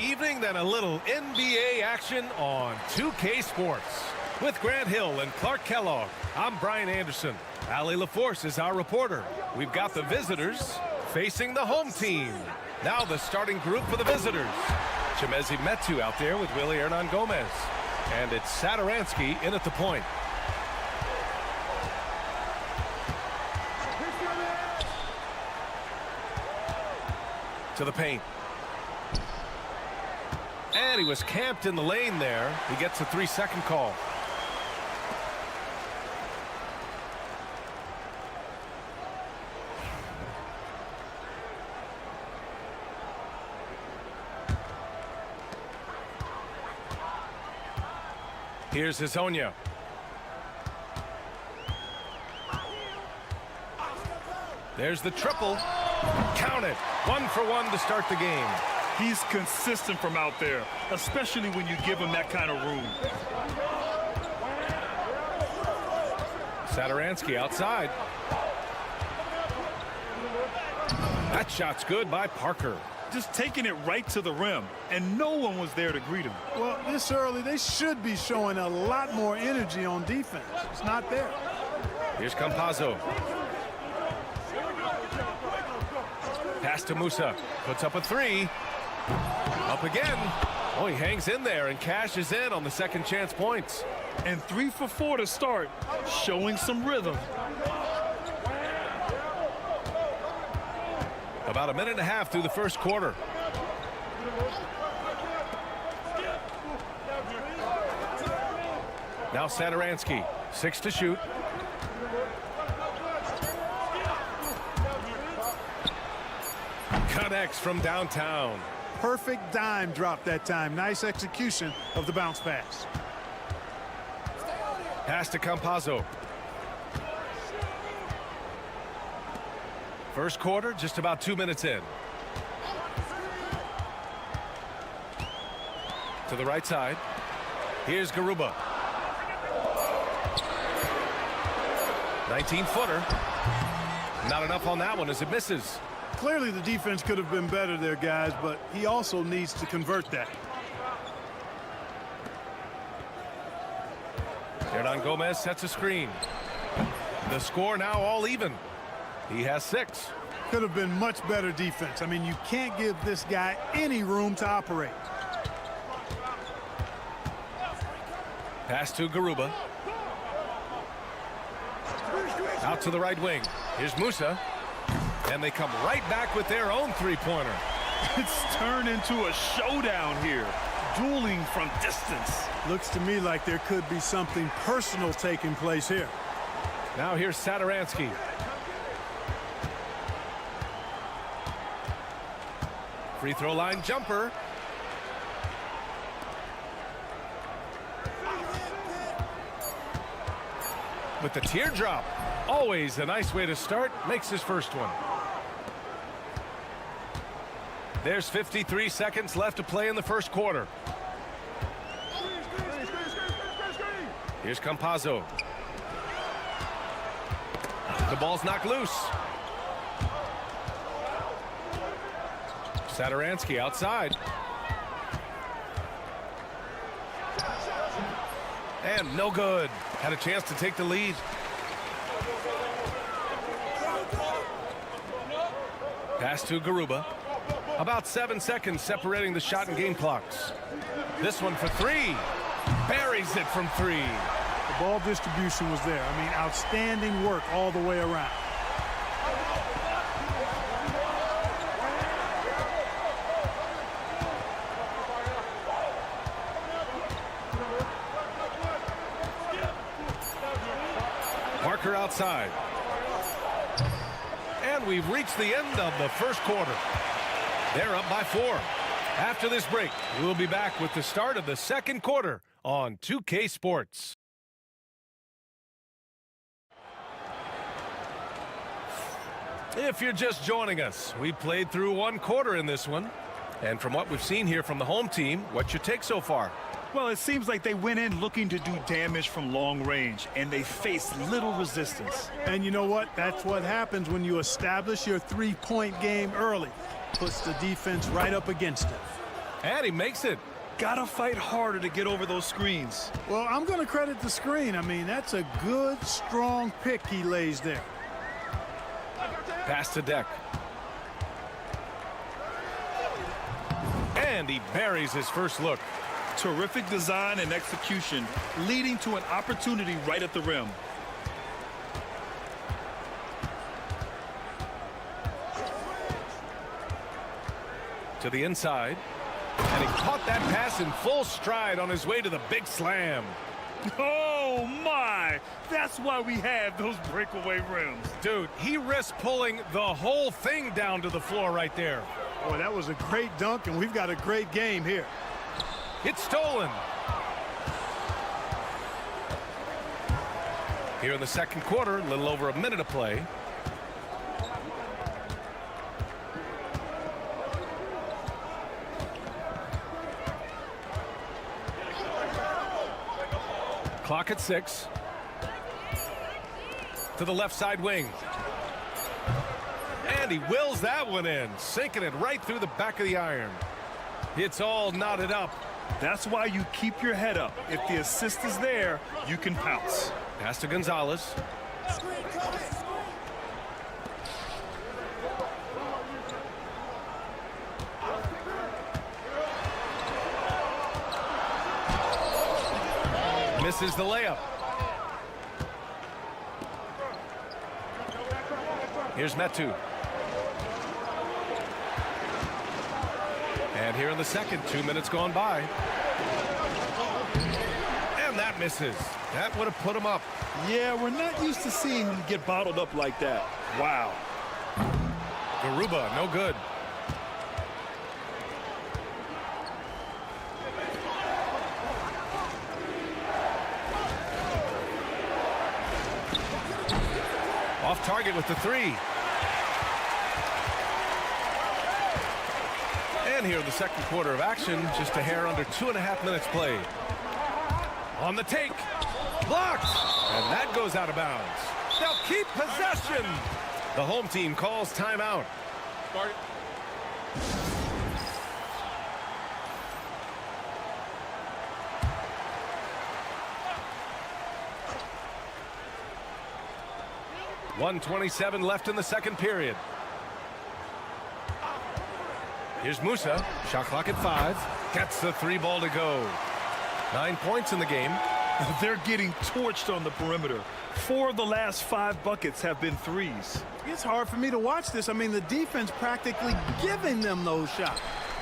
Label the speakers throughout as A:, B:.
A: evening than a little NBA action on 2K Sports. With Grant Hill and Clark Kellogg, I'm Brian Anderson. Ali LaForce is our reporter. We've got the visitors facing the home team. Now the starting group for the visitors. Chimezi Metu out there with Willie Hernan Gomez. And it's Satoransky in at the point. To the paint. And he was camped in the lane there. He gets a 3-second call. Here's Hezonja. There's the triple. Count it. 1 for 1 to start the game.
B: He's consistent from out there, especially when you give him that kind of room.
A: Satoransky outside. That shot's good by Parker.
B: Just taking it right to the rim, and no one was there to greet him.
C: Well, this early, they should be showing a lot more energy on defense. It's not there.
A: Here's Campazzo. Pass to Musa. Puts up a 3. Up again. Oh, he hangs in there and cashes in on the second chance points.
B: And 3 for 4 to start, showing some rhythm.
A: About a minute and a half through the first quarter. Now Satoransky, 6 to shoot. Connects from downtown.
C: Perfect dime drop that time. Nice execution of the bounce pass.
A: Pass to Campazzo. First quarter, just about 2 minutes in. To the right side. Here's Garuba. 19-footer. Not enough on that one as it misses.
C: Clearly the defense could have been better there, guys, but he also needs to convert that.
A: Hernan Gomez sets a screen. The score now all even. He has 6.
C: Could have been much better defense. I mean, you can't give this guy any room to operate.
A: Pass to Garuba. Out to the right wing. Here's Musa. And they come right back with their own three-pointer.
B: It's turned into a showdown here. Dueling from distance.
C: Looks to me like there could be something personal taking place here.
A: Now here's Satoransky. Free throw line jumper. With the teardrop. Always a nice way to start. Makes his first one. There's 53 seconds left to play in the first quarter. Here's Campazzo. The ball's knocked loose. Satoransky outside. And no good. Had a chance to take the lead. Pass to Garuba. About 7 seconds separating the shot and game clocks. This one for 3. Buries it from 3.
C: The ball distribution was there. I mean, outstanding work all the way around.
A: Parker outside. And we've reached the end of the first quarter. They're up by 4. After this break, we'll be back with the start of the second quarter on 2K Sports. If you're just joining us, we played through 1 quarter in this one. And from what we've seen here from the home team, what's your take so far?
B: Well, it seems like they went in looking to do damage from long range, and they faced little resistance.
C: And you know what? That's what happens when you establish your three-point game early. Puts the defense right up against it.
A: And he makes it.
B: Gotta fight harder to get over those screens.
C: Well, I'm going to credit the screen. I mean, that's a good, strong pick he lays there.
A: Pass to Deck. And he buries his first look.
B: Terrific design and execution, leading to an opportunity right at the rim.
A: To the inside. And he caught that pass in full stride on his way to the big slam.
B: Oh, my! That's why we have those breakaway rims.
A: Dude, he risked pulling the whole thing down to the floor right there.
C: Boy, that was a great dunk, and we've got a great game here.
A: It's stolen. Here in the second quarter, a little over a minute to play. Clock at 6. To the left side wing. And he wills that one in, sinking it right through the back of the iron. It's all knotted up.
B: That's why you keep your head up. If the assist is there, you can pounce.
A: Pass to Gonzalez. Misses the layup. Here's Metu. And here in the second, 2 minutes gone by. And that misses. That would have put him up.
B: Yeah, we're not used to seeing him get bottled up like that. Wow.
A: Garuba, no good. Off target with the 3. And here in the second quarter of action, just a hair under 2.5 minutes played. On the take. Blocked. And that goes out of bounds. They'll keep possession. The home team calls timeout. Start. .127 left in the second period. Here's Musa. Shot clock at 5. Gets the 3 ball to go. 9 points in the game.
B: They're getting torched on the perimeter. 4 of the last 5 buckets have been threes.
C: It's hard for me to watch this. I mean, the defense practically giving them those shots.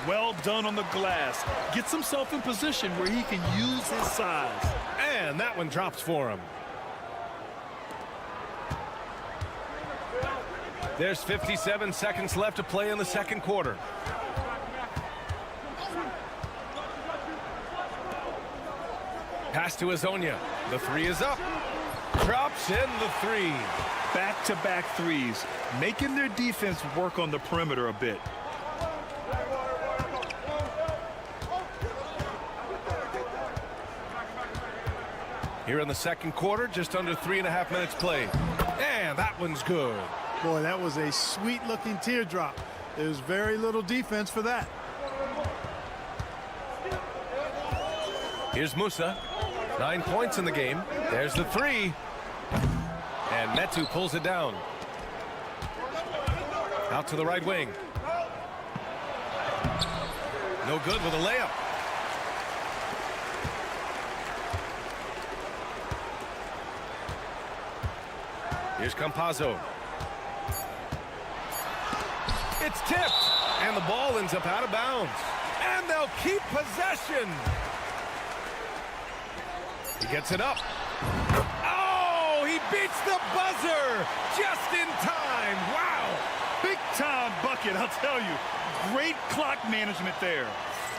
B: Well done on the glass. Gets himself in position where he can use his size.
A: And that one drops for him. There's 57 seconds left to play in the second quarter. Pass to Azonia. The 3 is up. Drops in the 3.
B: Back-to-back threes, making their defense work on the perimeter a bit.
A: Here in the second quarter, just under 3.5 minutes played. And that one's good.
C: Boy, that was a sweet-looking teardrop. There's very little defense for that.
A: Here's Musa. 9 points in the game. There's the 3. And Metu pulls it down. Out to the right wing. No good with a layup. Here's Campazzo. It's tipped, and the ball ends up out of bounds. And they'll keep possession. He gets it up. Oh, he beats the buzzer just in time. Wow.
B: Big time bucket, I'll tell you. Great clock management there.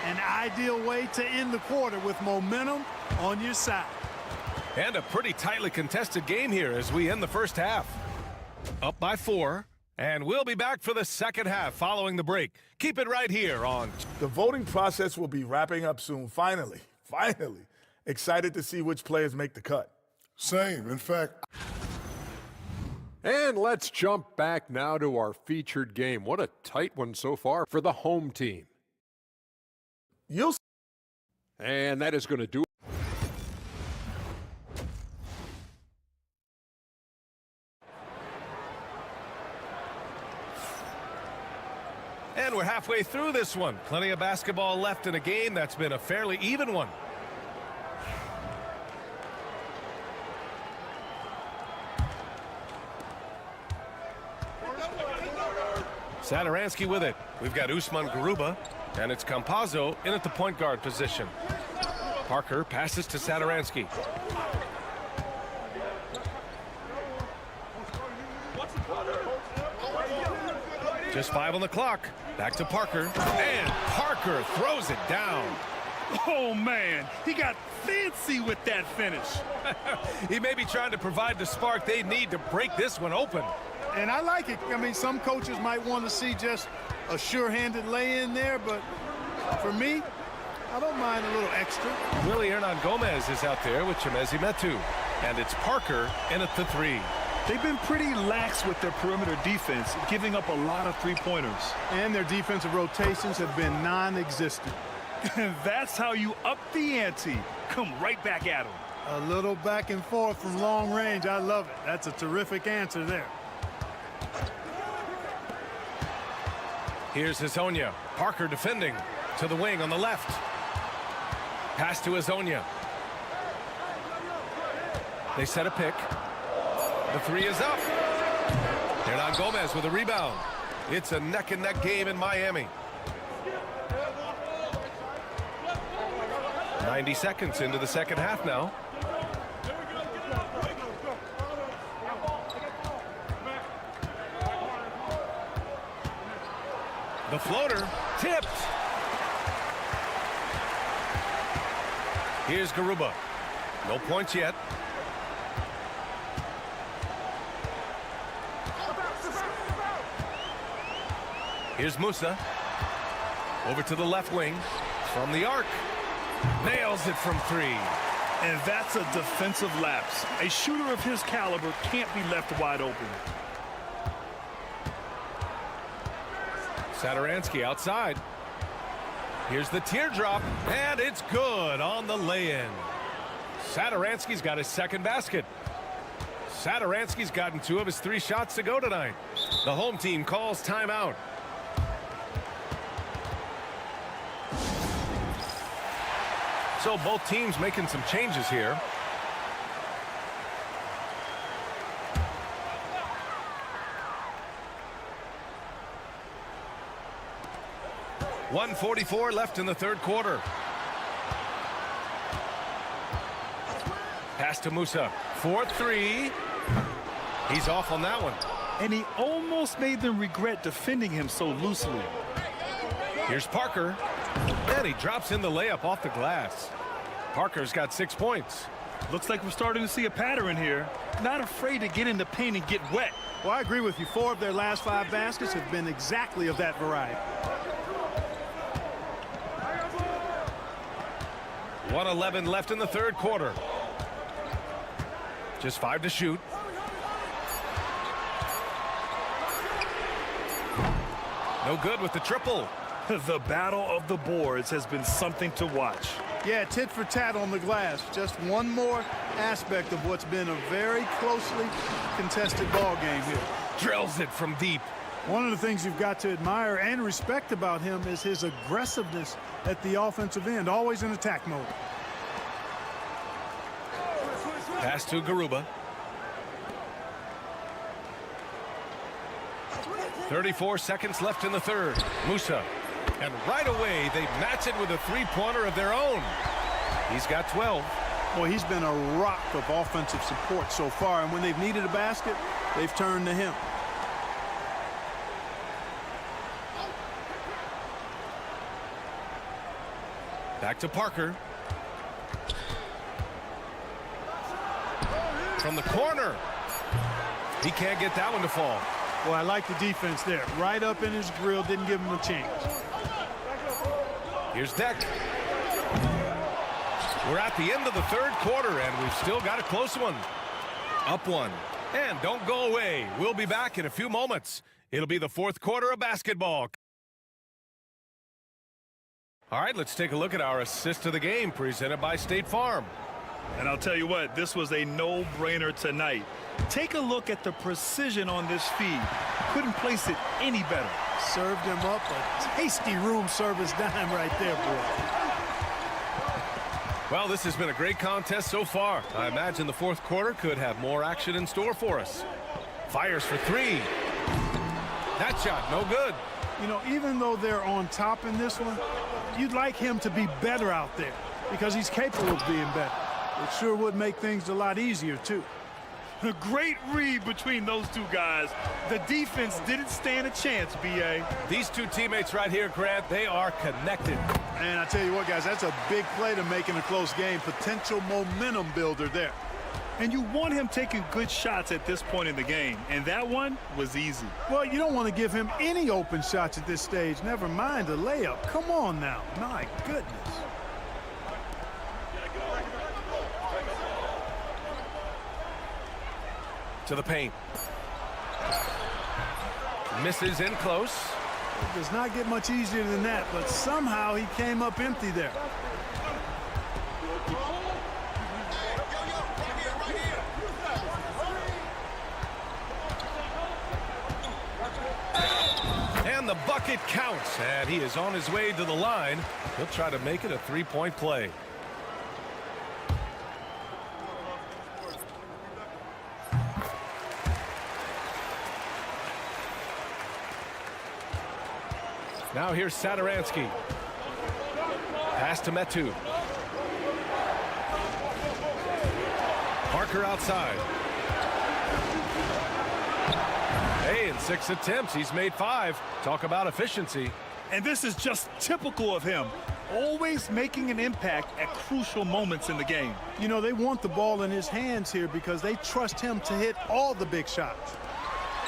C: An ideal way to end the quarter with momentum on your side.
A: And a pretty tightly contested game here as we end the first half. Up by 4. And we'll be back for the second half following the break. Keep it right here on...
D: The voting process will be wrapping up soon. Finally. Excited to see which players make the cut.
E: Same, in fact.
F: And let's jump back now to our featured game. What a tight one so far for the home team.
D: You'll
F: And that is going to do it.
A: And we're halfway through this one. Plenty of basketball left in a game that's been a fairly even one. Satoransky with it. We've got Usman Garuba, and it's Campazzo in at the point guard position. Parker passes to Satoransky. Just 5 on the clock. Back to Parker. And Parker throws it down.
B: Oh, man. He got fancy with that finish.
A: He may be trying to provide the spark they need to break this one open.
C: And I like it. I mean, some coaches might want to see just a sure-handed lay-in there, but for me, I don't mind a little extra.
A: Willie Hernan Gomez is out there with Chemezi Metu. And it's Parker in at the 3.
B: They've been pretty lax with their perimeter defense, giving up a lot of three-pointers.
C: And their defensive rotations have been non-existent.
B: And that's how you up the ante. Come right back at them.
C: A little back and forth from long range. I love it. That's a terrific answer there.
A: Here's Hezonja. Parker defending to the wing on the left. Pass to Hezonja. They set a pick. The 3 is up. Hernan Gomez with a rebound. It's a neck-and-neck game in Miami. 90 seconds into the second half now. The floater tipped. Here's Garuba. No points yet. Here's Musa. Over to the left wing. From the arc. Nails it from 3.
B: And that's a defensive lapse. A shooter of his caliber can't be left wide open.
A: Satoransky outside. Here's the teardrop. And it's good on the lay-in. Satoransky's got his second basket. Satoransky's gotten 2 of his 3 shots to go tonight. The home team calls timeout. So both teams making some changes here. .144 left in the third quarter. Pass to Musa. 4-3. He's off on that one.
B: And he almost made them regret defending him so loosely.
A: Here's Parker. And he drops in the layup off the glass. Parker's got 6 points.
B: Looks like we're starting to see a pattern here. Not afraid to get in the paint and get wet.
C: Well, I agree with you. 4 of their last 5 baskets have been exactly of that variety.
A: 1:11 left in the third quarter. Just 5 to shoot. No good with the triple.
B: The battle of the boards has been something to watch.
C: Yeah, tit for tat on the glass. Just one more aspect of what's been a very closely contested ball game here.
A: Drills it from deep.
C: One of the things you've got to admire and respect about him is his aggressiveness at the offensive end, always in attack mode.
A: Pass to Garuba. 34 seconds left in the third. Musa. And right away, they match it with a 3-pointer of their own. He's got 12.
C: Well, he's been a rock of offensive support so far, and when they've needed a basket, they've turned to him.
A: Back to Parker. From the corner. He can't get that one to fall.
C: Well, I like the defense there. Right up in his grill, didn't give him a chance.
A: Here's Deck. We're at the end of the third quarter, and we've still got a close one. Up 1. And don't go away. We'll be back in a few moments. It'll be the fourth quarter of basketball. All right, let's take a look at our assist of the game presented by State Farm.
B: And I'll tell you what, this was a no-brainer tonight. Take a look at the precision on this feed. Couldn't place it any better.
C: Served him up a tasty room service dime right there, boy.
A: Well, this has been a great contest so far. I imagine the fourth quarter could have more action in store for us. Fires for three. That shot, no good.
C: You know, even though they're on top in this one, you'd like him to be better out there because he's capable of being better. It sure would make things a lot easier, too.
B: A great read between those two guys. The defense didn't stand a chance, B.A.
A: These two teammates right here, Grant, they are connected.
C: And I tell you what, guys, that's a big play to make in a close game. Potential momentum builder there.
B: And you want him taking good shots at this point in the game. And that one was easy.
C: Well, you don't want to give him any open shots at this stage. Never mind a layup. Come on now. My goodness.
A: To the paint. Misses in close.
C: It does not get much easier than that, but somehow he came up empty there.
A: And the bucket counts, and he is on his way to the line. He'll try to make it a three-point play. Now here's Sadaransky. Pass to Metu. Parker outside. Hey, in 6 attempts, he's made 5. Talk about efficiency.
B: And this is just typical of him. Always making an impact at crucial moments in the game.
C: You know, they want the ball in his hands here because they trust him to hit all the big shots.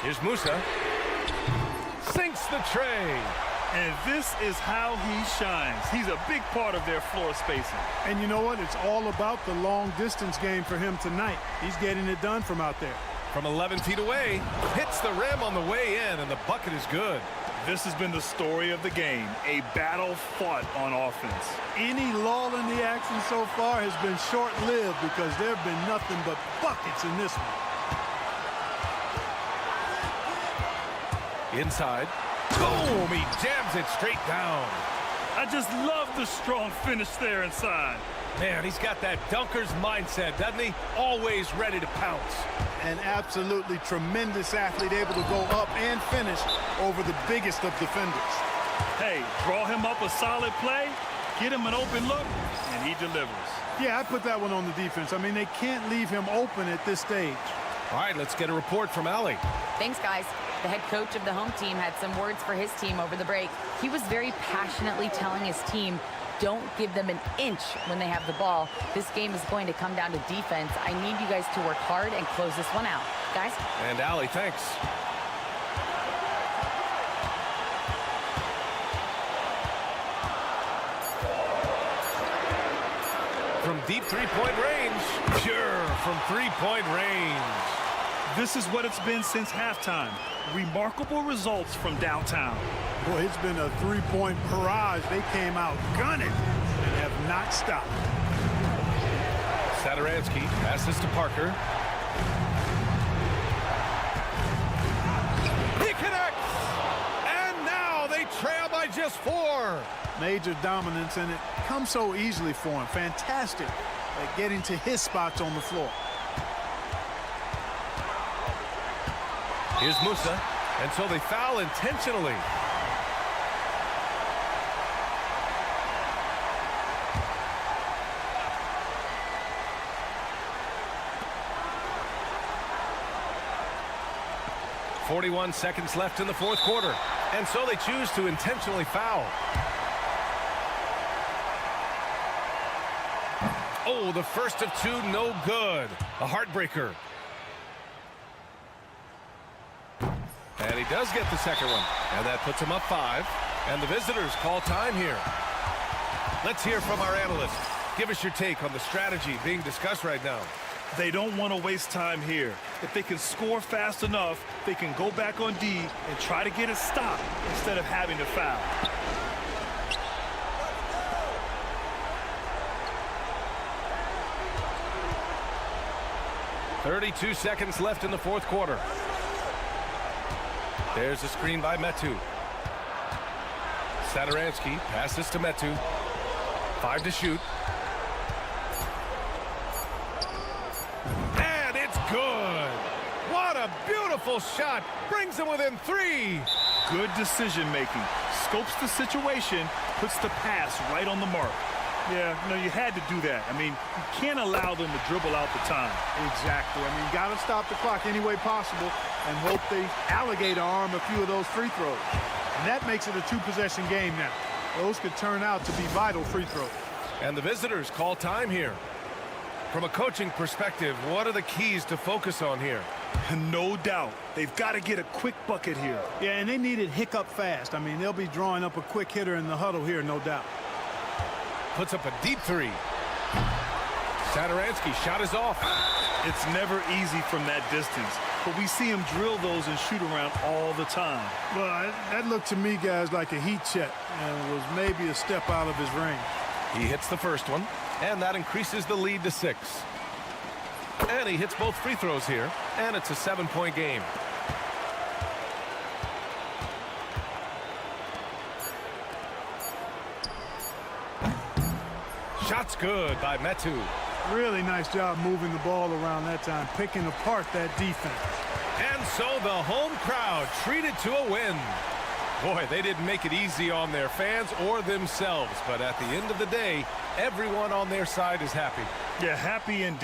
A: Here's Musa. Sinks the tray.
B: And this is how he shines. He's a big part of their floor spacing.
C: And you know what? It's all about the long distance game for him tonight. He's getting it done from out there.
A: From 11 feet away, hits the rim on the way in, and the bucket is good.
B: This has been the story of the game, a battle fought on offense.
C: Any lull in the action so far has been short-lived because there have been nothing but buckets in this one.
A: Inside. Boom! He jams it straight down.
B: I just love the strong finish there inside.
A: Man, he's got that dunker's mindset, doesn't he? Always ready to pounce.
C: An absolutely tremendous athlete, able to go up and finish over the biggest of defenders.
B: Hey, draw him up a solid play, get him an open look, and he delivers.
C: Yeah, I put that one on the defense. I mean, they can't leave him open at this stage.
A: All right, let's get a report from Allie.
G: Thanks, guys. The head coach of the home team had some words for his team over the break. He was very passionately telling his team, don't give them an inch when they have the ball. This game is going to come down to defense. I need you guys to work hard and close this one out. Guys?
A: And Allie, thanks. From deep three-point range. Sure, from three-point range.
B: This is what it's been since halftime. Remarkable results from downtown.
C: Boy, it's been a three-point barrage. They came out gunning and have not stopped.
A: Sadaransky passes to Parker. He connects! And now they trail by just 4.
C: Major dominance, and it comes so easily for him. Fantastic at getting to his spots on the floor.
A: Here's Musa, and so they foul intentionally. .41 seconds left in the fourth quarter, and so they choose to intentionally foul. Oh, the first of 2, no good. A heartbreaker. And he does get the second one. And that puts him up 5. And the visitors call time here. Let's hear from our analyst. Give us your take on the strategy being discussed right now.
B: They don't want to waste time here. If they can score fast enough, they can go back on D and try to get a stop instead of having to foul.
A: 32 seconds left in the fourth quarter. There's a screen by Metu. Satoransky passes to Metu. 5 to shoot. And it's good. What a beautiful shot. Brings him within 3.
B: Good decision making. Scopes the situation, puts the pass right on the mark. Yeah, you had to do that. I mean, you can't allow them to dribble out the time.
C: Exactly. I mean, got to stop the clock any way possible and hope they alligator arm a few of those free throws. And that makes it a 2-possession game now. Those could turn out to be vital free throws.
A: And the visitors call time here. From a coaching perspective, what are the keys to focus on here?
B: No doubt. They've got to get a quick bucket here.
C: Yeah, and they need it hiccup fast. I mean, they'll be drawing up a quick hitter in the huddle here, no doubt.
A: Puts up a deep 3. Satoransky shot is off.
B: It's never easy from that distance, but we see him drill those and shoot around all the time.
C: Well, that looked to me, guys, like a heat check and was maybe a step out of his range.
A: He hits the first one, and that increases the lead to 6. And he hits both free throws here, and it's a 7-point game. Shot's good by Metu.
C: Really nice job moving the ball around that time, picking apart that defense.
A: And so the home crowd treated to a win. Boy, they didn't make it easy on their fans or themselves, but at the end of the day, everyone on their side is happy.
B: Yeah, happy and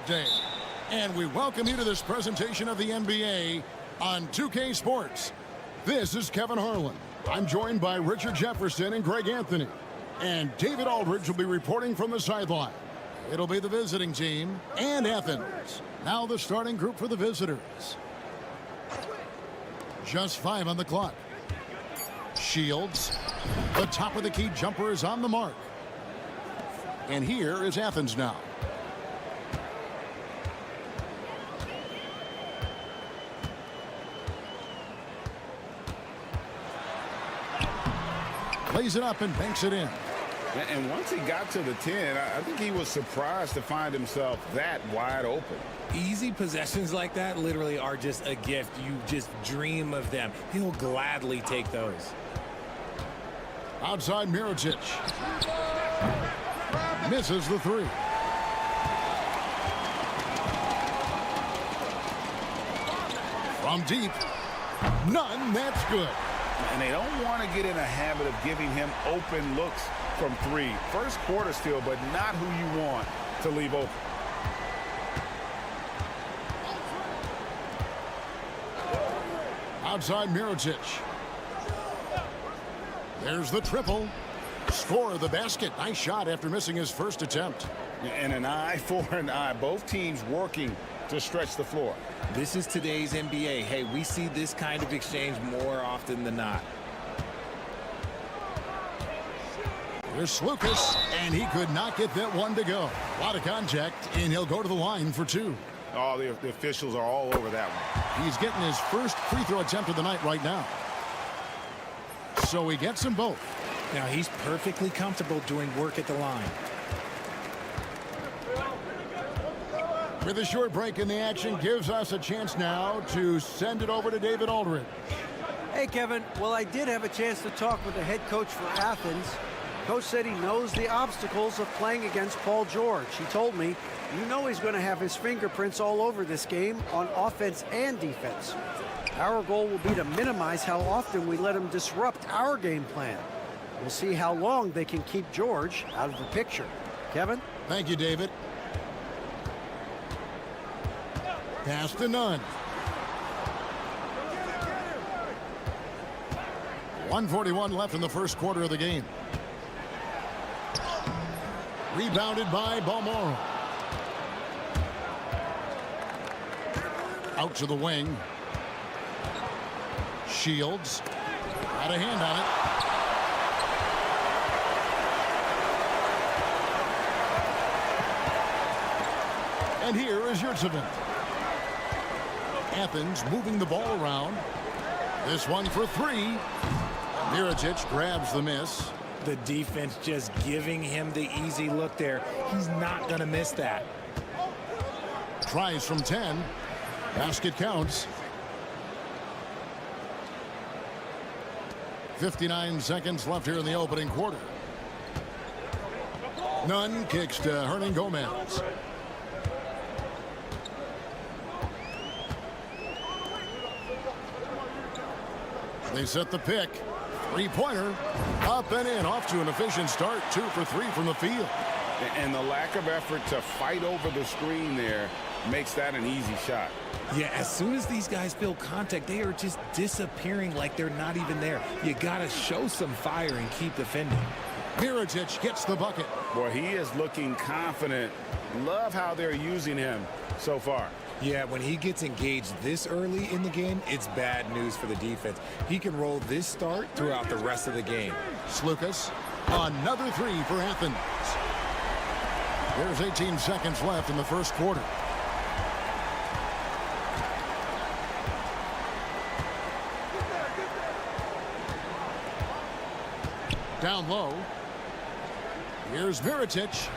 E: Day. And we welcome you to this presentation of the NBA on 2K Sports. This is Kevin Harlan. I'm joined by Richard Jefferson and Greg Anthony. And David Aldridge will be reporting from the sideline. It'll be the visiting team and Athens. Now the starting group for the visitors. Just 5 on the clock. Shields. The top of the key jumper is on the mark. And here is Athens now. Plays it up and banks it in.
H: And once he got to the 10, I think he was surprised to find himself that wide open.
I: Easy possessions like that literally are just a gift. You just dream of them. He'll gladly take those.
E: Outside Mirotic. Misses the 3. From deep. None. That's good.
H: And they don't want to get in a habit of giving him open looks from 3. First quarter still, but not who you want to leave open.
E: Outside Mirotic. There's the triple. Score of the basket. Nice shot after missing his first attempt.
H: And an eye for an eye. Both teams working to stretch the floor.
I: This is today's NBA. Hey, we see this kind of exchange more often than not.
E: Here's Lucas, and he could not get that one to go. A lot of contact, and he'll go to the line for 2.
H: Oh, the officials are all over that one.
E: He's getting his first free throw attempt of the night right now. So he gets them both.
I: Now he's perfectly comfortable doing work at the line.
E: With a short break in the action, gives us a chance now to send it over to David Aldridge.
J: Hey, Kevin. Well, I did have a chance to talk with the head coach for Athens. Coach said he knows the obstacles of playing against Paul George. He told me, you know he's going to have his fingerprints all over this game on offense and defense. Our goal will be to minimize how often we let him disrupt our game plan. We'll see how long they can keep George out of the picture. Kevin?
E: Thank you, David. Pass to Nunn. 1:41 left in the first quarter of the game. Rebounded by Balmoro. Out to the wing. Shields. Got a hand on it. And here is Yurtsevin. Athens moving the ball around. This one for 3. Mirotic grabs the miss.
I: The defense just giving him the easy look there. He's not going to miss that.
E: Tries from 10. Basket counts. 59 seconds left here in the opening quarter. Nunn kicks to Hernan Gomez. They set the pick. Three-pointer. Up and in. Off to an efficient start. 2 for 3 from the field.
H: And the lack of effort to fight over the screen there makes that an easy shot.
I: Yeah, as soon as these guys feel contact, they are just disappearing like they're not even there. You got to show some fire and keep defending.
E: Mirotic gets the bucket.
H: Boy, he is looking confident. Love how they're using him so far.
I: Yeah, when he gets engaged this early in the game, it's bad news for the defense. He can roll this start throughout the rest of the game.
E: Slukas, another three for Athens. There's 18 seconds left in the first quarter. Down low. Here's Mirotic.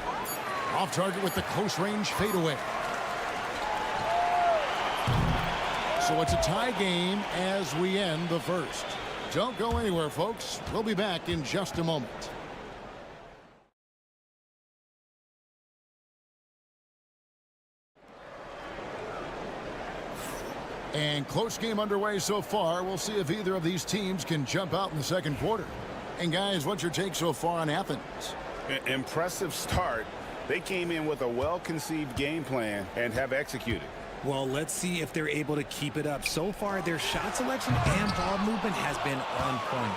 E: Off target with the close range fadeaway. So it's a tie game as we end the first. Don't go anywhere, folks. We'll be back in just a moment. And close game underway so far. We'll see if either of these teams can jump out in the second quarter. And guys, what's your take so far on Athens?
H: Impressive start. They came in with a well-conceived game plan and have executed.
I: Well, let's see if they're able to keep it up. So far, their shot selection and ball movement has been on point.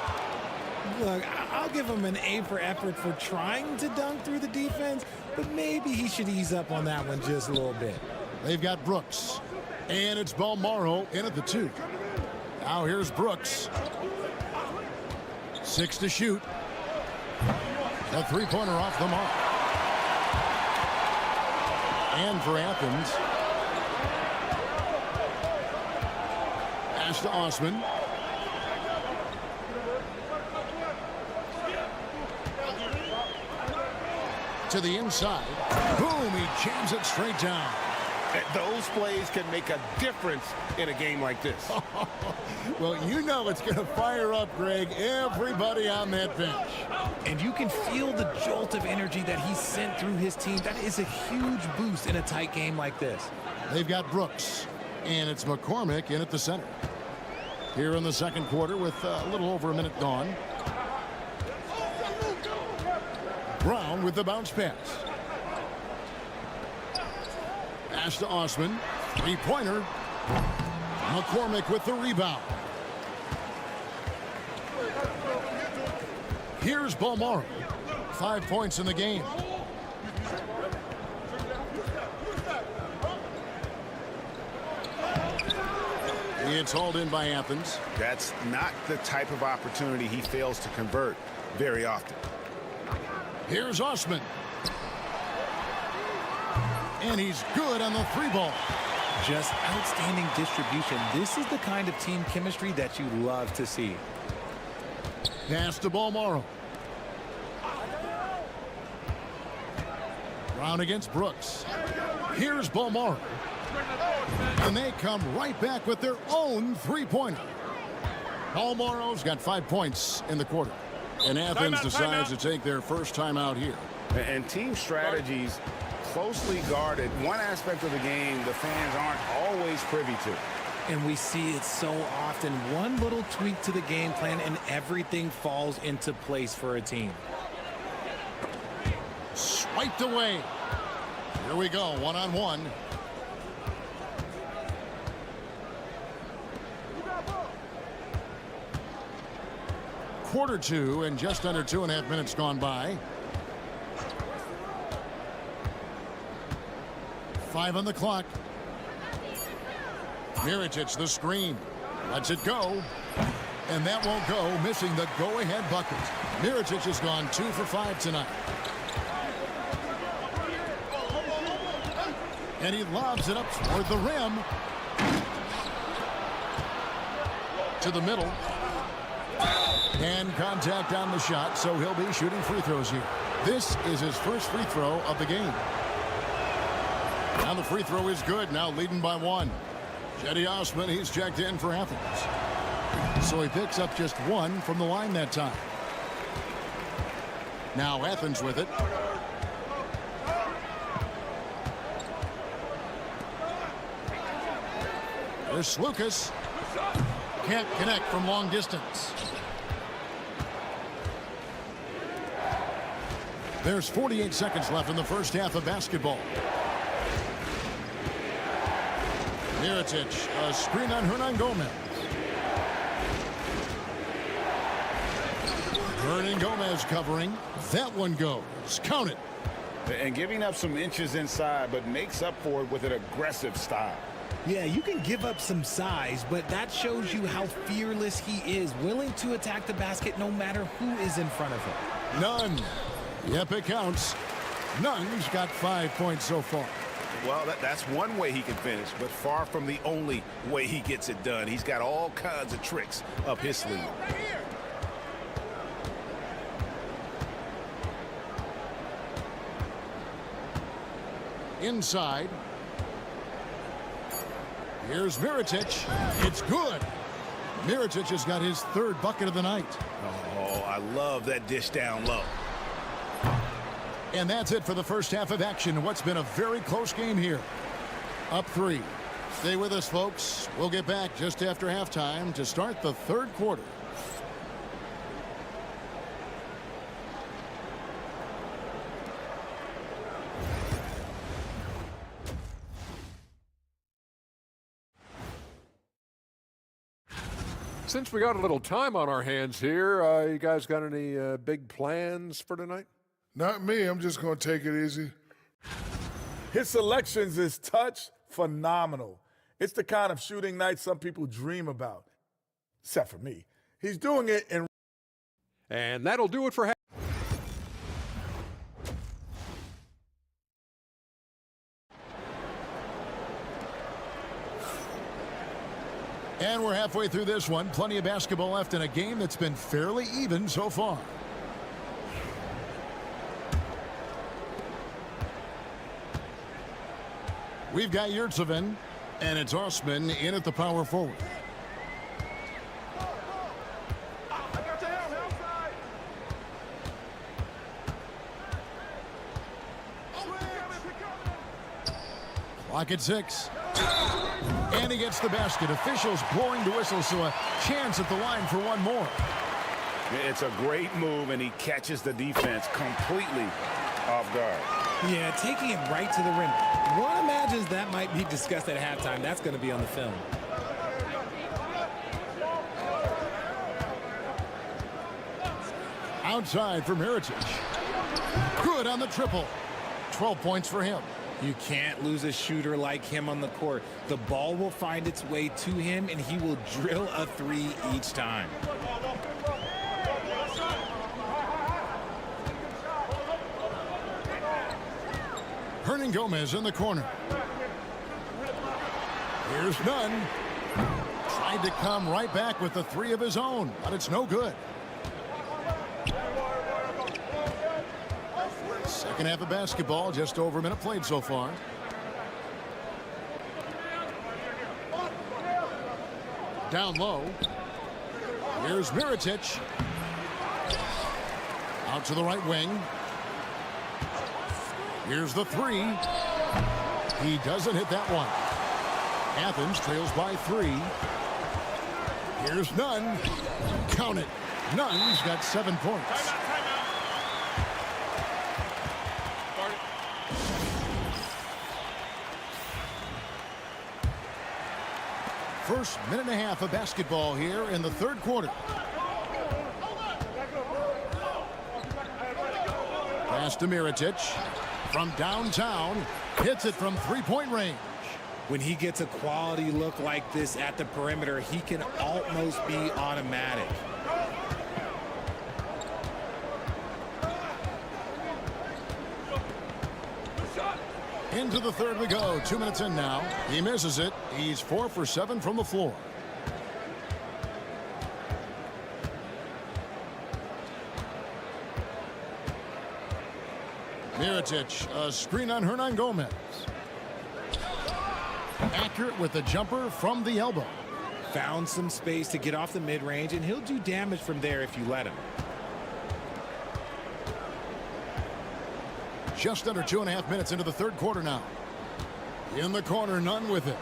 I: Look, I'll give him an A for effort for trying to dunk through the defense, but maybe he should ease up on that one just a little bit.
E: They've got Brooks, and it's Balmaro in at the 2. Now here's Brooks. 6 to shoot. The three-pointer off the mark. And for Athens, pass to Osman. To the inside. Boom, he jams it straight down.
F: Those plays can make a difference in a game like this.
E: Well, you know it's going to fire up, Greg, everybody on that bench.
I: And you can feel the jolt of energy that he sent through his team. That is a huge boost in a tight game like this.
E: They've got Brooks, and it's McCormick in at the center. Here in the second quarter with a little over a minute gone. Brown with the bounce pass. Pass to Osman. Three-pointer. McCormick with the rebound. Here's Balmaro. 5 points in the game. It's hauled in by Athens.
H: That's not the type of opportunity he fails to convert very often.
E: Here's Osman. And he's good on the three ball.
I: Just outstanding distribution. This is the kind of team chemistry that you love to see.
E: Pass to Balmaro. Brown against Brooks. Here's Balmaro. And they come right back with their own three-pointer. Balmaro's got 5 points in the quarter. And Athens decides to take their first time out here.
H: And team strategies closely guarded. One aspect of the game the fans aren't always privy to.
I: And we see it so often. One little tweak to the game plan and everything falls into place for a team.
E: Swiped away. Here we go, one-on-one. Quarter 2 and just under 2.5 minutes gone by. 5 on the clock. Mirotic the screen. Lets it go. And that won't go, missing the go-ahead bucket. Mirotic has gone 2 for 5 tonight. And he lobs it up toward the rim. To the middle. And contact on the shot, so he'll be shooting free throws here. This is his first free throw of the game. Now the free throw is good, now leading by 1. Cedi Osman, he's checked in for Athens. So he picks up just 1 from the line that time. Now Athens with it. There's Slukas. Can't connect from long distance. There's 48 seconds left in the first half of basketball. Mirotic, a screen on Hernan Gomez. Hernan Gomez covering. That one goes. Count it.
H: And giving up some inches inside, but makes up for it with an aggressive style.
I: Yeah, you can give up some size, but that shows you how fearless he is, willing to attack the basket no matter who is in front of him.
E: Nunn. Yep, it counts. Nunn's got 5 points so far.
F: Well, that's one way he can finish, but far from the only way he gets it done. He's got all kinds of tricks up his sleeve.
E: Inside. Here's Mirotic. It's good. Mirotic has got his 3rd bucket of the night.
F: Oh, I love that dish down low.
E: And that's it for the first half of action. What's been a very close game here. Up 3. Stay with us, folks. We'll get back just after halftime to start the 3rd quarter.
K: Since we got a little time on our hands here, you guys got any big plans for tonight?
L: Not me. I'm just going to take it easy.
D: His selections is touch phenomenal. It's the kind of shooting night some people dream about, except for me. He's doing it in.
K: And that'll do it for
E: And we're halfway through this one. Plenty of basketball left in a game that's been fairly even so far. We've got Yurtseven, and it's Osman in at the power forward. Clock at 6. And he gets the basket. Officials blowing the whistle, so a chance at the line for one more.
H: It's a great move, and he catches the defense completely off guard.
I: Yeah, taking it right to the rim. One imagines that might be discussed at halftime. That's going to be on the film.
E: Outside for Mirotic. Good on the triple. 12 points for him.
I: You can't lose a shooter like him on the court. The ball will find its way to him, and he will drill a 3 each time.
E: Hernan Gomez in the corner. Here's Nunn. Tried to come right back with the 3 of his own, but it's no good. Second half of basketball, just over a minute played so far. Down low. Here's Mirotic. Out to the right wing. Here's the 3. He doesn't hit that one. Athens trails by 3. Here's Nunn. Count it. Nunn's got 7 points. First minute and a half of basketball here in the 3rd quarter. Pass to Mirotic from downtown. Hits it from 3-point range.
I: When he gets a quality look like this at the perimeter, he can almost be automatic.
E: Into the 3rd we go. 2 minutes in now. He misses it. He's 4 for 7 from the floor. Mirotic, a screen on Hernan Gomez. Accurate with the jumper from the elbow.
I: Found some space to get off the mid-range, and he'll do damage from there if you let him.
E: Just under 2.5 minutes into the 3rd quarter now. In the corner, Nunn with it.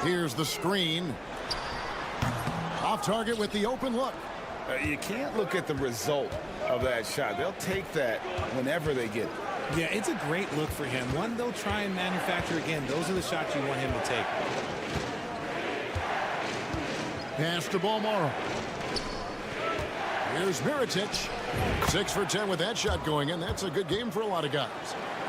E: Here's the screen. Off target with the open look.
H: You can't look at the result of that shot. They'll take that whenever they get it.
I: Yeah, it's a great look for him. One they'll try and manufacture again. Those are the shots you want him to take.
E: Pass to Balmoro. Here's Mirotic. 6 for 10 with that shot going in. That's a good game for a lot of guys.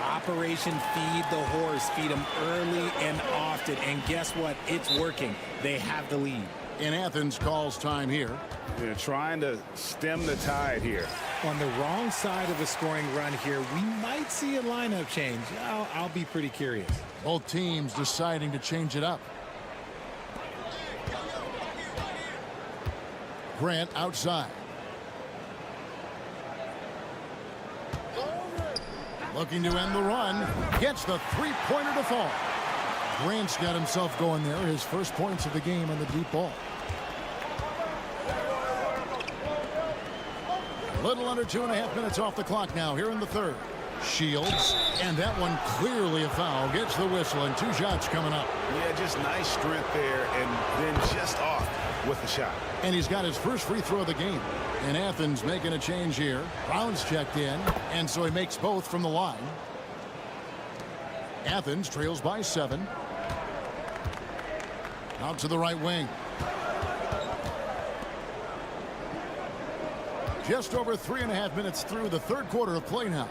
I: Operation Feed the Horse. Feed him early and often. And guess what? It's working. They have the lead.
E: And Athens calls time here.
H: They're trying to stem the tide here.
I: On the wrong side of a scoring run here, we might see a lineup change. I'll be pretty curious.
E: Both teams deciding to change it up. Grant outside. Looking to end the run. Gets the three-pointer to fall. Grant's got himself going there. His first points of the game on the deep ball. A little under 2.5 minutes off the clock now here in the third. Shields, and that one clearly a foul. Gets the whistle, and 2 shots coming up.
H: Yeah, just nice strength there, and then just off with the shot.
E: And he's got his first free throw of the game. And Athens making a change here. Brown's checked in, and so he makes both from the line. Athens trails by 7. Out to the right wing. Just over 3.5 minutes through the third quarter of play now.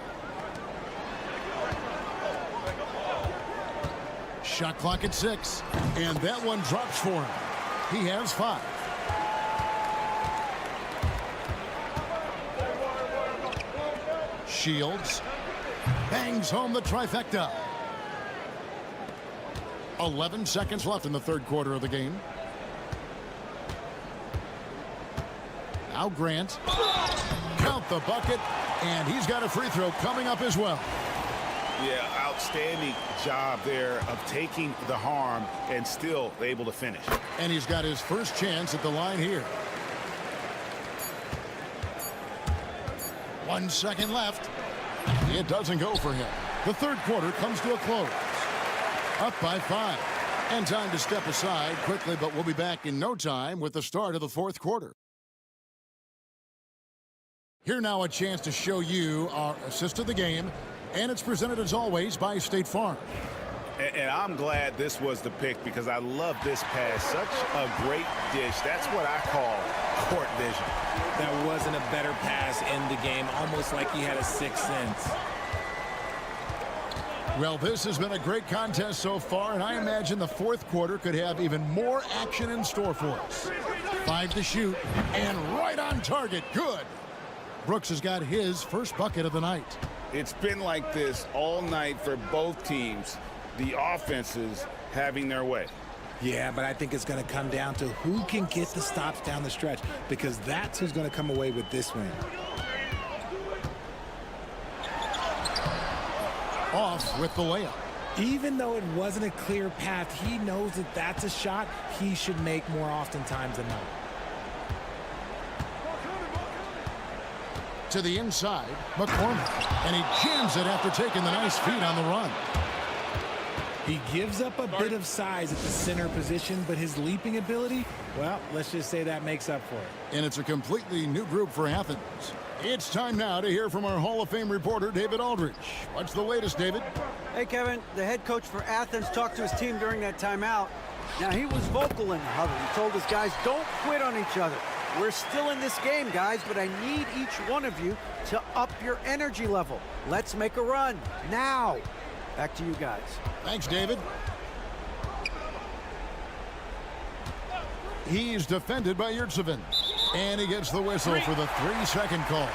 E: Shot clock at 6, and that one drops for him. He has 5. Shields bangs home the trifecta. 11 seconds left in the third quarter of the game. Now Grant. Count the bucket, and he's got a free throw coming up as well.
H: Yeah, outstanding job there of taking the harm and still able to finish.
E: And he's got his first chance at the line here. 1 second left. It doesn't go for him. The third quarter comes to a close. Up by 5. And time to step aside quickly, but we'll be back in no time with the start of the fourth quarter. Here now a chance to show you our assist of the game, and it's presented as always by State Farm.
H: And I'm glad this was the pick because I love this pass. Such a great dish. That's what I call court vision.
I: That wasn't a better pass in the game, almost like he had a sixth sense.
E: Well, this has been a great contest so far, and I imagine the fourth quarter could have even more action in store for us. 5 to shoot, and right on target. Good. Brooks has got his first bucket of the night.
H: It's been like this all night for both teams. The offenses having their way.
I: Yeah, but I think it's going to come down to who can get the stops down the stretch, because that's who's going to come away with this win.
E: Off with the layup.
I: Even though it wasn't a clear path, he knows that that's a shot he should make more oftentimes than not.
E: To the inside, McCormick, and he jams it after taking the nice feed on the run.
I: He gives up a bit of size at the center position, but his leaping ability, well, let's just say that makes up for it.
E: And it's a completely new group for Athens. It's time now to hear from our Hall of Fame reporter, David Aldridge. What's the latest, David?
J: Hey, Kevin, the head coach for Athens talked to his team during that timeout. Now, he was vocal in the huddle. He told his guys, don't quit on each other. We're still in this game, guys, but I need each one of you to up your energy level. Let's make a run now. Back to you guys.
E: Thanks, David. He's defended by Yurtsevin. And he gets the whistle for the 3-second call.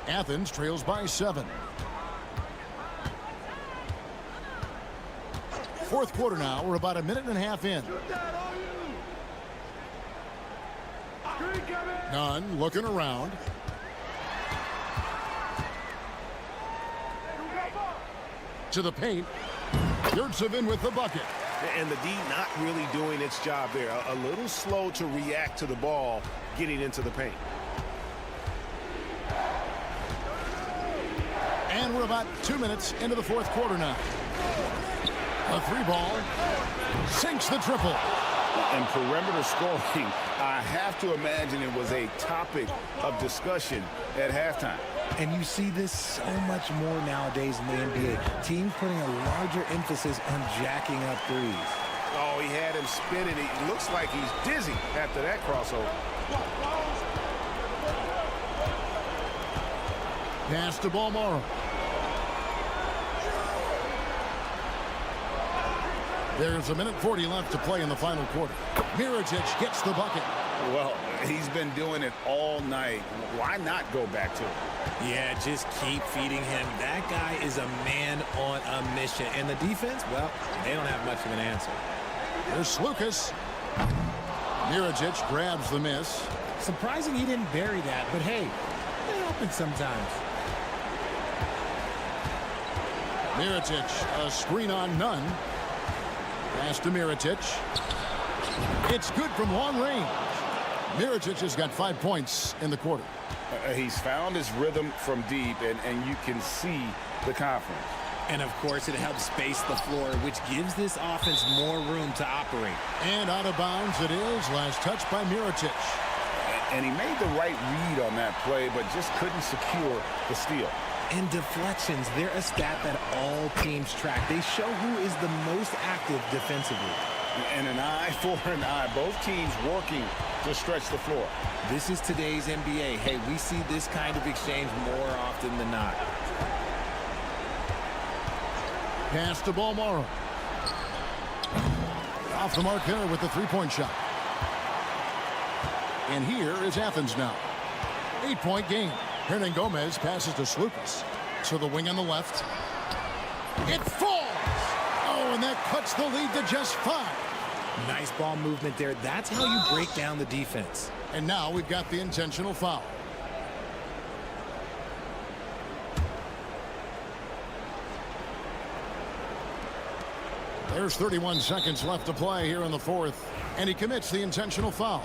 E: Athens trails by 7. Fourth quarter now. We're about 1.5 minutes in. Nunn looking around. To the paint. Yurtsevin with the bucket.
H: And the D not really doing its job there. A little slow to react to the ball getting into the paint.
E: And we're about 2 minutes into the fourth quarter now. A three ball. Sinks the triple.
F: And perimeter scoring, I have to imagine it was a topic of discussion at halftime.
I: And you see this so much more nowadays in the NBA. Teams putting a larger emphasis on jacking up threes.
F: Oh, he had him spinning. It looks like he's dizzy after that crossover.
E: Pass to Balmoro. There's a minute 40 left to play in the final quarter. Mirotic gets the bucket.
F: Well, he's been doing it all night. Why not go back to it?
I: Yeah, just keep feeding him. That guy is a man on a mission. And the defense, well, they don't have much of an answer.
E: There's Lucas. Mirotic grabs the miss.
I: Surprising he didn't bury that, but hey, it happens sometimes.
E: Mirotic, a screen on none. Pass to Mirotic. It's good from long range. Mirotic has got 5 points in the quarter.
F: He's found his rhythm from deep, and you can see the confidence.
I: And, of course, it helps space the floor, which gives this offense more room to operate.
E: And out of bounds it is. Last touch by Mirotic.
F: And he made the right read on that play, but just couldn't secure the steal.
I: And deflections, they're a stat that all teams track. They show who is the most active defensively.
F: And an eye for an eye. Both teams working to stretch the floor.
I: This is today's NBA. Hey, we see this kind of exchange more often than not.
E: Pass to Balmoro. Off the mark here with the three-point shot. And here is Athens now. 8-point game. Hernan Gomez passes to Slukas. So the wing on the left. It falls! Oh, and that cuts the lead to just 5.
I: Nice ball movement there. That's how you break down the defense.
E: And now we've got the intentional foul. There's 31 seconds left to play here in the fourth. And he commits the intentional foul.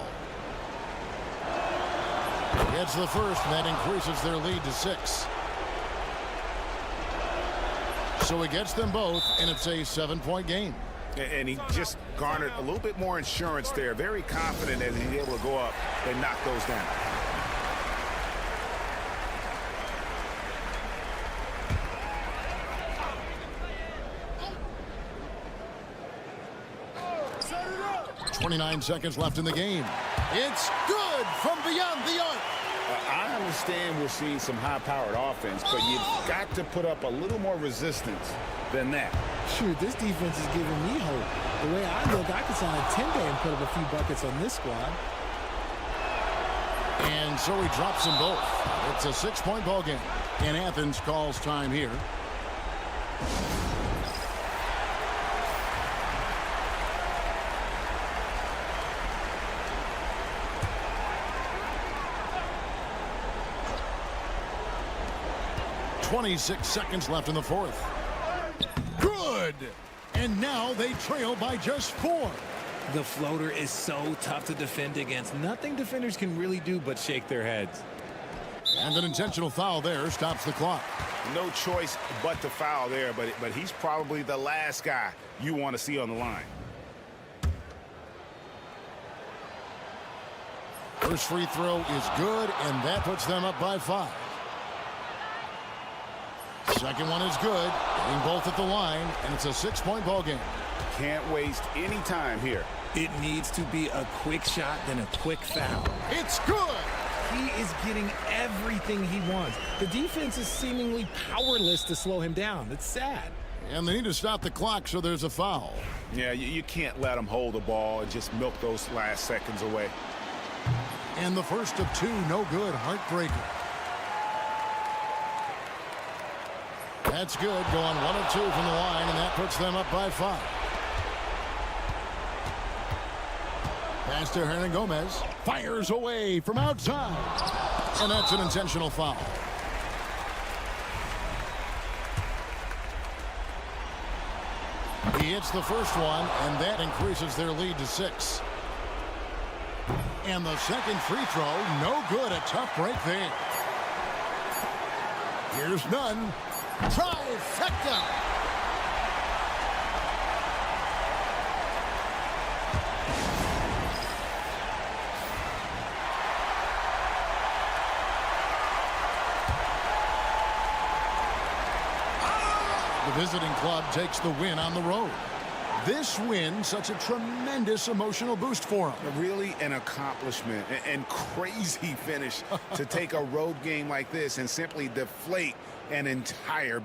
E: Gets the first, and that increases their lead to 6. So he gets them both, and it's a 7-point game.
F: And he just garnered a little bit more insurance there. Very confident as he's able to go up and knock those down.
E: Set 29 seconds left in the game. It's good from beyond the arc.
F: I understand we're seeing some high-powered offense, but you've got to put up a little more resistance than that.
I: Shoot, this defense is giving me hope. The way I look, I could sign a 10-day and put up a few buckets on this squad.
E: And so he drops them both. It's a 6-point ball game. And Athens calls time here. .26 seconds left in the fourth. Good! And now they trail by just 4.
I: The floater is so tough to defend against. Nothing defenders can really do but shake their heads.
E: And an intentional foul there stops the clock.
F: No choice but to foul there, but he's probably the last guy you want to see on the line.
E: First free throw is good, and that puts them up by 5. Second one is good. Getting both at the line, and it's a 6-point ball game.
F: Can't waste any time here.
I: It needs to be a quick shot, then a quick foul.
E: It's good!
I: He is getting everything he wants. The defense is seemingly powerless to slow him down. It's sad.
E: And they need to stop the clock, so there's a foul.
F: Yeah, you can't let him hold the ball and just milk those last seconds away.
E: And the first of 2, no good. Heartbreaker. That's good. Going 1 of 2 from the line, and that puts them up by 5. Pass to Hernan Gomez. Fires away from outside. And that's an intentional foul. He hits the first one, and that increases their lead to 6. And the second free throw, no good. A tough break there. Here's none. Trifecta. the visiting club takes the win on the road. This win, such a tremendous emotional boost for him.
F: Really an accomplishment and crazy finish to take a road game like this and simply deflate an entire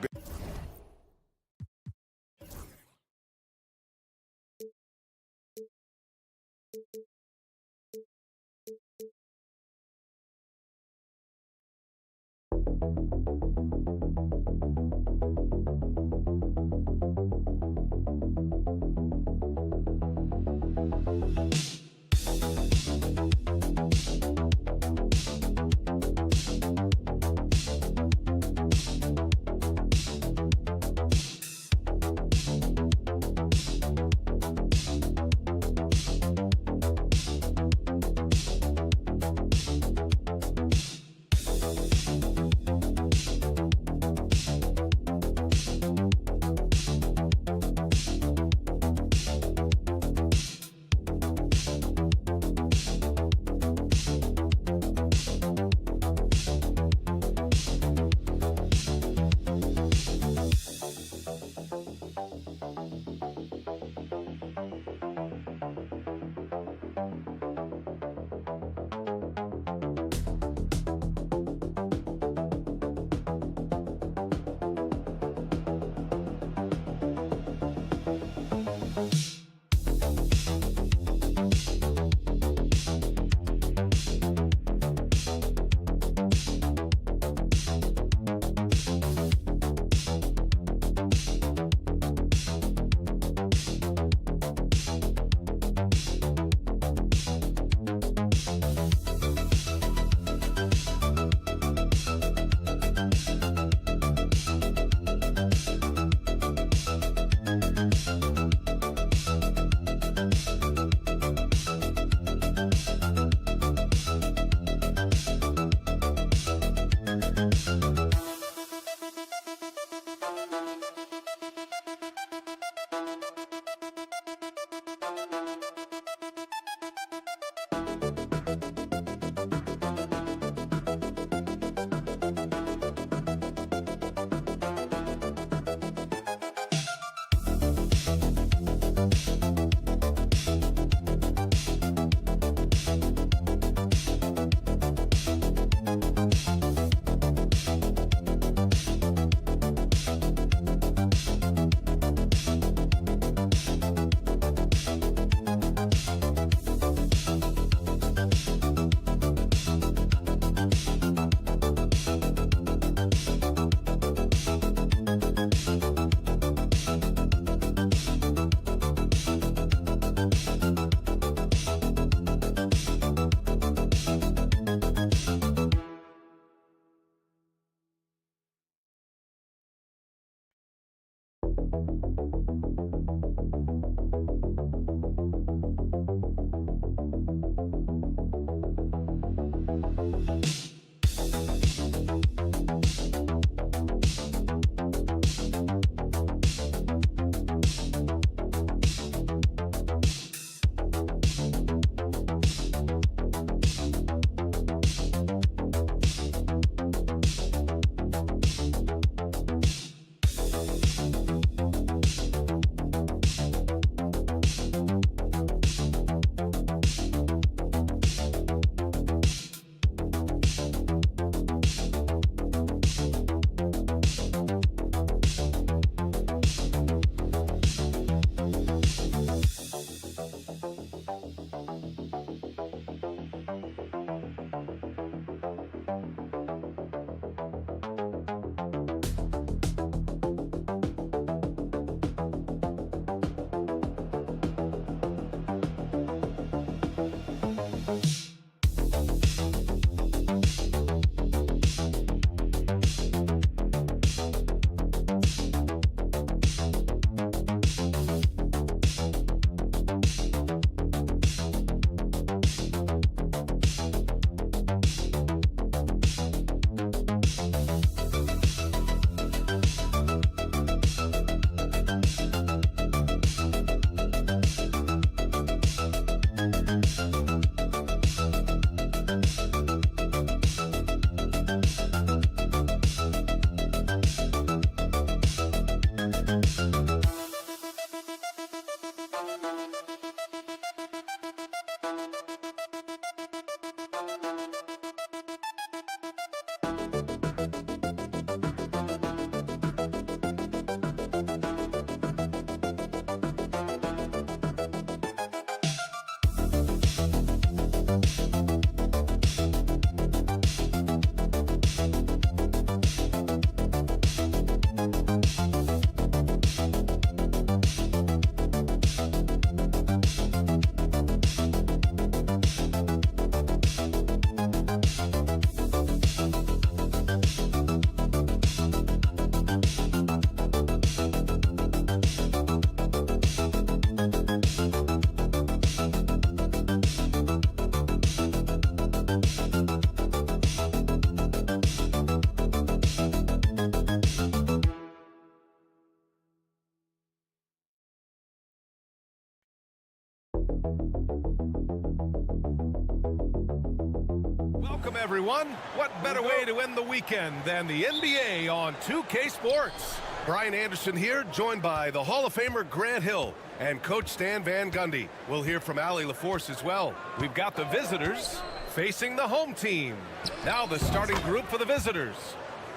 A: Welcome, everyone. What better way to end the weekend than the NBA on 2K Sports? Brian Anderson here, joined by the Hall of Famer Grant Hill and Coach Stan Van Gundy. We'll hear from Allie LaForce as well. We've got the visitors facing the home team. Now the starting group for the visitors.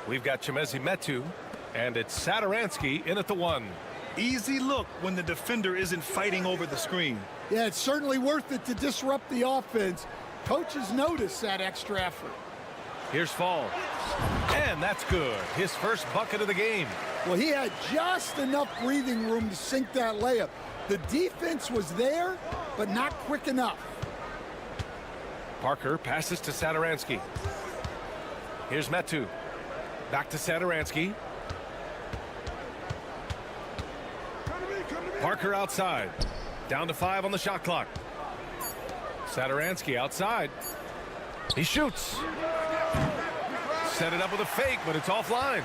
A: We've got Chimezie Metu, and it's Satoransky in at the 1.
B: Easy look when the defender isn't fighting over the screen.
M: Yeah, it's certainly worth it to disrupt the offense. Coaches notice that extra effort.
A: Here's Fall. And that's good. His first bucket of the game.
M: Well, he had just enough breathing room to sink that layup. The defense was there, but not quick enough.
A: Parker passes to Satoransky. Here's Metu. Back to Satoransky. Parker outside. Down to 5 on the shot clock. Satoransky outside. He shoots. Set it up with a fake, but it's offline.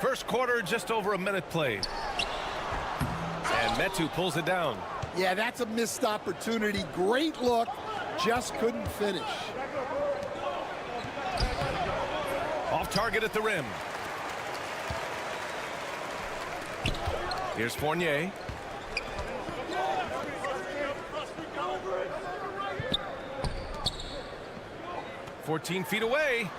A: First quarter, just over a minute played. And Metu pulls it down.
M: Yeah, that's a missed opportunity. Great look, just couldn't finish.
A: Off target at the rim. Here's Fournier. 14 feet away.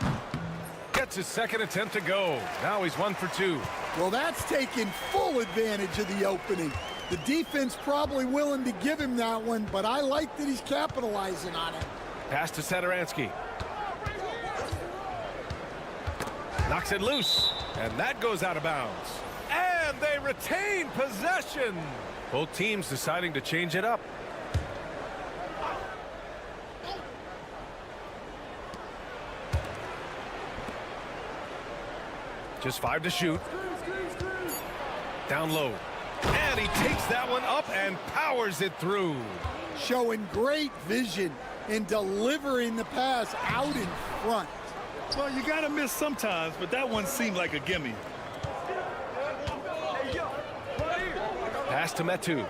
A: Gets his second attempt to go. Now he's 1 for 2.
M: Well, that's taking full advantage of the opening. The defense probably willing to give him that one, but I like that he's capitalizing on it.
A: Pass to Satoransky. Knocks it loose, and that goes out of bounds. And they retain possession. Both teams deciding to change it up. Just 5 to shoot. Down low. And he takes that one up and powers it through.
M: Showing great vision in delivering the pass out in front.
B: Well, you got to miss sometimes, but that one seemed like a gimme.
A: Pass to Metu.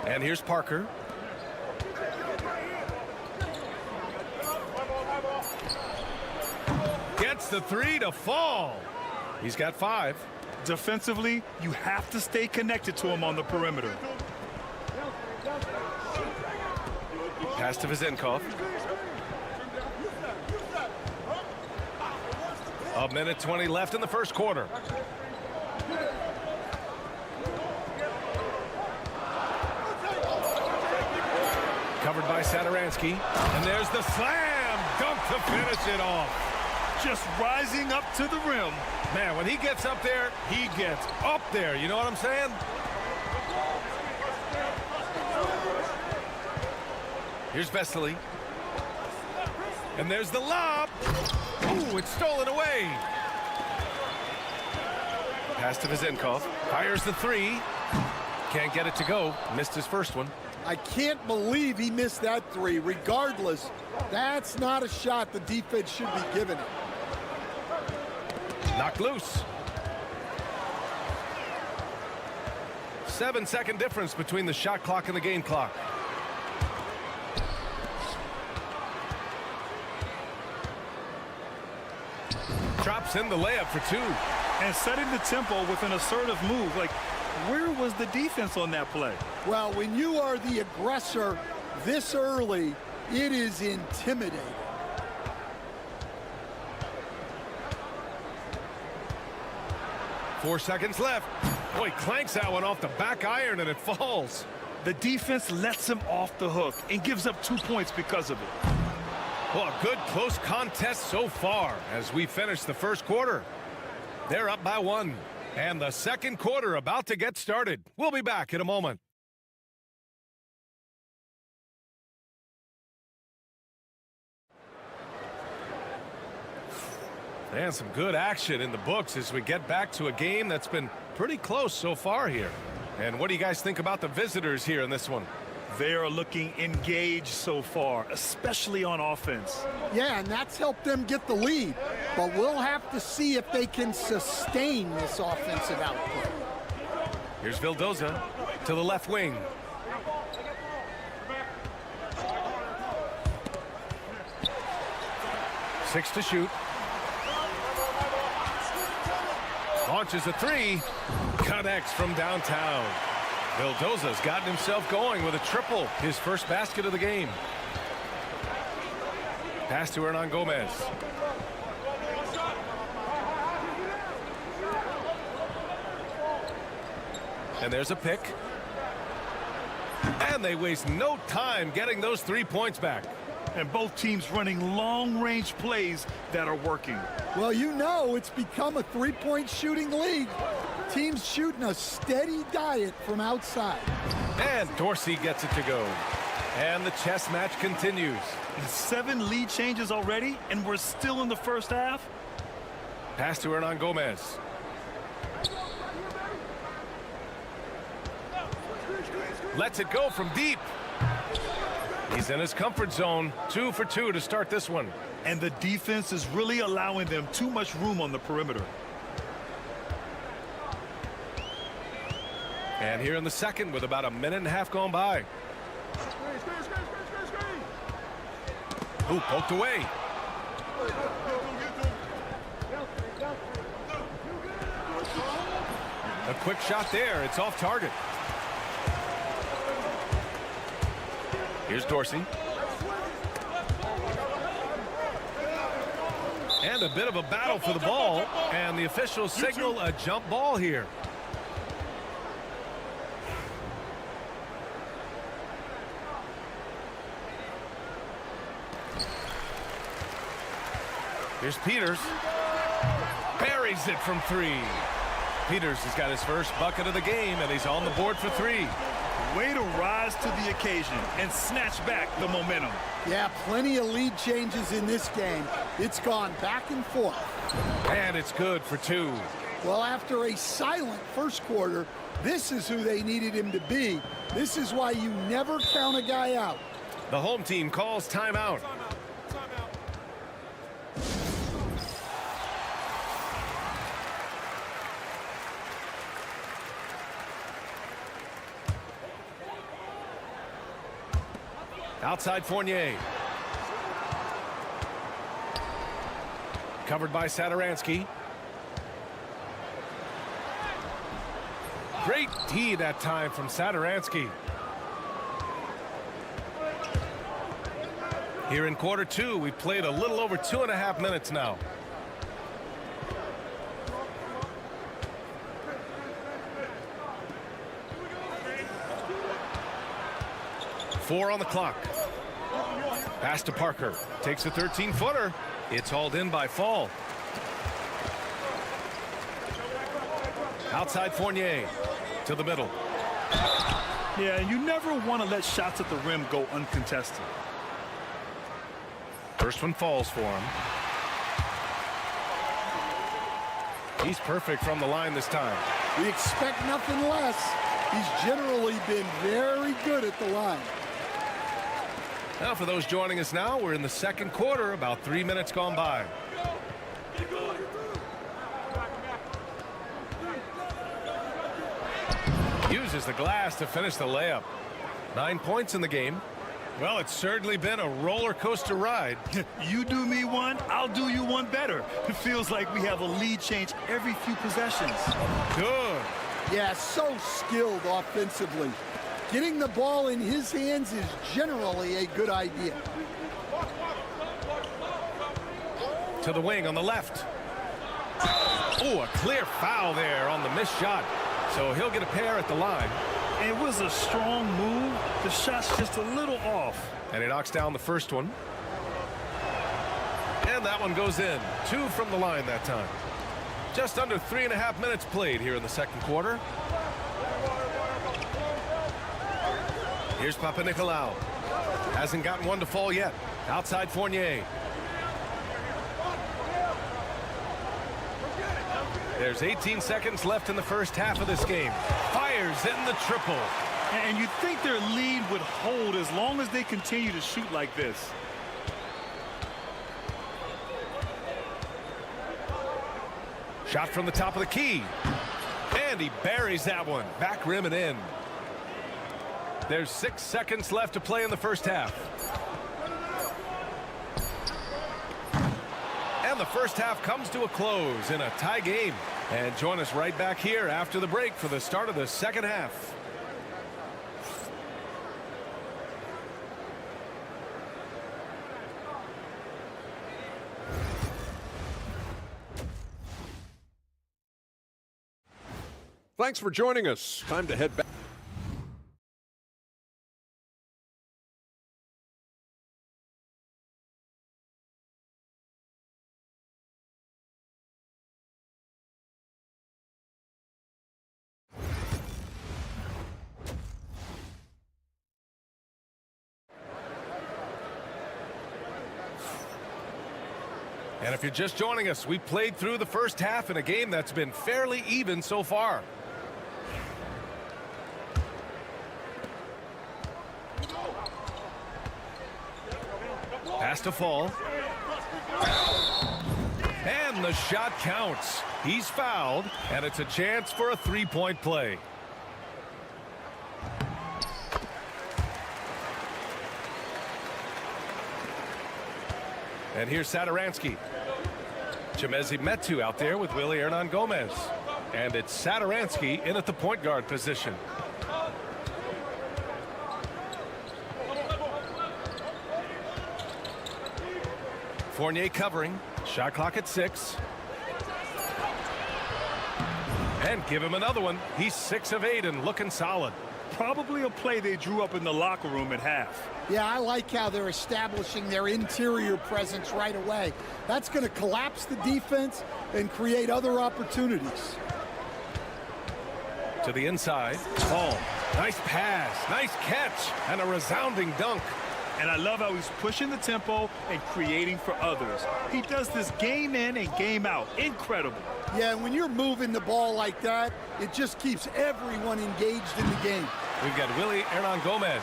A: And here's Parker. Gets the 3 to fall. He's got 5.
B: Defensively, you have to stay connected to him on the perimeter.
A: Pass to Vezenkov. A minute 20 left in the first quarter. Covered by Satoransky. And there's the slam dunk to finish it off.
B: Just rising up to the rim.
A: Man, when he gets up there, he gets up there. You know what I'm saying? Here's Vesely. And there's the lob. Ooh, it's stolen away. Pass to Vezenkov. Fires the 3. Can't get it to go. Missed his first one.
M: I can't believe he missed that 3. Regardless, that's not a shot the defense should be giving him.
A: Knocked loose. 7-second difference between the shot clock and the game clock. Drops in the layup for 2.
B: And setting the tempo with an assertive move. Like, where was the defense on that play?
M: Well, when you are the aggressor this early, it is intimidating.
A: Four seconds left. Boy, clanks that one off the back iron and it falls.
B: The defense lets him off the hook and gives up 2 points because of it.
A: Well, a good close contest so far as we finish the first quarter. They're up by 1. And the second quarter about to get started. We'll be back in a moment. And some good action in the books as we get back to a game that's been pretty close so far here. And what do you guys think about the visitors here in this one?
B: They are looking engaged so far, especially on offense.
M: Yeah, and that's helped them get the lead. But we'll have to see if they can sustain this offensive output.
A: Here's Vildoza to the left wing. Six to shoot. Launches a three. Connects from downtown. Vildoza's gotten himself going with a triple. His first basket of the game. Pass to Hernan Gomez. And there's a pick. And they waste no time getting those 3 points back.
B: And both teams running long-range plays that are working.
M: Well, you know it's become a three-point shooting league. Teams shooting a steady diet from outside.
A: And Dorsey gets it to go. And the chess match continues.
B: 7 lead changes already, and we're still in the first half.
A: Pass to Hernan Gomez. Lets it go from deep. He's in his comfort zone. 2 for 2 to start this one.
B: And the defense is really allowing them too much room on the perimeter.
A: And here in the second with about a minute and a half gone by. Ooh, poked away. A quick shot there. It's off target. Here's Dorsey. And a bit of a battle for the ball. And the officials signal a jump ball here. Here's Peters. Buries it from 3. Peters has got his first bucket of the game, and he's on the board for 3.
B: Way to rise to the occasion and snatch back the momentum.
M: Yeah, plenty of lead changes in this game. It's gone back and forth.
A: And it's good for 2.
M: Well, after a silent first quarter, this is who they needed him to be. This is why you never count a guy out.
A: The home team calls timeout. Outside Fournier. Covered by Satoransky. Great D that time from Satoransky. Here in quarter 2, we played a little over 2.5 minutes now. Four on the clock. Pass to Parker. Takes a 13-footer. It's hauled in by Fall. Outside Fournier. To the middle.
B: Yeah, you never want to let shots at the rim go uncontested.
A: First one falls for him. He's perfect from the line this time.
M: We expect nothing less. He's generally been very good at the line.
A: Now, for those joining us now, we're in the second quarter, about 3 minutes gone by. Uses the glass to finish the layup. 9 points in the game. Well, it's certainly been a roller coaster ride.
B: You do me one, I'll do you one better. It feels like we have a lead change every few possessions.
A: Good.
M: Yeah, so skilled offensively. Getting the ball in his hands is generally a good idea.
A: To the wing on the left. Oh, a clear foul there on the missed shot. So he'll get a pair at the line.
B: It was a strong move. The shot's just a little off.
A: And he knocks down the first one. And that one goes in. 2 from the line that time. Just under 3.5 minutes played here in the second quarter. Here's Papanikolaou. Hasn't gotten one to fall yet. Outside Fournier. There's 18 seconds left in the first half of this game. Fires in the triple.
B: And you'd think their lead would hold as long as they continue to shoot like this.
A: Shot from the top of the key. And he buries that one. Back rim and in. There's 6 seconds left to play in the first half. And the first half comes to a close in a tie game. And join us right back here after the break for the start of the second half.
K: Thanks for joining us. Time to head back.
A: And if you're just joining us, we played through the first half in a game that's been fairly even so far. Pass to fall. And the shot counts. He's fouled, and it's a chance for a three-point play. And here's Satoransky. Chimezie Metu out there with Willy Hernan-Gomez. And it's Satoransky in at the point guard position. Fournier covering. Shot clock at 6. And give him another one. He's 6 of 8 and looking solid.
B: Probably a play they drew up in the locker room at half.
M: Yeah, I like how they're establishing their interior presence right away. That's going to collapse the defense and create other opportunities.
A: To the inside. Ball. Nice pass. Nice catch. And a resounding dunk.
B: And I love how he's pushing the tempo and creating for others. He does this game in and game out. Incredible.
M: Yeah, when you're moving the ball like that, it just keeps everyone engaged in the game.
A: We've got Willy Hernan-Gomez.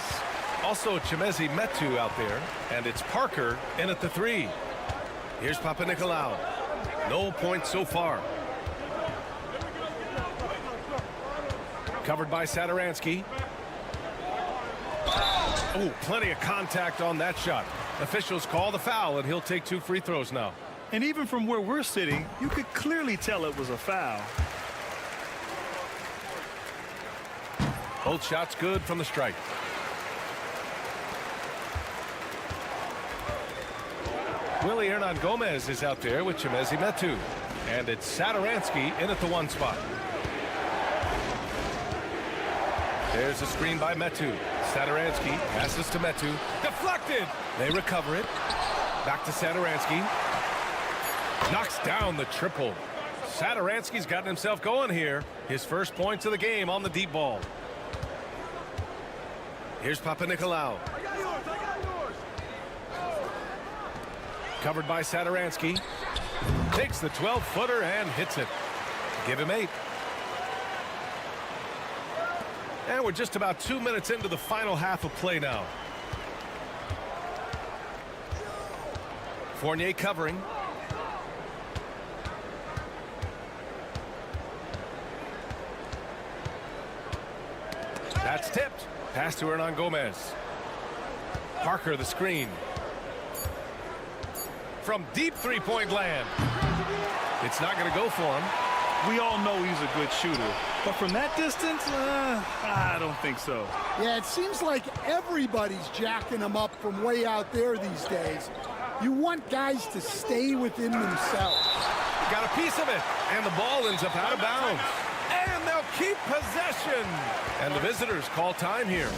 A: Also Chimezie Metu out there. And it's Parker in at the 3. Here's Papanikolaou. No points so far. Covered by Satoransky. Oh, plenty of contact on that shot. Officials call the foul, and he'll take 2 free throws now.
B: And even from where we're sitting, you could clearly tell it was a foul.
A: Both shots good from the strike. Willy Hernan-Gomez is out there with Chimezie Metu. And it's Satoransky in at the 1 spot. There's a screen by Metu. Satoransky passes to Metu. Deflected! They recover it. Back to Satoransky. Knocks down the triple. Satoransky's gotten himself going here. His first points of the game on the deep ball. Here's Papanikolaou. Covered by Satoransky. Takes the 12-footer and hits it. Give him 8. And we're just about 2 minutes into the final half of play now. Fournier covering. That's tipped. Pass to Hernan-Gomez. Parker the screen. From deep three-point land. It's not going to go for him.
B: We all know he's a good shooter, but from that distance, I don't think so.
M: Yeah, it seems like everybody's jacking him up from way out there these days. You want guys to stay within themselves.
A: Got a piece of it, and the ball ends up out of bounds. And they'll keep possession. And the visitors call time here.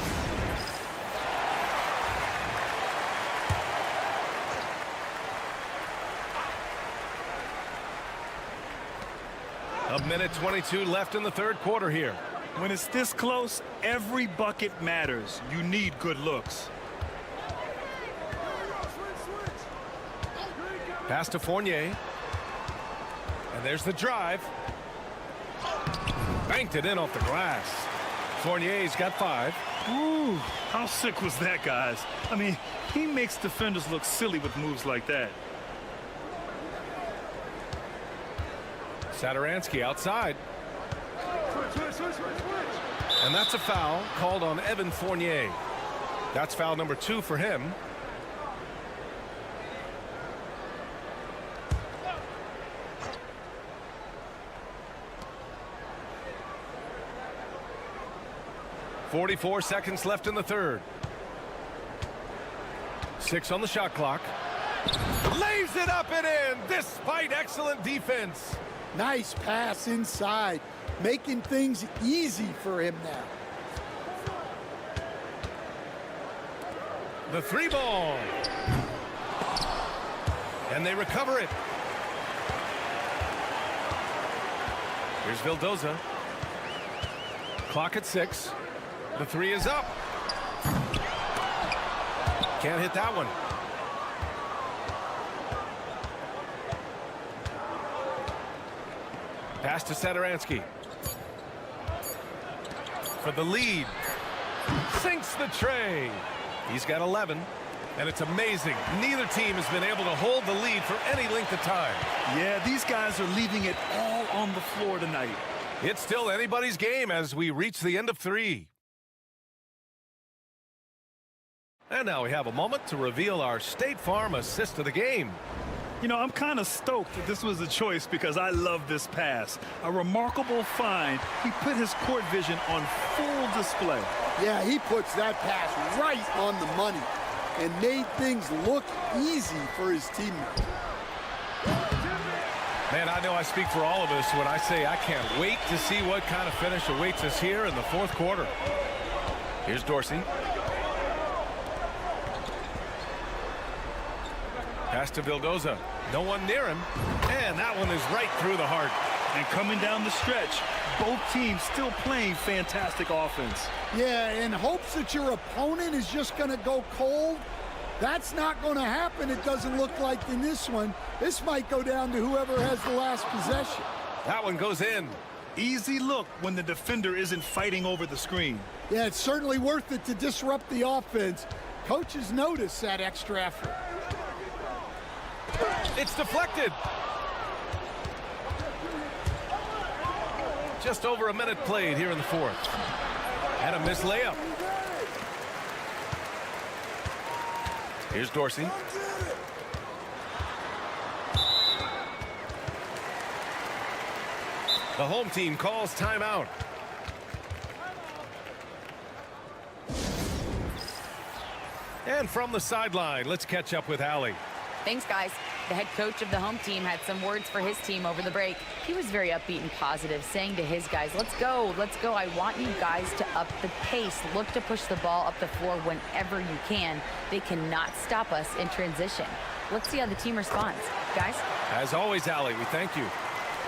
A: A minute 22 left in the third quarter here.
B: When it's this close, every bucket matters. You need good looks.
A: Pass to Fournier. And there's the drive. Banked it in off the glass. Fournier's got 5.
B: Ooh, how sick was that, guys? I mean, he makes defenders look silly with moves like that.
A: Satoransky outside. And that's a foul called on Evan Fournier. That's foul number 2 for him. .44 seconds left in the third. 6 on the shot clock. Lays it up and in despite excellent defense.
M: Nice pass inside, making things easy for him now.
A: The 3 ball. And they recover it. Here's Vildoza. Clock at 6. The 3 is up. Can't hit that one. Pass to Satoransky. For the lead. Sinks the tray. He's got 11. And it's amazing. Neither team has been able to hold the lead for any length of time.
B: Yeah, these guys are leaving it all on the floor tonight.
A: It's still anybody's game as we reach the end of 3. And now we have a moment to reveal our State Farm assist of the game.
B: You know, I'm kind of stoked that this was a choice because I love this pass. A remarkable find. He put his court vision on full display.
M: Yeah, he puts that pass right on the money and made things look easy for his teammates.
A: Man, I know I speak for all of us when I say I can't wait to see what kind of finish awaits us here in the fourth quarter. Here's Dorsey. Pass to Vildoza. No one near him. And that one is right through the heart.
B: And coming down the stretch, both teams still playing fantastic offense.
M: Yeah, in hopes that your opponent is just going to go cold. That's not going to happen, it doesn't look like in this one. This might go down to whoever has the last possession.
A: That one goes in.
B: Easy look when the defender isn't fighting over the screen.
M: Yeah, it's certainly worth it to disrupt the offense. Coaches notice that extra effort.
A: It's deflected. Just over a minute played here in the fourth. And a missed layup. Here's Dorsey. The home team calls timeout. And from the sideline, let's catch up with Allie.
G: Thanks, guys. The head coach of the home team had some words for his team over the break. He was very upbeat and positive, saying to his guys, let's go. I want you guys to up the pace. Look to push the ball up the floor whenever you can. They cannot stop us in transition. Let's see how the team responds. Guys?
A: As always, Allie, we thank you.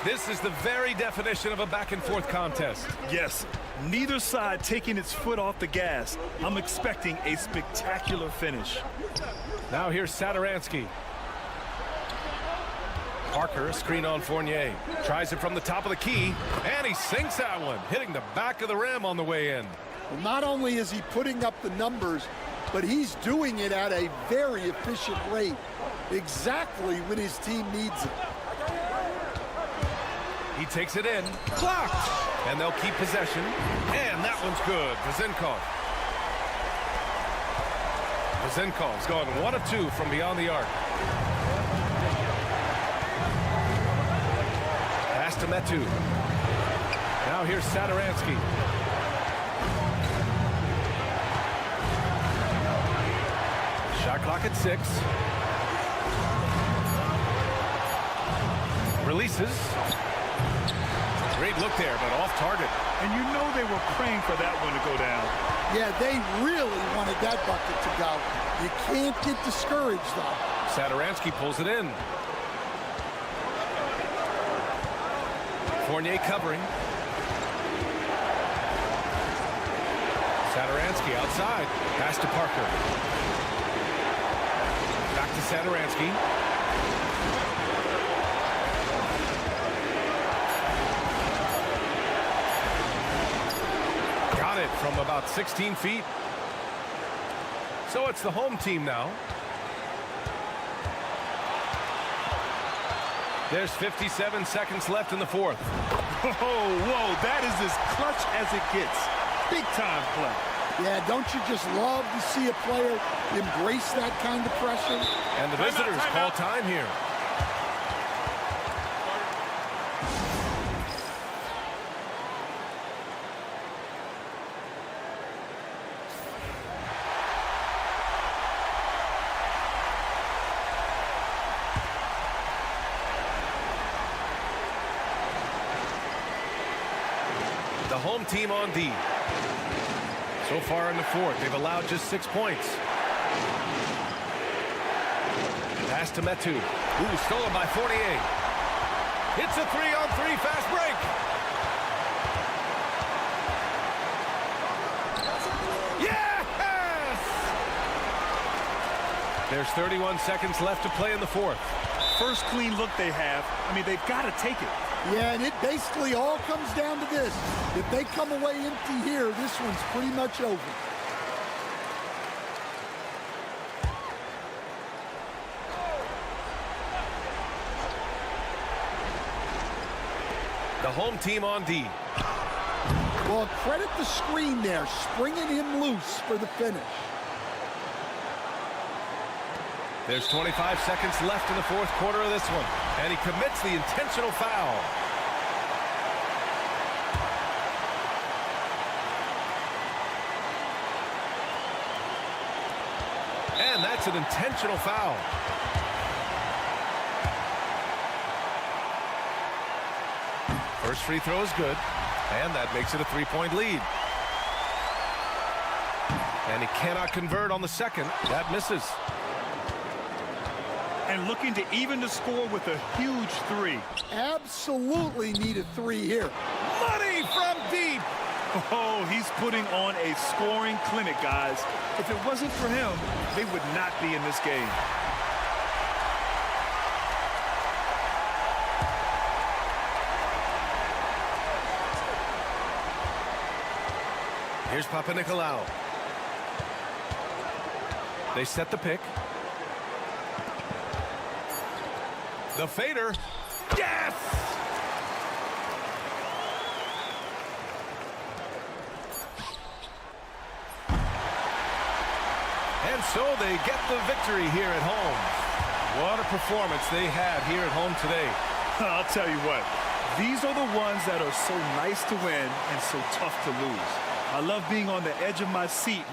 A: This is the very definition of a back-and-forth contest.
B: Yes, neither side taking its foot off the gas. I'm expecting a spectacular finish.
A: Now here's Satoransky. Parker, a screen on Fournier. Tries it from the top of the key, and he sinks that one, hitting the back of the rim on the way in.
M: Well, not only is he putting up the numbers, but he's doing it at a very efficient rate, exactly when his team needs it.
A: He takes it in, blocked, and they'll keep possession, and that one's good. Vezenkov. Zenkov's going 1 of 2 from beyond the arc. Pass to Metu. Now here's Satoransky. Shot clock at 6. Releases. Great look there, but off target.
B: And you know they were praying for that one to go down.
M: Yeah, they really wanted that bucket to go. You can't get discouraged, though.
A: Satoransky pulls it in. Fournier covering. Satoransky outside. Pass to Parker. Back to Satoransky. Got it from about 16 feet. So it's the home team now. There's 57 seconds left in the fourth.
B: Whoa, that is as clutch as it gets. Big time play.
M: Yeah, don't you just love to see a player embrace that kind of pressure?
A: And the visitors call time here. The home team on D. So far in the fourth, they've allowed just 6 points. Pass to Metu. Ooh, stolen by Fournier. It's a 3-on-3 fast break. Yes! There's 31 seconds left to play in the fourth.
B: First clean look they have. I mean, they've got to take it.
M: Yeah, and it basically all comes down to this. If they come away empty here, this one's pretty much over.
A: The home team on D.
M: Well, credit the screen there, springing him loose for the finish.
A: There's 25 seconds left in the fourth quarter of this one. And he commits the intentional foul. And that's an intentional foul. First free throw is good. And that makes it a 3-point lead. And he cannot convert on the second. That misses.
B: And looking to even the score with a huge 3.
M: Absolutely need a 3 here.
A: Money from deep.
B: Oh, he's putting on a scoring clinic, guys. If it wasn't for him, they would not be in this game.
A: Here's Papanikolaou. They set the pick. The fader. Yes! And so they get the victory here at home. What a performance they had here at home today.
B: I'll tell you what, these are the ones that are so nice to win and so tough to lose. I love being on the edge of my seat.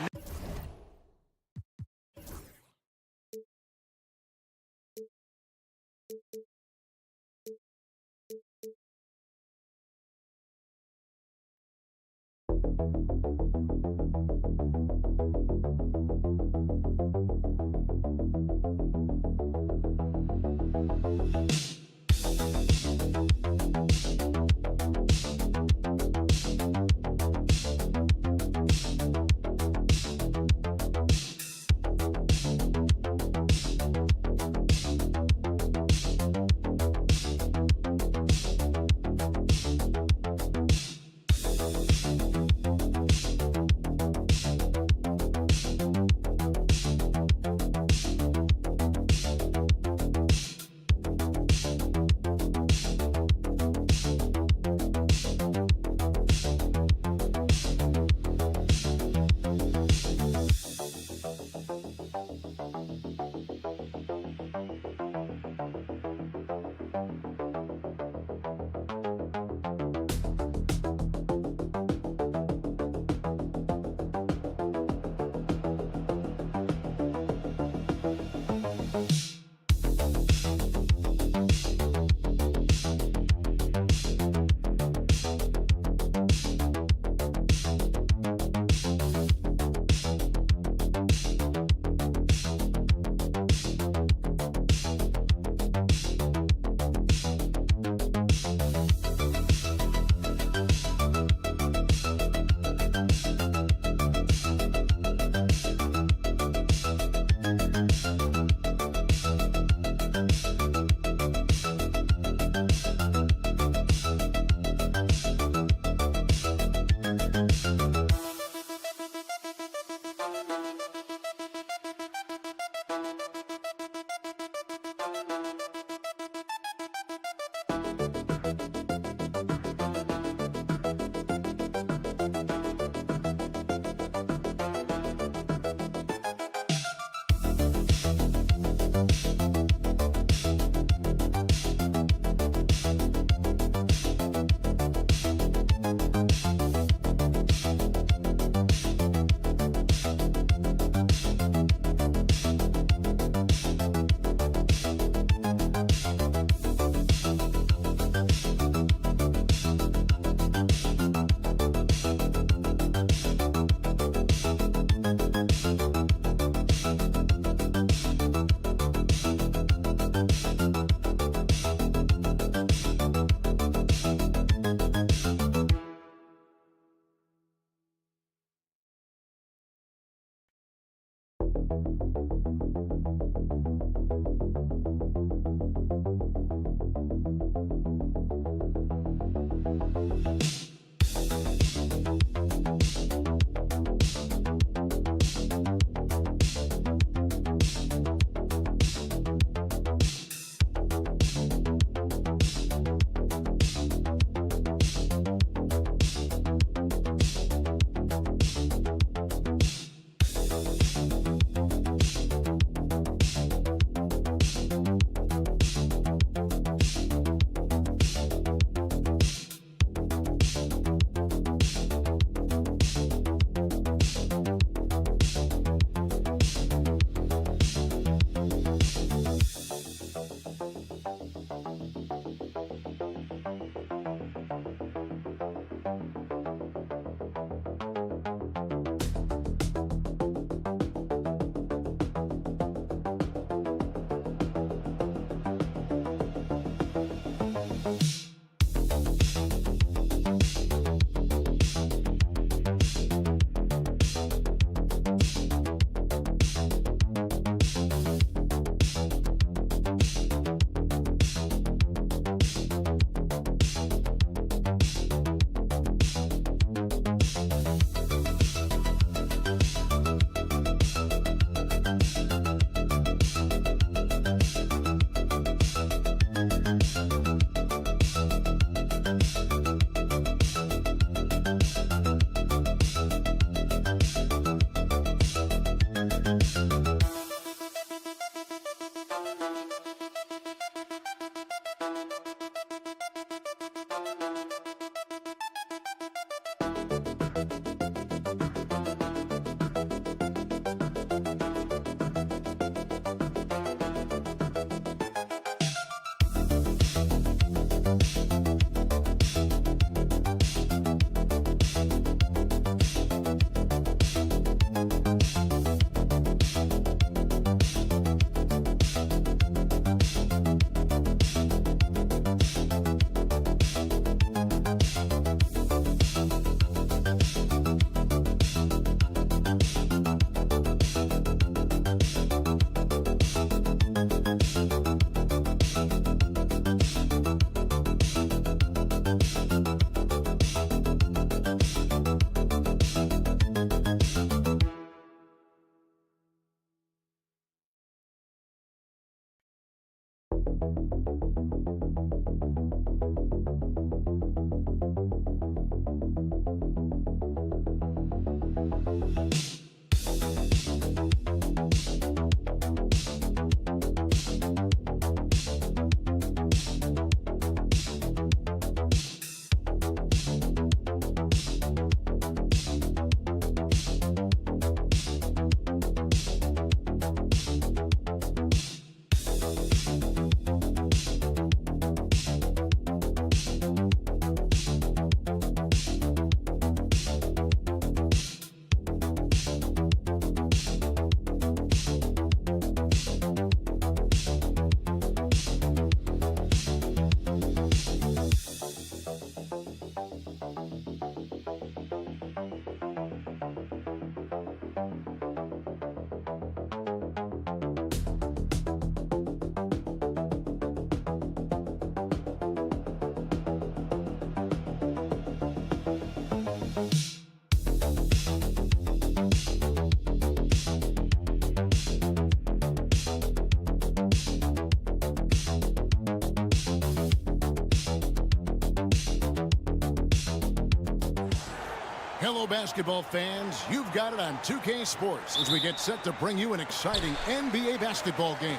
E: Hello, basketball fans. You've got it on 2K Sports as we get set to bring you an exciting NBA basketball game.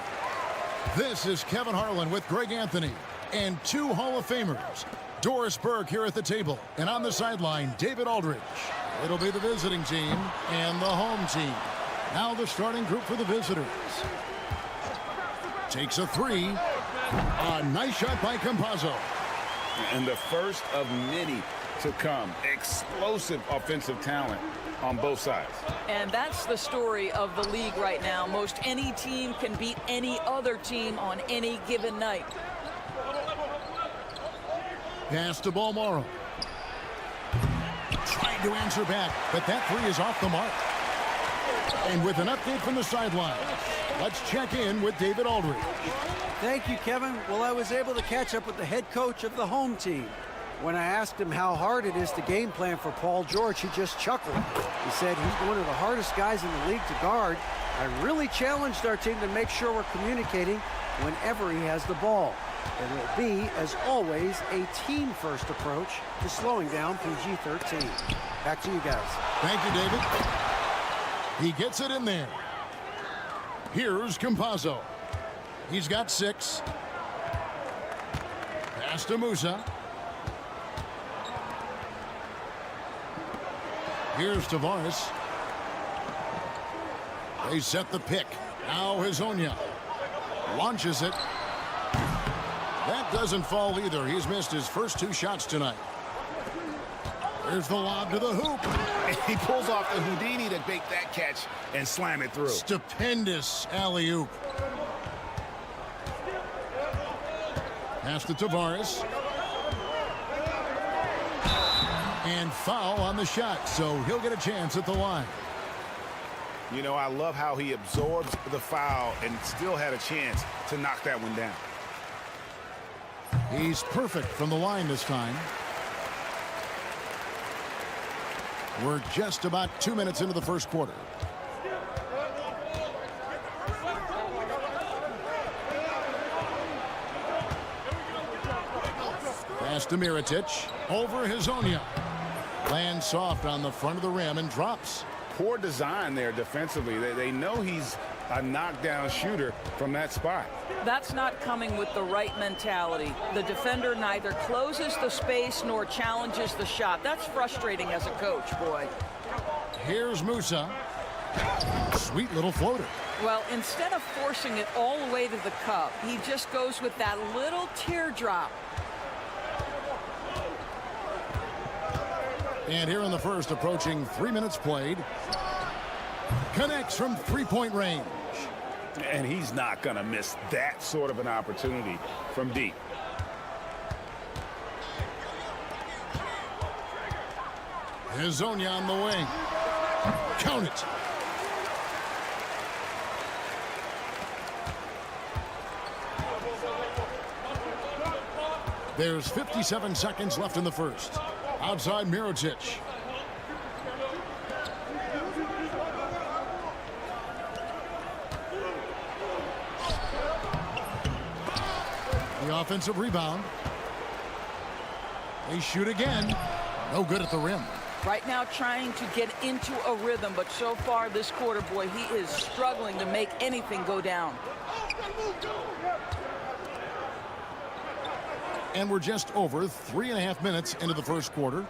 E: This is Kevin Harlan with Greg Anthony and two Hall of Famers. Doris Burke here at the table, and on the sideline, David Aldridge. It'll be the visiting team and the home team. Now the starting group for the visitors. Takes a three. A nice shot by Campazzo.
H: And the first of many to come. Explosive offensive talent on both sides.
N: And that's the story of the league right now. Most any team can beat any other team on any given night.
E: Pass to Balmoro. Trying to answer back, but that three is off the mark. And with an update from the sideline, let's check in with David Aldridge.
J: Thank you, Kevin. Well, I was able to catch up with the head coach of the home team. When I asked him how hard it is to game plan for Paul George, he just chuckled. He said he's one of the hardest guys in the league to guard. I really challenged our team to make sure we're communicating whenever he has the ball. It will be, as always, a team-first approach to slowing down PG-13. Back to you guys.
E: Thank you, David. He gets it in there. Here's Campazzo. He's got 6. Pass to Musa. Here's Tavares. They set the pick. Now Hezonja launches it. That doesn't fall either. He's missed his first 2 shots tonight. There's the lob to the hoop.
F: He pulls off the Houdini to make that catch and slam it through.
E: Stupendous alley-oop. Pass to Tavares. And foul on the shot, so he'll get a chance at the line.
F: You know, I love how he absorbs the foul and still had a chance to knock that one down.
E: He's perfect from the line this time. We're just about 2 minutes into the first quarter. Pass to Mirotic. Over Hezonja. Lands soft on the front of the rim and drops.
F: Poor design there defensively. They know he's a knockdown shooter from that spot.
N: That's not coming with the right mentality. The defender neither closes the space nor challenges the shot. That's frustrating as a coach, boy.
E: Here's Musa. Sweet little floater.
N: Well, instead of forcing it all the way to the cup, he just goes with that little teardrop.
E: And here in the first, approaching 3 minutes played. Connects from three-point range.
F: And he's not going to miss that sort of an opportunity from deep.
E: Hezonja on the wing. Count it. There's 57 seconds left in the first. Outside Mirotic. The offensive rebound. They shoot again. No good at the rim.
N: Right now trying to get into a rhythm, but so far this quarter, boy, he is struggling to make anything go down.
E: And we're just over 3.5 minutes into the first quarter.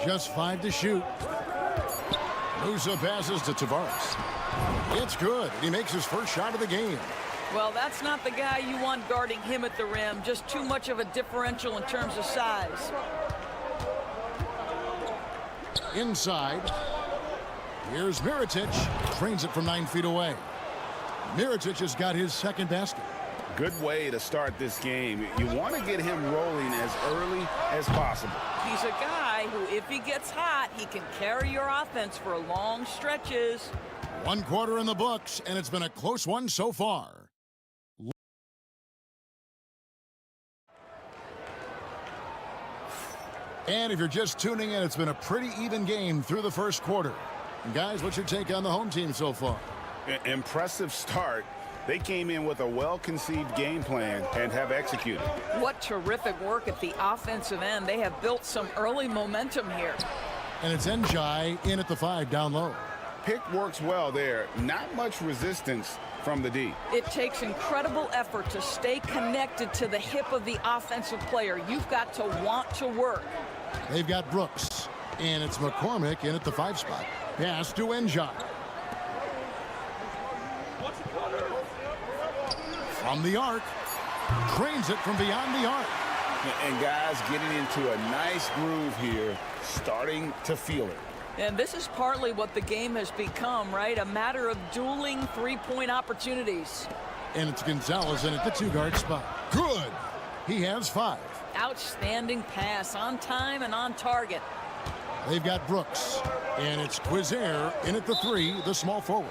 E: Just 5 to shoot. Musa passes to Tavares. It's good. He makes his first shot of the game.
N: Well, that's not the guy you want guarding him at the rim. Just too much of a differential in terms of size.
E: Inside. Here's Mirotic. Trains it from 9 feet away. Mirotic has got his second basket.
F: Good way to start this game. You want to get him rolling as early as possible.
N: He's a guy who, if he gets hot, he can carry your offense for long stretches.
E: 1 quarter in the books, and it's been a close one so far. And if you're just tuning in, it's been a pretty even game through the first quarter. And guys, what's your take on the home team so far?
F: Impressive start. They came in with a well-conceived game plan and have executed.
N: What terrific work at the offensive end. They have built some early momentum here.
E: And it's Njai in at the 5 down low.
F: Pick works well there. Not much resistance from the D.
N: It takes incredible effort to stay connected to the hip of the offensive player. You've got to want to work.
E: They've got Brooks, and it's McCormick in at the 5 spot. Pass to Njai. From the arc, drains it from beyond the arc.
F: And guys getting into a nice groove here, starting to feel it.
N: And this is partly what the game has become, right? A matter of dueling three-point opportunities.
E: And it's Gonzalez in at the 2-guard spot. Good. He has 5.
N: Outstanding pass, on time and on target.
E: They've got Brooks, and it's Quizair in at the 3, the small forward.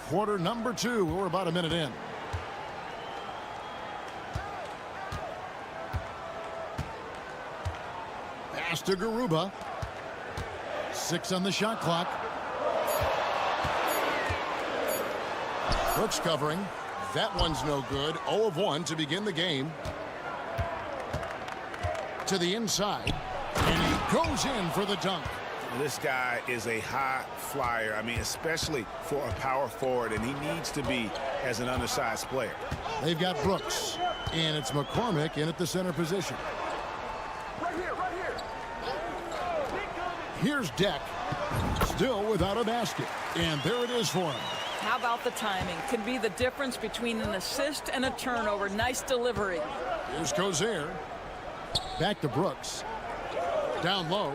E: Quarter number 2. We're about a minute in. Pass to Garuba. 6 on the shot clock. Brooks covering. That one's no good. 0 of 1 to begin the game. To the inside. And he goes in for the dunk.
F: This guy is a high flyer. I mean, especially for a power forward, and he needs to be as an undersized player.
E: They've got Brooks, and it's McCormick in at the center position.
O: Right here.
E: Here's Deck, still without a basket, and there it is for him.
N: How about the timing? Can be the difference between an assist and a turnover. Nice delivery.
E: Here's Quizair. Back to Brooks. Down low.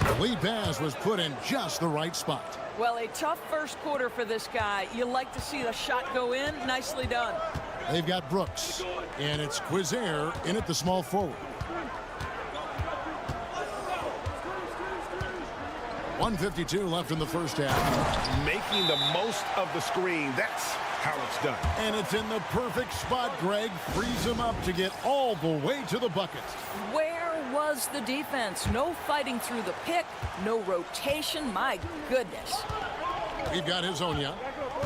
E: The lead pass was put in just the right spot.
N: Well, a tough first quarter for this guy. You like to see the shot go in. Nicely done.
E: They've got Brooks, and it's Quizair in at the small forward. 1:52 left in the first half.
F: Making the most of the screen. That's how it's done.
E: And it's in the perfect spot, Greg. Frees him up to get all the way to the bucket.
N: Where was the defense? No fighting through the pick, no rotation. My goodness.
E: We've got Hezonja,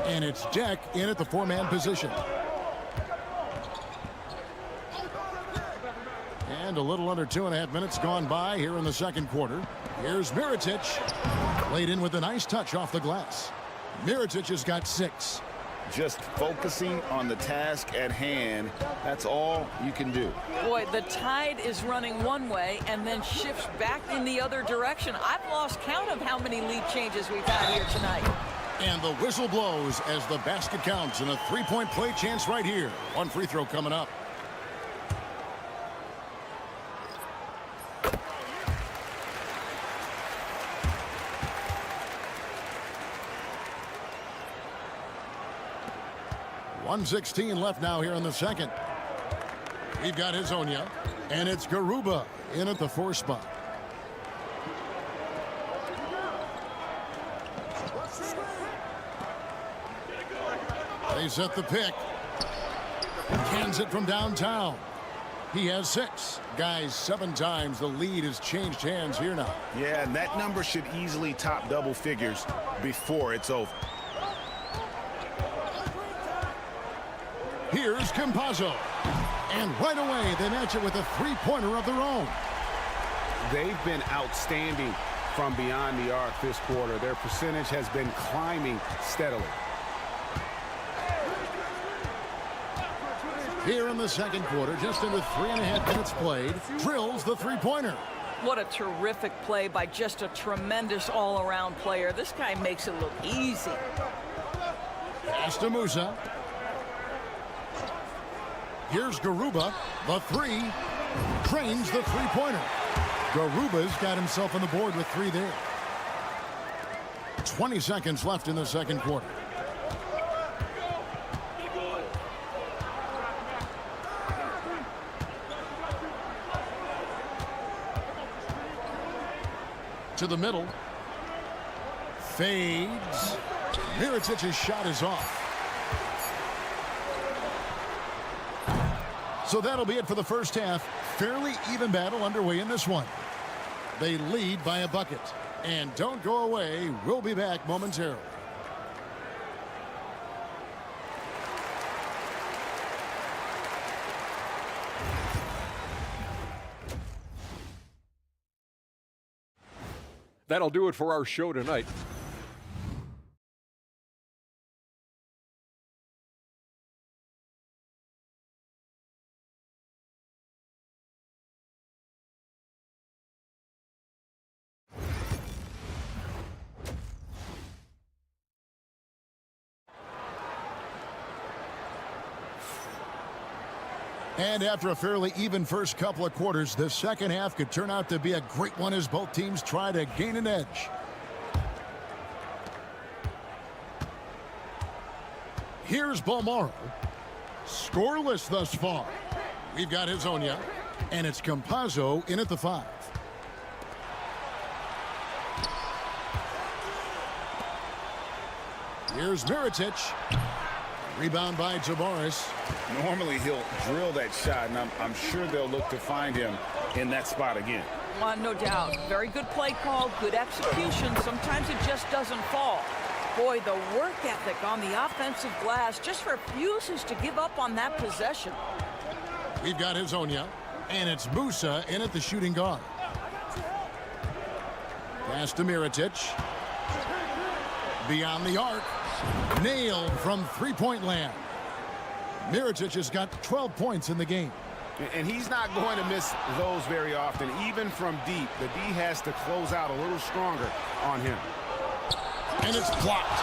E: and it's Deck in at the 4-man position. And a little under 2.5 minutes gone by here in the second quarter. Here's Mirotic, laid in with a nice touch off the glass. Mirotic has got 6.
F: Just focusing on the task at hand. That's all you can do.
N: Boy, the tide is running one way and then shifts back in the other direction. I've lost count of how many lead changes we've had here tonight.
E: And the whistle blows as the basket counts, and a 3-point play chance right here. One free throw coming up. .116 left now here in the second. We've got Hezonja, and it's Garuba in at the 4 spot. They set the pick. Cans it from downtown. He has 6. Guys, 7 times the lead has changed hands here now.
F: Yeah, and that number should easily top double figures before it's over.
E: Here's Campazzo. And right away, they match it with a 3-pointer of their own.
F: They've been outstanding from beyond the arc this quarter. Their percentage has been climbing steadily.
E: Here in the second quarter, just under 3.5 minutes played, drills the 3-pointer.
N: What a terrific play by just a tremendous all-around player. This guy makes it look easy.
E: Pass to Musa. Here's Garuba, the 3, drains the 3-pointer. Garuba's got himself on the board with 3 there. 20 seconds left in the second quarter. To the middle. Fades. Mirotic's shot is off. So that'll be it for the first half. Fairly even battle underway in this one. They lead by a bucket. And don't go away. We'll be back momentarily.
K: That'll do it for our show tonight.
E: And after a fairly even first couple of quarters, the second half could turn out to be a great one as both teams try to gain an edge. Here's Balmaro. Scoreless thus far. We've got Hezonja, and it's Campazzo in at the 5. Here's Mirotic. Rebound by Tavares.
F: Normally he'll drill that shot, and I'm sure they'll look to find him in that spot again.
N: No doubt. Very good play call, good execution. Sometimes it just doesn't fall. Boy, the work ethic on the offensive glass just refuses to give up on that possession.
E: We've got Hezonja, and it's Musa in at the shooting guard. Pass to Mirotic. Beyond the arc. Nailed from three-point land. Mirotic has got 12 points in the game.
F: And he's not going to miss those very often. Even from deep, the D has to close out a little stronger on him.
E: And it's blocked.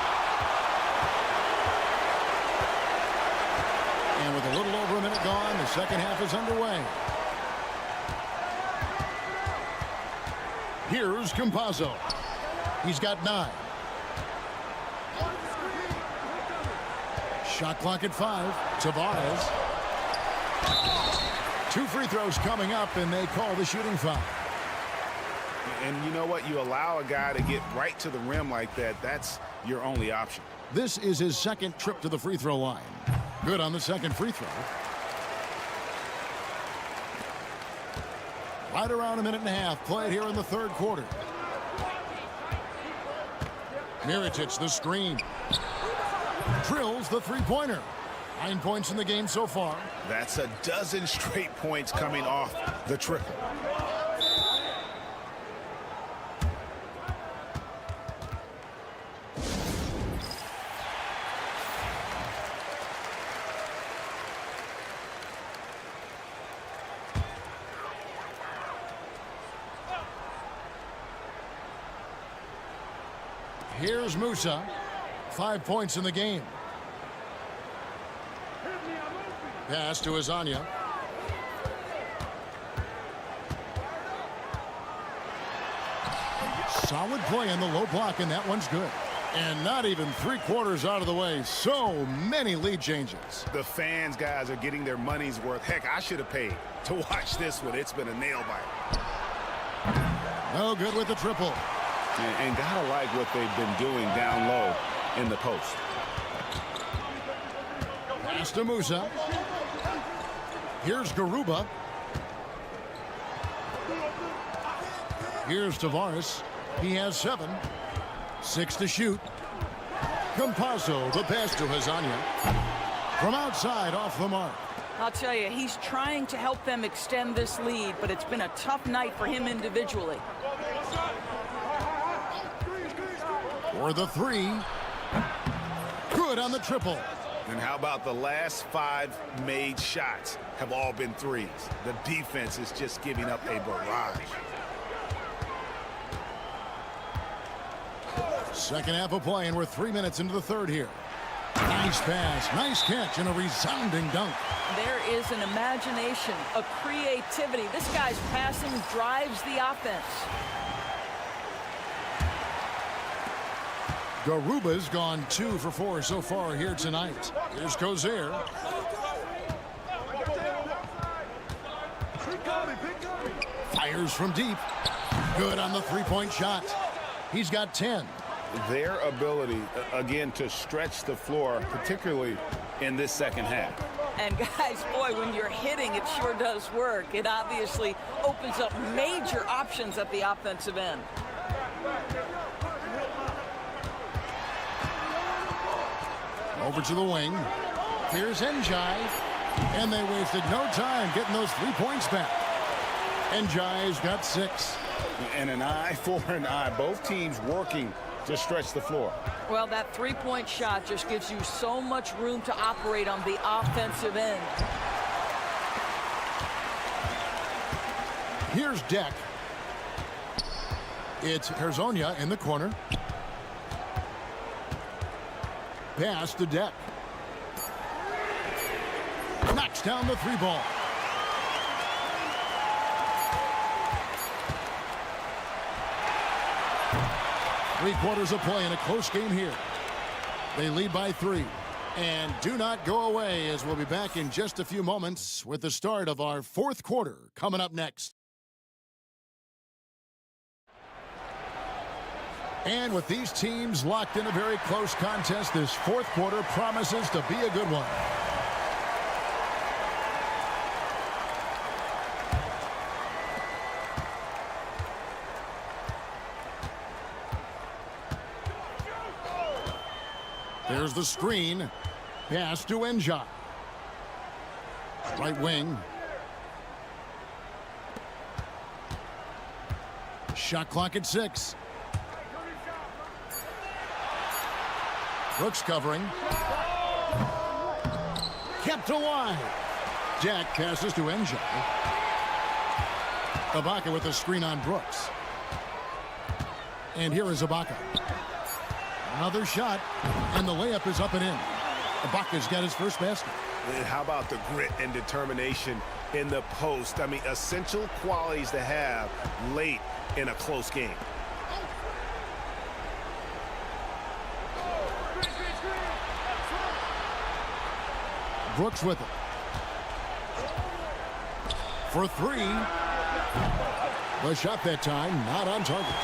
E: And with a little over a minute gone, the second half is underway. Here's Campazzo. He's got 9. Shot clock at 5. Tavares. 2 free throws coming up, and they call the shooting foul.
F: And you know what? You allow a guy to get right to the rim like that. That's your only option.
E: This is his second trip to the free throw line. Good on the second free throw. Right around a minute and a half played here in the third quarter. Mirotic the screen. Drills the three-pointer. 9 points in the game so far.
F: That's a dozen straight points coming off the triple.
E: Here's Musa. 5 points in the game. Pass to Hezonja. Solid play in the low block, and that one's good. And not even 3/4 out of the way. So many lead changes.
F: The fans, guys, are getting their money's worth. Heck, I should have paid to watch this one. It's been a nail biter.
E: No good with the triple.
F: And gotta like what they've been doing down low in the post.
E: Pass to Musa. Here's Garuba. Here's Tavares. He has 7. 6 to shoot. Campazzo, the pass to Hezonja. From outside, off the mark.
N: I'll tell you, he's trying to help them extend this lead, but it's been a tough night for him individually.
E: For the 3. Good on the triple.
F: And how about the last 5 made shots have all been threes? The defense is just giving up a barrage.
E: Second half of play, and we're 3 minutes into the third here. Nice pass, nice catch, and a resounding dunk.
N: There is an imagination, a creativity. This guy's passing drives the offense.
E: Garuba's gone 2 for 4 so far here tonight. Here's Kozier. Fires from deep. Good on the three-point shot. He's got 10.
F: Their ability, again, to stretch the floor, particularly in this second half.
N: And guys, boy, when you're hitting, it sure does work. It obviously opens up major options at the offensive end.
E: Over to the wing. Here's Njai. And they wasted no time getting those 3 points back. Njai's got 6.
H: And an eye for an eye. Both teams working to stretch the floor.
N: Well, that three-point shot just gives you so much room to operate on the offensive end.
E: Here's Deck. It's Herzonia in the corner. Pass to Deck. Knocks down the 3 ball. Three-quarters of play in a close game here. They lead by 3. And do not go away, as we'll be back in just a few moments with the start of our 4th quarter coming up next. And with these teams locked in a very close contest, this 4th quarter promises to be a good one. There's the screen. Pass to Njai. Right wing. Shot clock at 6. Brooks covering. Kept alive. Jack passes to Njai. Ibaka with a screen on Brooks. And here is Ibaka. Another shot, and the layup is up and in. Ibaka's got his first basket.
F: And how about the grit and determination in the post? I mean, essential qualities to have late in a close game.
E: Brooks with it. For 3. The shot that time, not on target.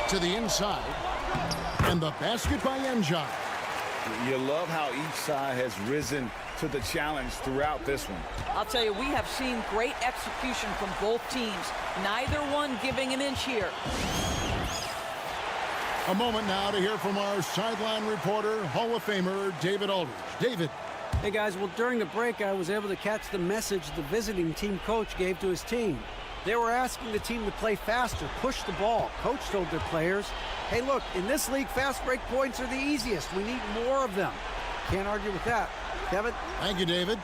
E: To the inside. And the basket by Njai.
H: You love how each side has risen to the challenge throughout this one.
N: I'll tell you, we have seen great execution from both teams. Neither one giving an inch here.
E: A moment now to hear from our sideline reporter, Hall of Famer David Aldridge. David.
J: Hey, guys. Well, during the break, I was able to catch the message the visiting team coach gave to his team. They were asking the team to play faster, push the ball. Coach told their players, hey, look, in this league, fast break points are the easiest. We need more of them. Can't argue with that. Kevin?
E: Thank you, David.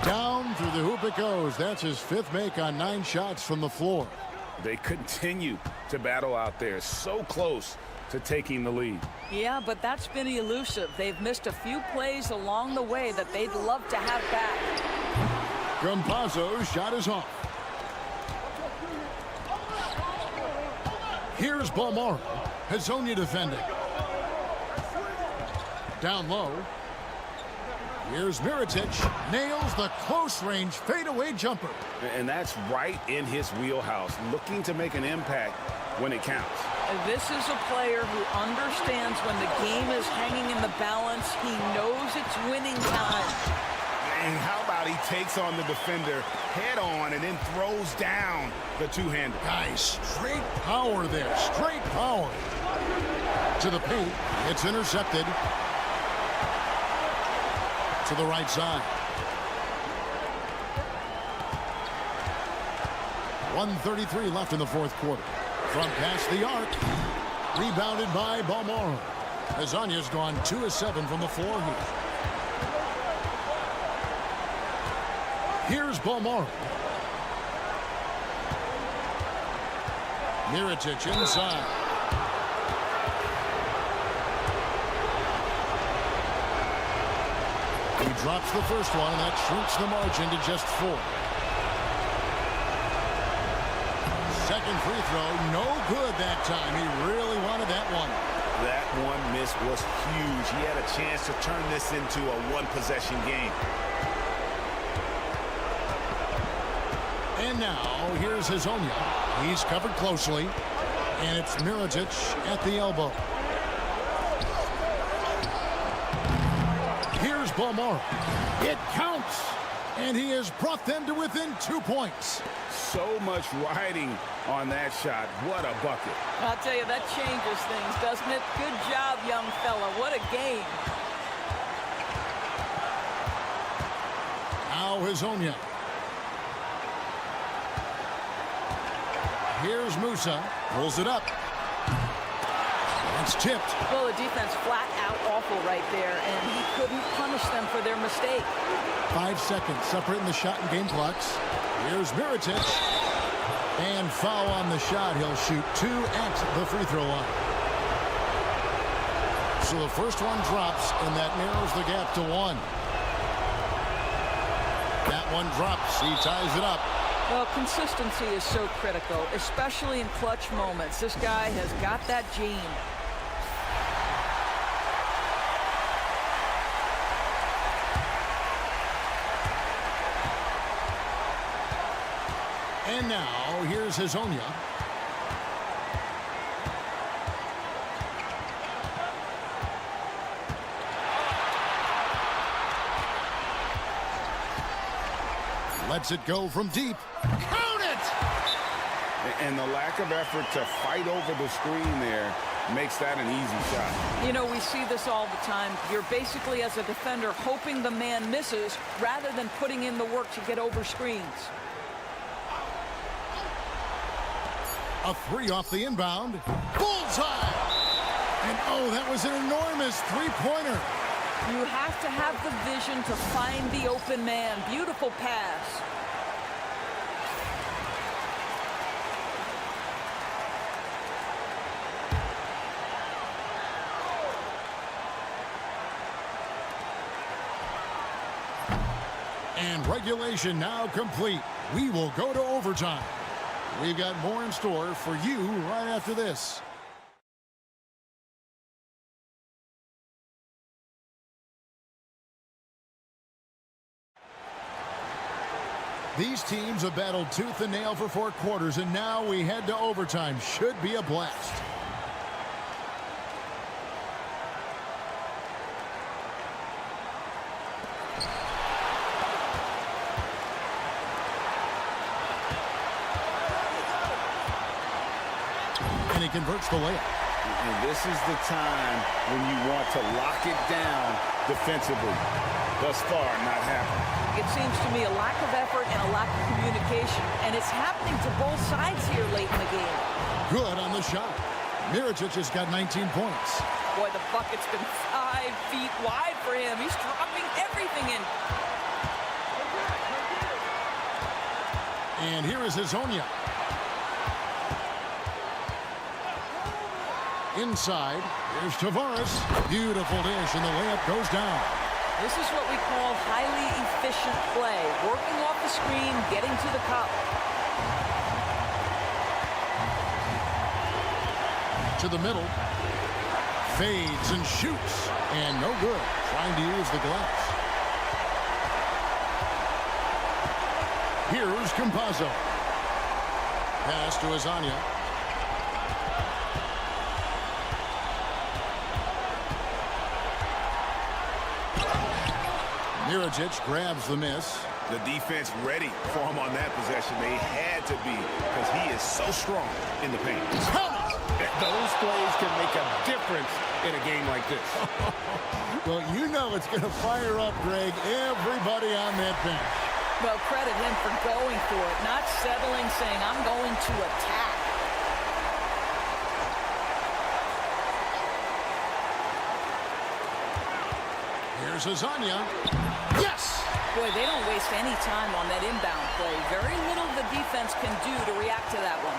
E: Down through the hoop it goes. That's his 5th make on 9 shots from the floor.
F: They continue to battle out there, so close to taking the lead.
N: Yeah, but that's been elusive. They've missed a few plays along the way that they'd love to have back.
E: Campazzo's shot is off. Here's Balmaro. Hazonia defending. Down low. Here's Mirotic. Nails the close-range fadeaway jumper.
F: And that's right in his wheelhouse, looking to make an impact when it counts.
N: This is a player who understands when the game is hanging in the balance. He knows it's winning time.
F: And how about he takes on the defender head on and then throws down the two-hander.
E: Guys, straight power there. Straight power. To the paint. It's intercepted. To the right side. 1:33 left in the 4th quarter. From past the arc. Rebounded by Balmaro. Hazonia's gone 2 of 7 from the floor here. Here's Balmaro. Mirotic inside. He drops the first one, and that shrinks the margin to just 4. Second free throw, no good that time. He really wanted that one.
F: That one miss was huge. He had a chance to turn this into a one-possession game.
E: And now, here's Hazonia. He's covered closely. And it's Mirotic at the elbow. Here's Balmora. It counts. And he has brought them to within 2 points.
H: So much riding on that shot. What a bucket.
N: I'll tell you, that changes things, doesn't it? Good job, young fella. What a game.
E: Now Hazonia. Here's Musa. Pulls it up. It's tipped.
N: Well, the defense flat out awful right there, and he couldn't punish them for their mistake.
E: 5 seconds separating the shot and game clocks. Here's Mirotic. And foul on the shot. He'll shoot 2 at the free throw line. So the first one drops, and that narrows the gap to 1. That one drops. He ties it up.
N: Well, consistency is so critical, especially in clutch moments. This guy has got that gene.
E: And now, here's Hazonia. Lets it go from deep. Count it!
H: And the lack of effort to fight over the screen there makes that an easy shot.
N: You know, we see this all the time. You're basically, as a defender, hoping the man misses rather than putting in the work to get over screens.
E: A 3 off the inbound. Bullseye! And oh, that was an enormous three-pointer.
N: You have to have the vision to find the open man. Beautiful pass.
E: And regulation now complete. We will go to overtime. We've got more in store for you right after this. These teams have battled tooth and nail for 4 quarters, and now we head to overtime. Should be a blast. And he converts the layup.
H: And this is the time when you want to lock it down defensively. Thus far, not happening.
N: It seems to me a lack of effort and a lack of communication, and it's happening to both sides here late in the game.
E: Good on the shot. Mirotic has got 19 points.
N: Boy, the bucket's been 5 feet wide for him. He's dropping everything in.
E: And here is Hazonia. Inside, here's Tavares. Beautiful dish, and the layup goes down.
N: This is what we call highly efficient play. Working off the screen, getting to the cup.
E: To the middle. Fades and shoots. And no good. Trying to use the glass. Here's Campazzo. Pass to Hazonia. Mirotic grabs the miss.
H: The defense ready for him on that possession. They had to be, because he is so strong in the paint.
F: Those plays can make a difference in a game like this.
E: Well, you know it's going to fire up, Greg, everybody on that bench.
N: Well, credit him for going for it, not settling, saying, I'm going to attack.
E: Here's Hazonia. Yes!
N: Boy, they don't waste any time on that inbound play. Very little the defense can do to react to that one.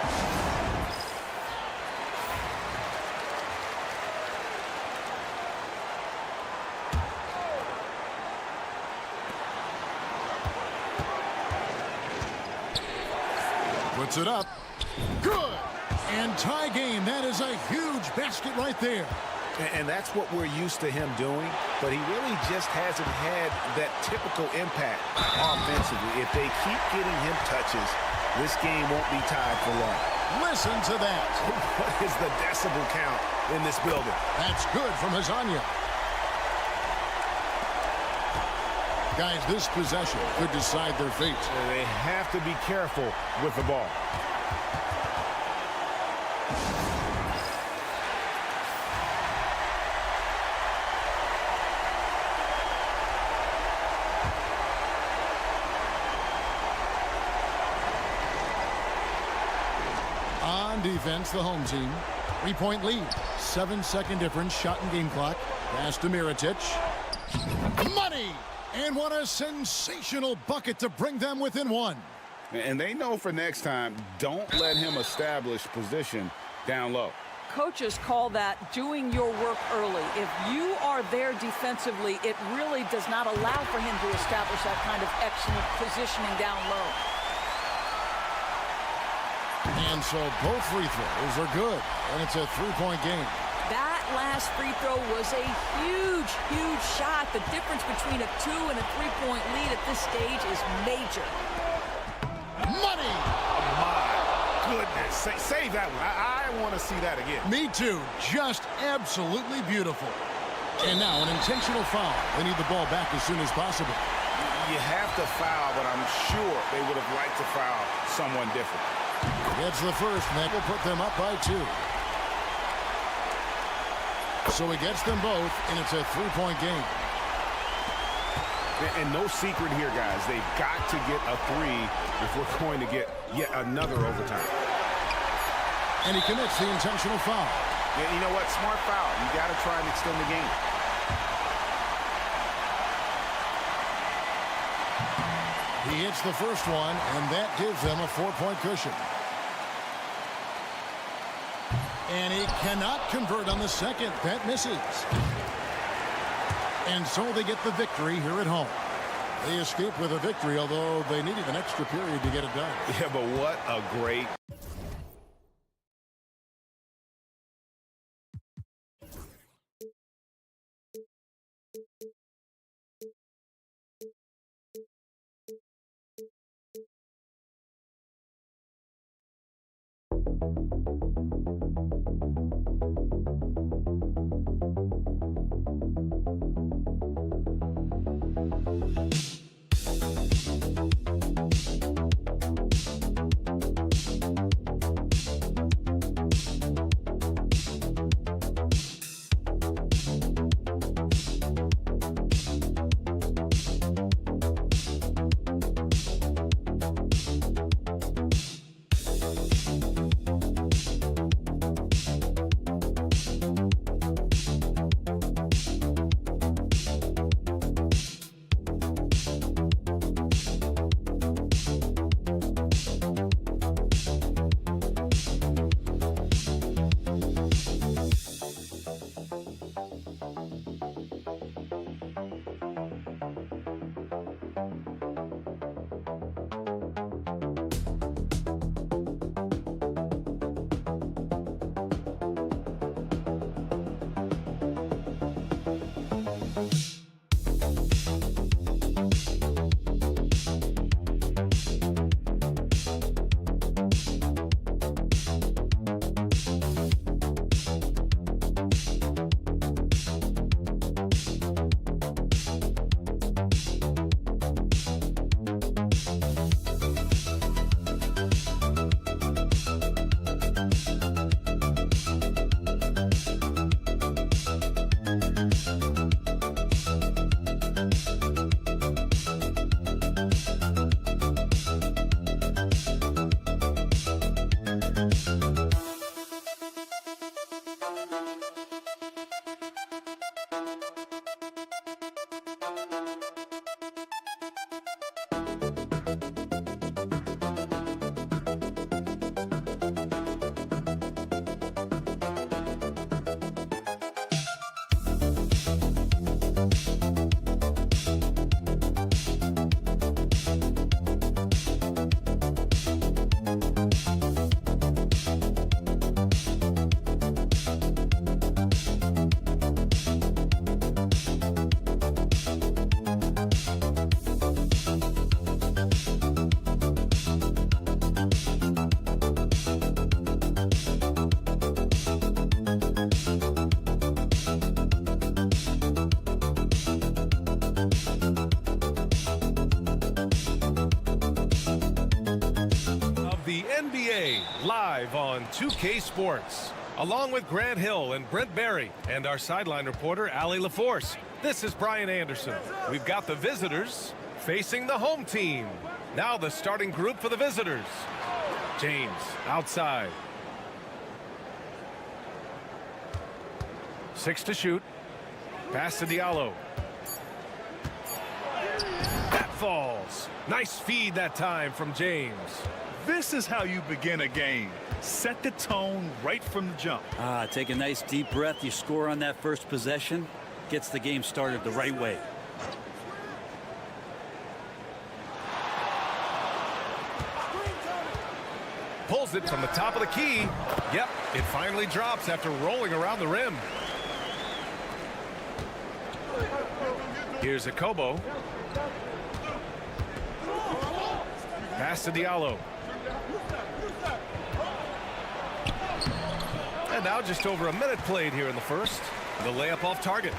E: Puts it up. Good! And tie game. That is a huge basket right there.
H: And that's what we're used to him doing, but he really just hasn't had that typical impact offensively. If they keep getting him touches, this game won't be tied for long.
E: Listen to that.
F: What is the decibel count in this building?
E: That's good from Hazanya. Guys, this possession could decide their fate.
F: They have to be careful with the ball.
E: On defense, the home team. 3-point lead. 7-second difference. Shot and game clock. Pass to Mirotic. Money! And what a sensational bucket to bring them within one.
H: And they know for next time, don't let him establish position down low.
N: Coaches call that doing your work early. If you are there defensively, it really does not allow for him to establish that kind of excellent positioning down low.
E: And so both free throws are good. And it's a 3-point game.
N: That last free throw was a huge, huge shot. The difference between a 2 and a 3-point lead at this stage is major.
E: Money!
F: Oh, my goodness. Save that one. I want to see that again.
E: Me too. Just absolutely beautiful. And now an intentional foul. They need the ball back as soon as possible.
F: You have to foul, but I'm sure they would have liked to foul someone different.
E: Gets the first, and that will put them up by 2. So he gets them both, and it's a 3-point game.
F: And no secret here, guys. They've got to get a 3 if we're going to get yet another overtime.
E: And he commits the intentional foul.
F: Yeah, you know what? Smart foul. You got to try and extend the game.
E: He hits the first one, and that gives them a 4-point cushion. And he cannot convert on the second. That misses. And so they get the victory here at home. They escape with a victory, although they needed an extra period to get it done.
F: Yeah, but what a great...
A: NBA live on 2K Sports. Along with Grant Hill and Brent Barry and our sideline reporter, Allie LaForce, this is Brian Anderson. We've got the visitors facing the home team. Now the starting group for the visitors. James outside. 6 to shoot. Pass to Diallo. That falls. Nice feed that time from James.
B: This is how you begin a game. Set the tone right from the jump.
P: Take a nice deep breath. You score on that first possession. Gets the game started the right way.
A: Pulls it from the top of the key. Yep, it finally drops after rolling around the rim. Here's Akobo. Pass to Diallo. And now just over a minute played here in the first. The layup off target.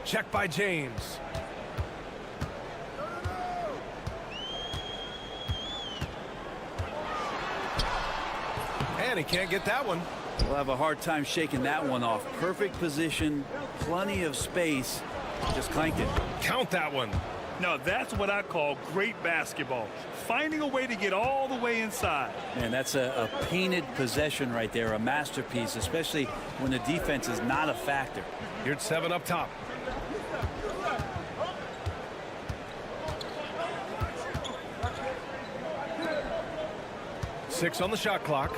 A: Check by James. And he can't get that one.
P: We'll have a hard time shaking that one off. Perfect position, plenty of space. Just clanked it.
A: Count that one.
B: Now that's what I call great basketball. Finding a way to get all the way inside.
P: Man, that's a painted possession right there, a masterpiece, especially when the defense is not a factor.
A: Here's 7 up top. Six on the shot clock.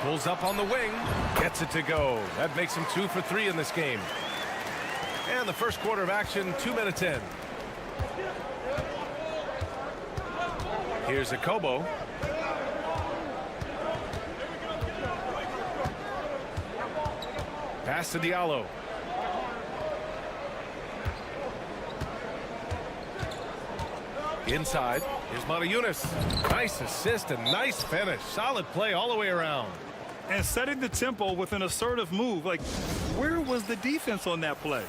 A: Pulls up on the wing. Gets it to go. That makes him 2 for 3 in this game. And the first quarter of action, 2 minutes in. Here's Akobo. Pass to Diallo. Inside. Here's Motiejunas. Nice assist and nice finish. Solid play all the way around.
B: And setting the tempo with an assertive move. Like, where was the defense on that play?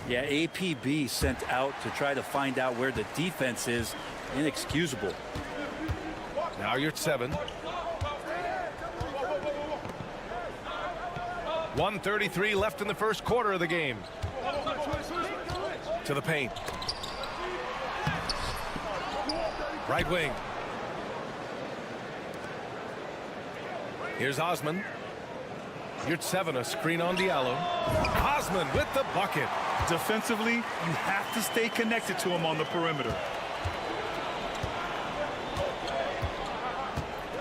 P: Yeah, APB sent out to try to find out where the defense is. Inexcusable.
A: Now you're at 7. 1:33 left in the first quarter of the game. To the paint. Right wing. Here's Osman. You're at 7, a screen on Diallo. Osman with the bucket.
B: Defensively, you have to stay connected to him on the perimeter.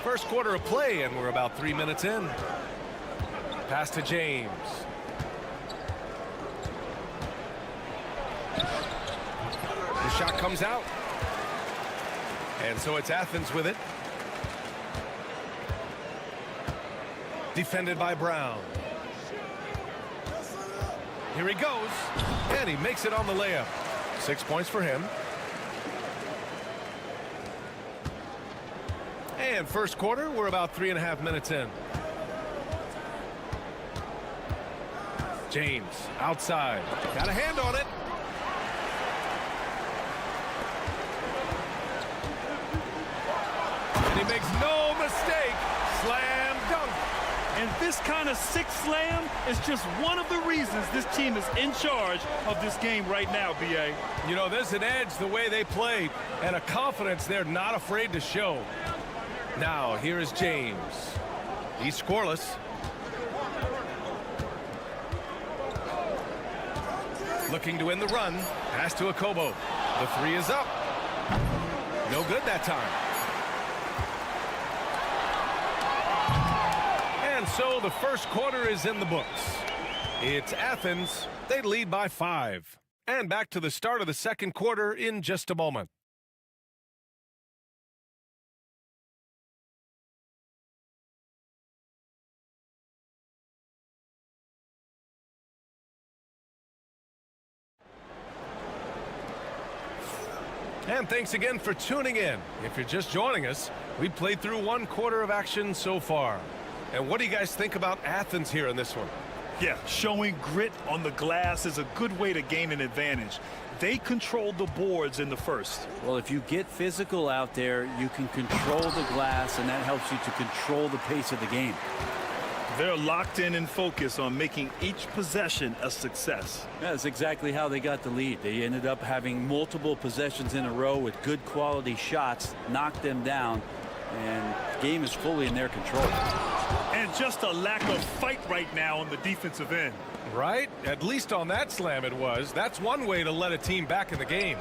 A: First quarter of play, and we're about 3 minutes in. Pass to James. The shot comes out. And so it's Athens with it. Defended by Brown. Here he goes. And he makes it on the layup. 6 points for him. And first quarter, we're about 3.5 minutes in. James outside. Got a hand on it. And he makes no mistake. Slam dunk.
B: And this kind of sick slam is just one of the reasons this team is in charge of this game right now, B.A.
A: You know, there's an edge the way they play and a confidence they're not afraid to show. Now, here is James. He's scoreless. Looking to win the run. Pass to Akobo. The 3 is up. No good that time. And so the first quarter is in the books. It's Athens. They lead by 5. And back to the start of the second quarter in just a moment. And thanks again for tuning in. If you're just joining us, we played through 1 quarter of action so far. And what do you guys think about Athens here in this one?
B: Yeah, showing grit on the glass is a good way to gain an advantage. They controlled the boards in the first.
P: Well, if you get physical out there, you can control the glass, and that helps you to control the pace of the game.
B: They're locked in and focused on making each possession a success.
P: That's exactly how they got the lead. They ended up having multiple possessions in a row with good quality shots, knocked them down, and the game is fully in their control.
B: And just a lack of fight right now on the defensive end.
A: Right? At least on that slam it was. That's one way to let a team back in the game.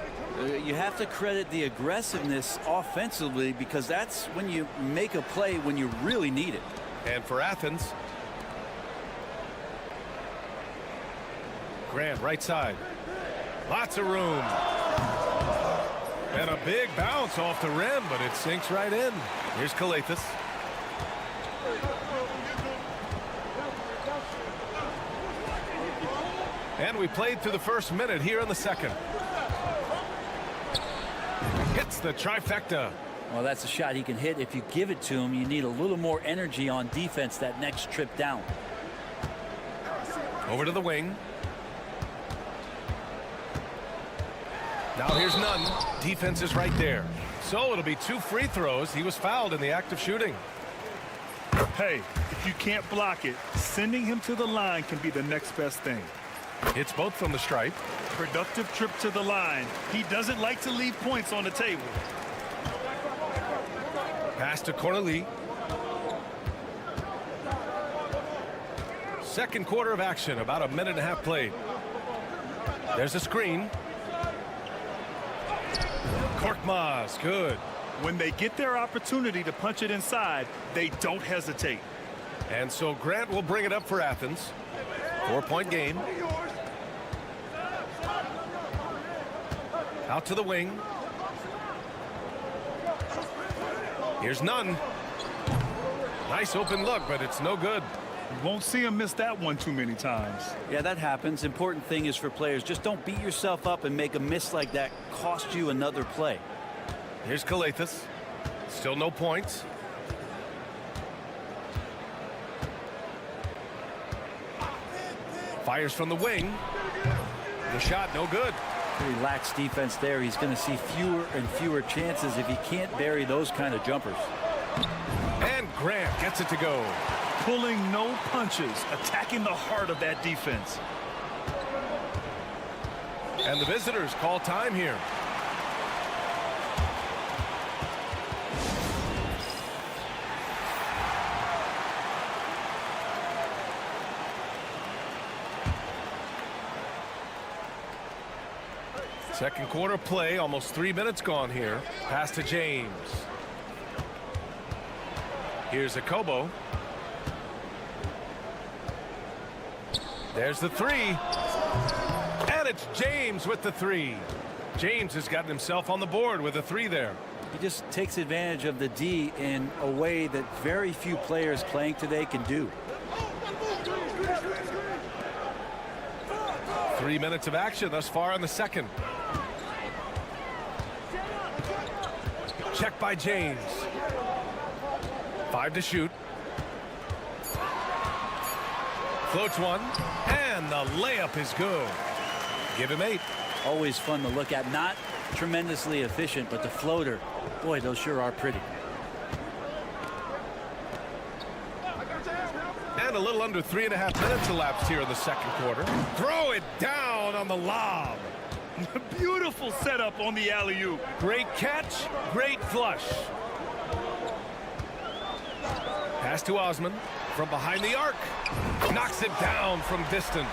P: You have to credit the aggressiveness offensively, because that's when you make a play when you really need it.
A: And for Athens, Grant, right side. Lots of room. And a big bounce off the rim, but it sinks right in. Here's Kalathis. And we played through the first minute here in the second. Hits the trifecta.
P: Well, that's a shot he can hit. If you give it to him, you need a little more energy on defense that next trip down.
A: Over to the wing. Now here's none. Defense is right there. So it'll be 2 free throws. He was fouled in the act of shooting.
B: Hey, if you can't block it, sending him to the line can be the next best thing.
A: Hits both from the stripe.
B: Productive trip to the line. He doesn't like to leave points on the table.
A: Pass to Corneli. Second quarter of action, about a minute and a half played. There's a screen. Korkmaz, good.
B: When they get their opportunity to punch it inside, they don't hesitate.
A: And so Grant will bring it up for Athens. 4-point game. Out to the wing. Here's none. Nice open look, but it's no good.
B: You won't see him miss that one too many times.
P: Yeah, that happens. Important thing is for players, just don't beat yourself up and make a miss like that cost you another play.
A: Here's Kalathis. Still no points. Fires from the wing. The shot no good.
P: Pretty lax defense there. He's going to see fewer and fewer chances if he can't bury those kind of jumpers.
A: And Grant gets it to go.
B: Pulling no punches, attacking the heart of that defense.
A: And the visitors call time here. Second quarter play, almost 3 minutes gone here. Pass to James. Here's Akobo. There's the three. And it's James with the three. James has gotten himself on the board with a three there.
P: He just takes advantage of the D in a way that very few players playing today can do.
A: 3 minutes of action thus far in the second. Check by James. 5 to shoot. Floats one, and the layup is good. Give him 8.
P: Always fun to look at. Not tremendously efficient, but the floater, boy, those sure are pretty.
A: And a little under 3.5 minutes elapsed here in the second quarter. Throw it down on the lob.
B: Beautiful setup on the alley-oop.
A: Great catch, great flush. Pass to Osman from behind the arc. Knocks it down from distance.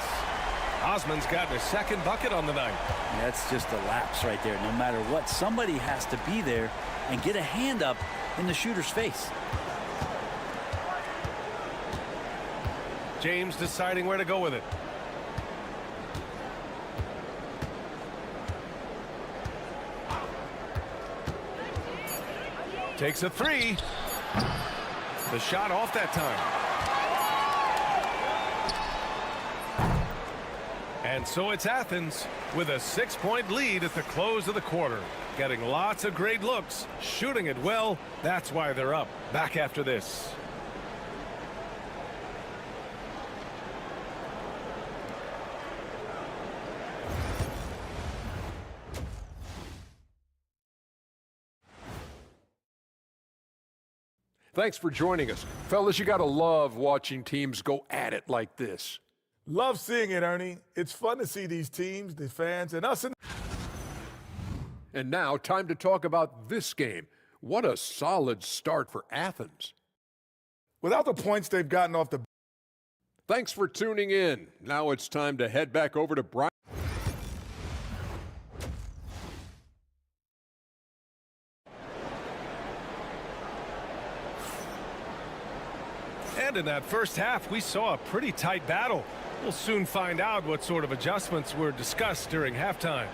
A: Osman's gotten his second bucket on the night.
P: That's just a lapse right there. No matter what, somebody has to be there and get a hand up in the shooter's face.
A: James deciding where to go with it. Takes a three. The shot off that time. And so it's Athens with a 6-point lead at the close of the quarter. Getting lots of great looks, shooting it well. That's why they're up. Back after this.
K: Thanks for joining us. Fellas, you got to love watching teams go at it like this.
D: Love seeing it, Ernie. It's fun to see these teams, the fans, and us.
K: And now, time to talk about this game. What a solid start for Athens.
D: Without the points they've gotten off the...
K: Thanks for tuning in. Now it's time to head back over to Brian.
A: And in that first half, we saw a pretty tight battle. We'll soon find out what sort of adjustments were discussed during halftime.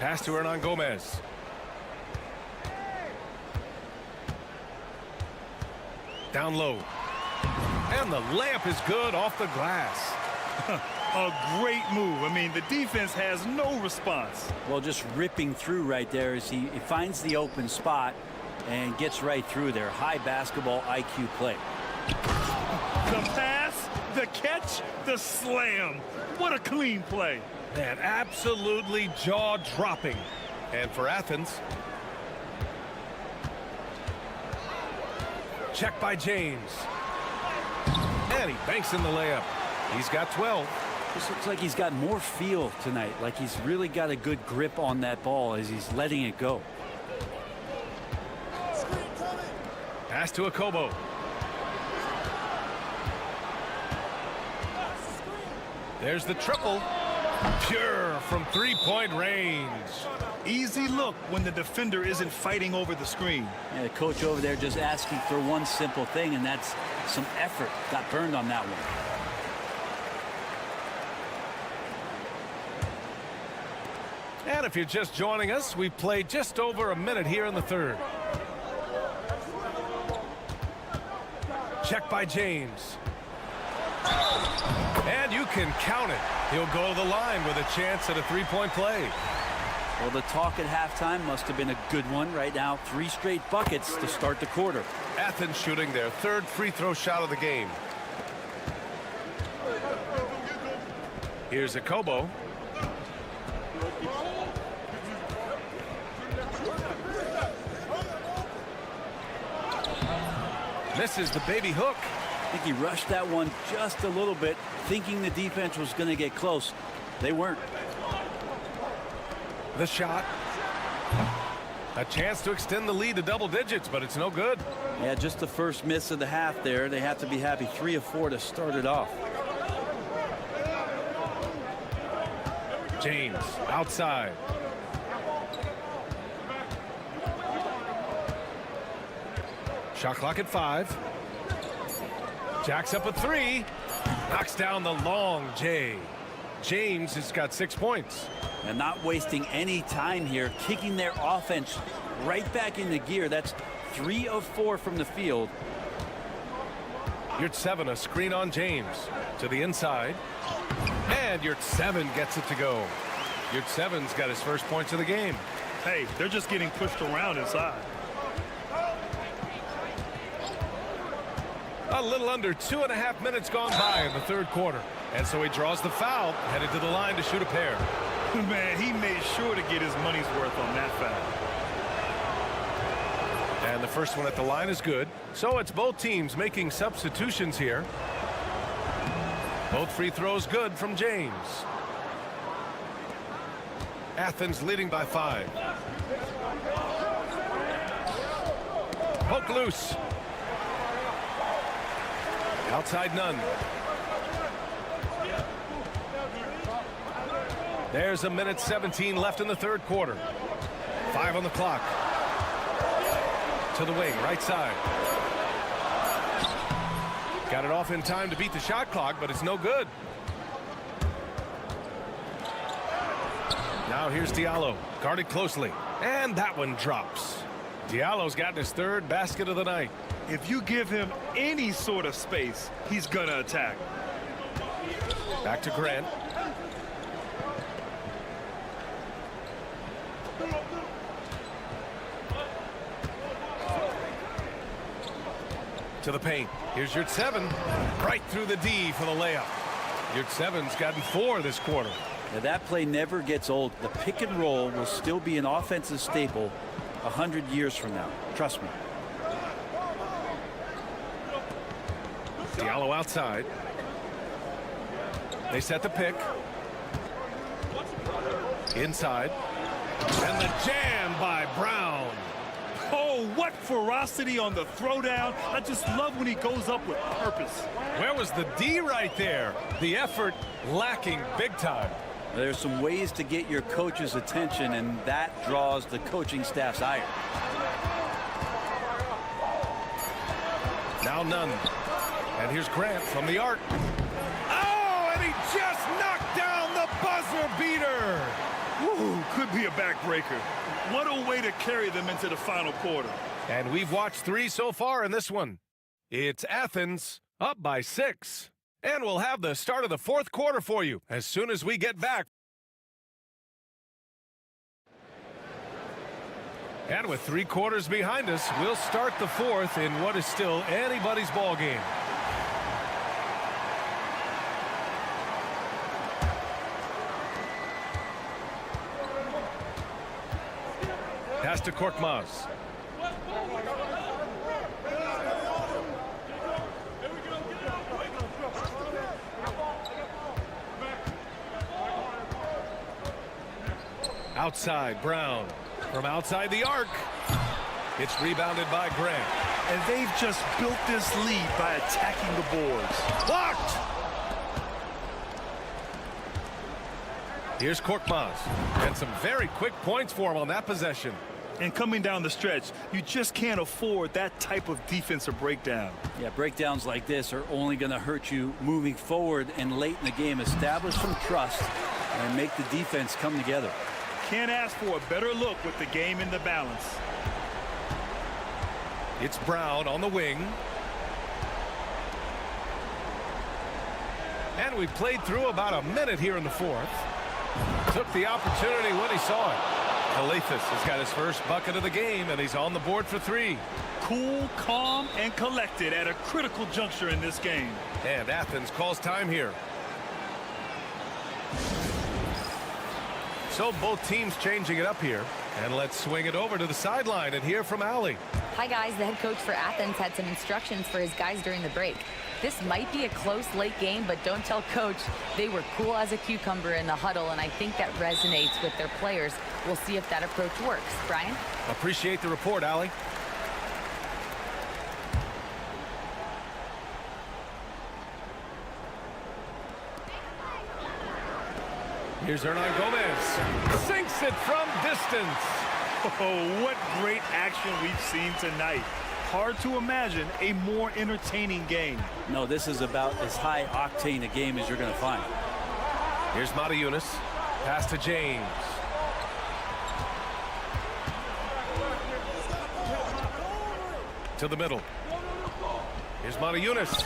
A: Pass to Hernan Gomez. Down low. And the layup is good off the glass.
B: A great move. I mean, the defense has no response.
P: Well, just ripping through right there as he finds the open spot and gets right through there. High basketball IQ play.
B: The pass, the catch, the slam. What a clean play.
A: Man, absolutely jaw-dropping. And for Athens, check by James. And he banks in the layup. He's got 12.
P: This looks like he's got more feel tonight, like he's really got a good grip on that ball as he's letting it go.
A: Pass to Akobo. There's the triple. Pure from three-point range.
B: Easy look when the defender isn't fighting over the screen.
P: Yeah, the coach over there just asking for one simple thing, and that's some effort. Got burned on that one.
A: And if you're just joining us, we've played just over a minute here in the third. Check by James. And you can count it. He'll go to the line with a chance at a three-point play.
P: Well, the talk at halftime must have been a good one. Right now, 3 straight buckets to start the quarter.
A: Athens shooting their third free throw shot of the game. Here's Akobo. Misses the baby hook.
P: I think he rushed that one just a little bit, thinking the defense was going to get close. They weren't.
A: The shot. A chance to extend the lead to double digits, but it's no good.
P: Yeah, just the first miss of the half there. They have to be happy. 3 of 4 to start it off.
A: James outside. Shot clock at 5. Jacks up a 3. Knocks down the long J. James has got 6 points.
P: And not wasting any time here, kicking their offense right back into gear. That's 3 of 4 from the field.
A: Yurtseven, a screen on James to the inside. And Yurtseven gets it to go. Yurtseven's got his first points of the game.
B: Hey, they're just getting pushed around inside.
A: A little under 2.5 minutes gone by in the third quarter. And so he draws the foul, headed to the line to shoot a pair.
B: Man, he made sure to get his money's worth on that foul.
A: And the first one at the line is good. So it's both teams making substitutions here. Both free throws good from James. Athens leading by 5. Poke loose. Outside none. There's a minute 17 left in the third quarter. 5 on the clock. To the wing, right side. Got it off in time to beat the shot clock, but it's no good. Now here's Diallo, guarded closely, and that one drops. Diallo's gotten his third basket of the night.
B: If you give him any sort of space, he's gonna attack.
A: Back to Grant. To the paint. Here's Yurtseven. Right through the D for the layup. Yurtseven's gotten 4 this quarter.
P: Now, that play never gets old. The pick and roll will still be an offensive staple 100 years from now. Trust me.
A: Diallo outside. They set the pick. Inside. And the jam by Brown.
B: Oh, what ferocity on the throwdown. I just love when he goes up with purpose.
A: Where was the D right there? The effort lacking big time.
P: There's some ways to get your coach's attention, and that draws the coaching staff's ire.
A: Now none. And here's Grant from the arc. Oh, and he just knocked down the buzzer beater.
B: Woo, could be a backbreaker. What a way to carry them into the final quarter.
A: And we've watched 3 so far in this one. It's Athens up by 6. And we'll have the start of the 4th quarter for you as soon as we get back. And with 3 quarters behind us, we'll start the 4th in what is still anybody's ball game. Pass to Korkmaz. Outside, Brown. From outside the arc. It's rebounded by Grant.
B: And they've just built this lead by attacking the boards.
A: Blocked! Here's Korkmaz. And some very quick points for him on that possession.
B: And coming down the stretch, you just can't afford that type of defensive breakdown.
P: Yeah, breakdowns like this are only going to hurt you moving forward and late in the game. Establish some trust and make the defense come together.
B: Can't ask for a better look with the game in the balance.
A: It's Brown on the wing. And we played through about a minute here in the 4th. Took the opportunity when he saw it. Kalathis has got his first bucket of the game, and he's on the board for 3.
B: Cool, calm, and collected at a critical juncture in this game.
A: And Athens calls time here. So both teams changing it up here. And let's swing it over to the sideline and hear from Allie.
G: Hi, guys. The head coach for Athens had some instructions for his guys during the break. This might be a close late game, but don't tell coach. They were cool as a cucumber in the huddle, and I think that resonates with their players. We'll see if that approach works. Brian?
A: Appreciate the report, Allie. Here's Hernan Gomez. Sinks it from distance.
B: Oh, what great action we've seen tonight. Hard to imagine a more entertaining game.
P: No, this is about as high octane a game as you're going to find.
A: Here's Mata-Yunis. Pass to James. To the middle. Here's Mata-Yunis.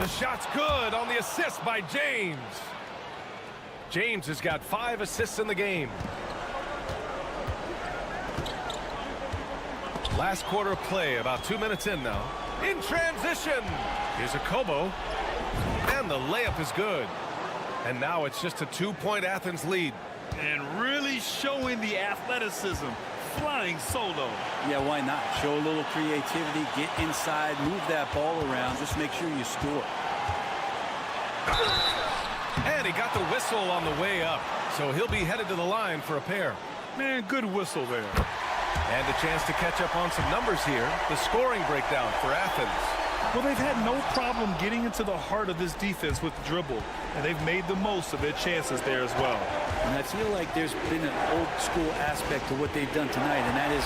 A: The shot's good on the assist by James. James has got 5 assists in the game. Last quarter of play, about 2 minutes in now. In transition. Here's a Kobo. And the layup is good. And now it's just a 2-point Athens lead.
B: And really showing the athleticism. Flying solo.
P: Yeah, why not? Show a little creativity, get inside, move that ball around. Just make sure you score.
A: And he got the whistle on the way up. So he'll be headed to the line for a pair.
B: Man, good whistle there.
A: And a chance to catch up on some numbers here. The scoring breakdown for Athens.
B: Well, they've had no problem getting into the heart of this defense with the dribble. And they've made the most of their chances there as well.
P: And I feel like there's been an old school aspect to what they've done tonight, and that is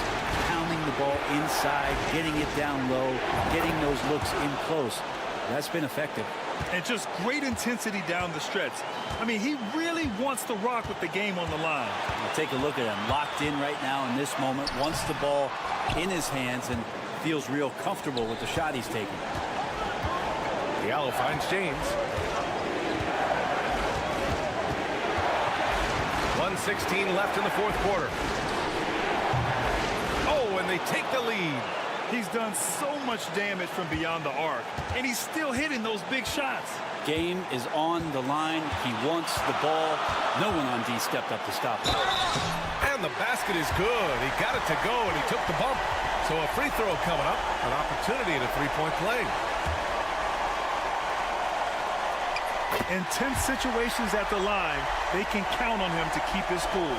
P: pounding the ball inside, getting it down low, getting those looks in close. That's been effective.
B: And just great intensity down the stretch. I mean, he really wants to rock with the game on the line.
P: Now take a look at him, locked in right now in this moment, wants the ball in his hands and feels real comfortable with the shot he's taking.
A: Diallo finds James. 1:16 left in the 4th quarter. Oh, and they take the lead.
B: He's done so much damage from beyond the arc, and he's still hitting those big shots.
P: Game is on the line. He wants the ball. No one on D stepped up to stop him.
A: And the basket is good. He got it to go, and he took the bump. So a free throw coming up, an opportunity at a three-point play.
B: In tense situations at the line, they can count on him to keep his cool.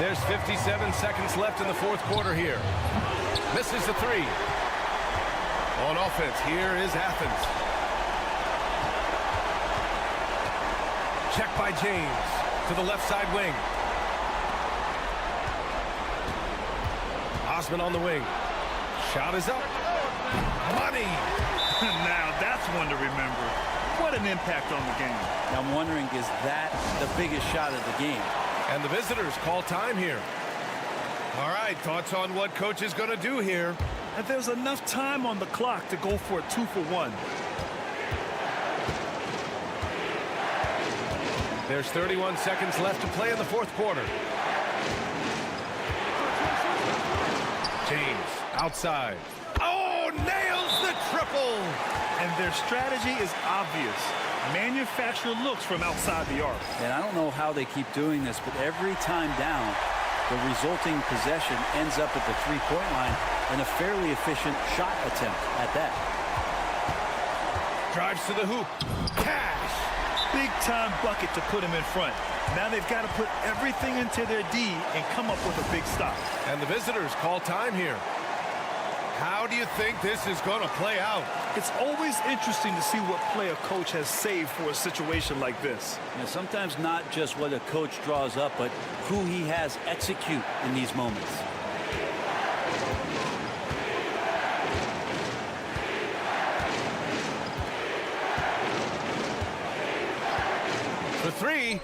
A: There's 57 seconds left in the fourth quarter here. Misses the three. On offense, here is Athens. Check by James to the left side wing. Osman on the wing. Shot is up. Money!
B: Now that's one to remember. What an impact on the game.
P: Now I'm wondering, is that the biggest shot of the game?
A: And the visitors call time here. All right, thoughts on what coach is going to do here?
B: And there's enough time on the clock to go for a 2-for-1.
A: There's 31 seconds left to play in the fourth quarter. James outside. Oh, nails the triple!
B: And their strategy is obvious. Manufacture looks from outside the arc.
P: And I don't know how they keep doing this, but every time down, the resulting possession ends up at the three-point line and a fairly efficient shot attempt at that.
A: Drives to the hoop. Cash!
B: Big-time bucket to put him in front. Now they've got to put everything into their D and come up with a big stop.
A: And the visitors call time here. How do you think this is going to play out?
B: It's always interesting to see what play a coach has saved for a situation like this.
P: You know, sometimes not just what a coach draws up, but who he has execute in these moments.
A: For three.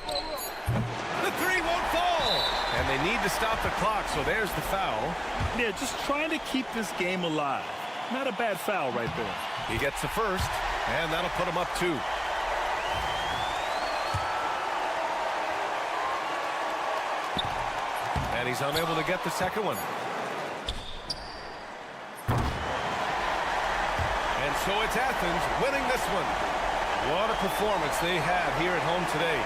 A: The three won't fall. And they need to stop the clock, so there's the foul.
B: Yeah, just trying to keep this game alive. Not a bad foul right there.
A: He gets the first, and that'll put him up 2. And he's unable to get the second one. And so it's Athens winning this one. What a performance they had here at home today.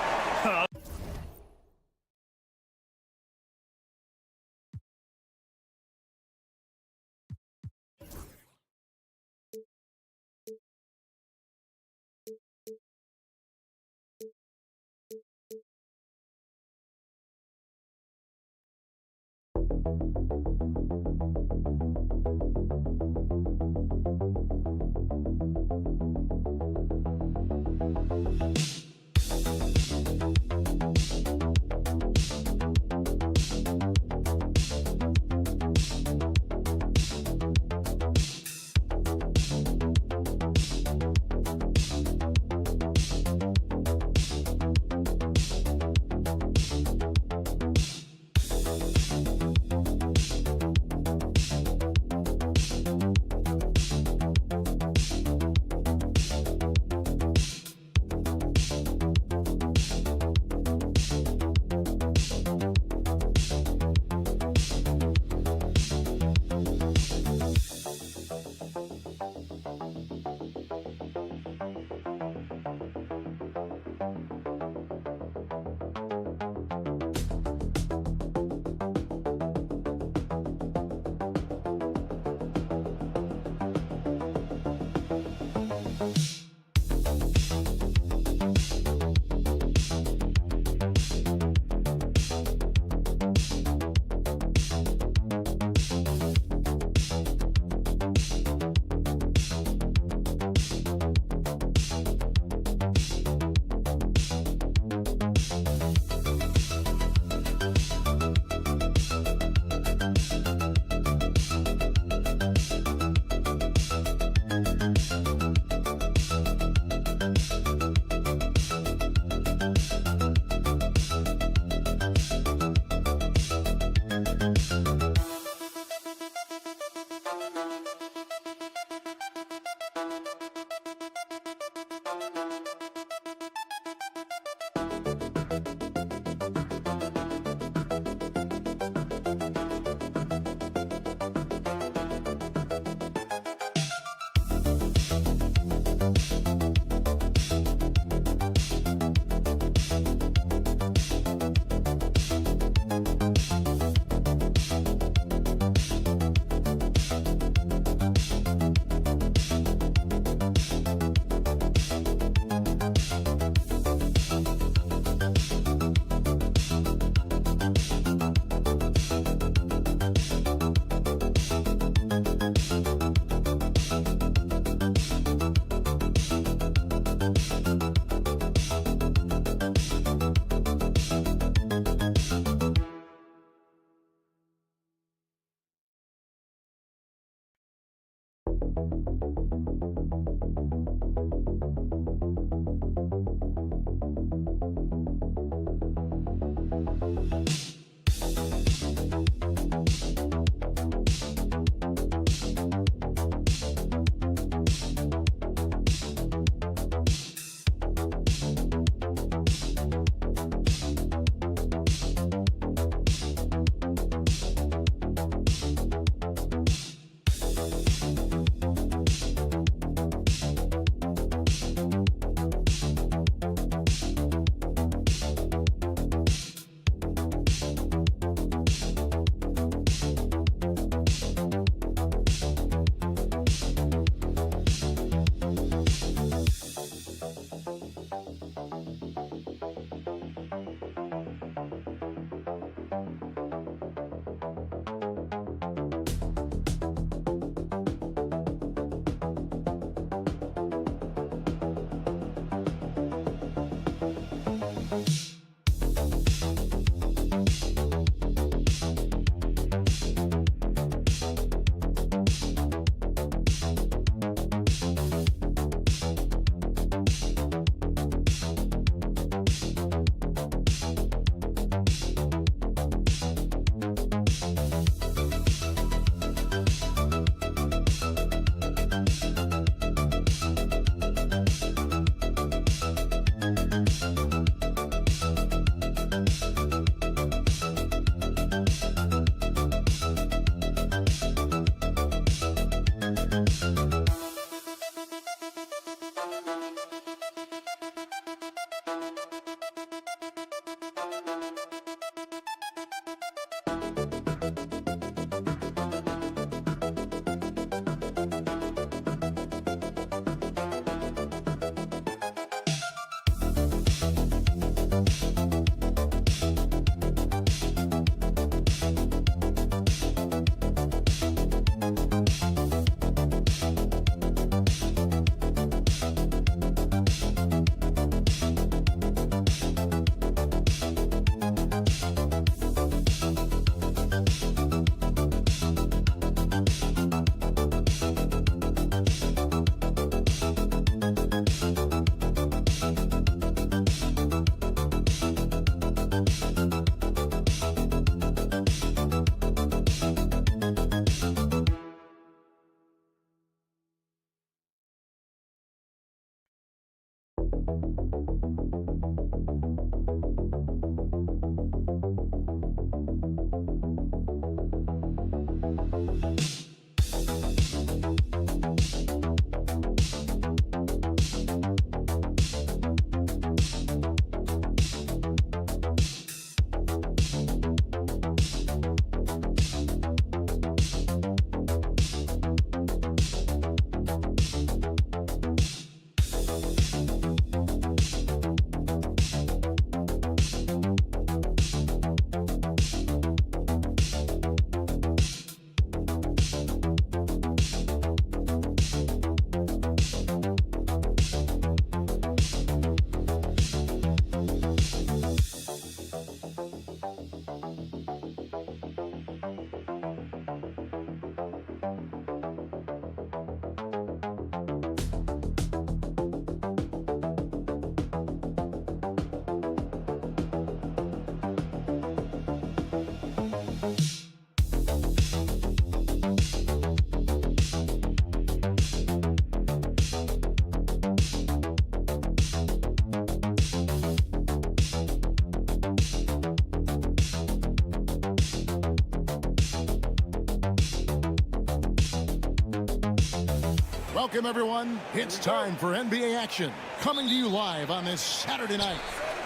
E: Welcome, everyone. It's time for NBA action. Coming to you live on this Saturday night.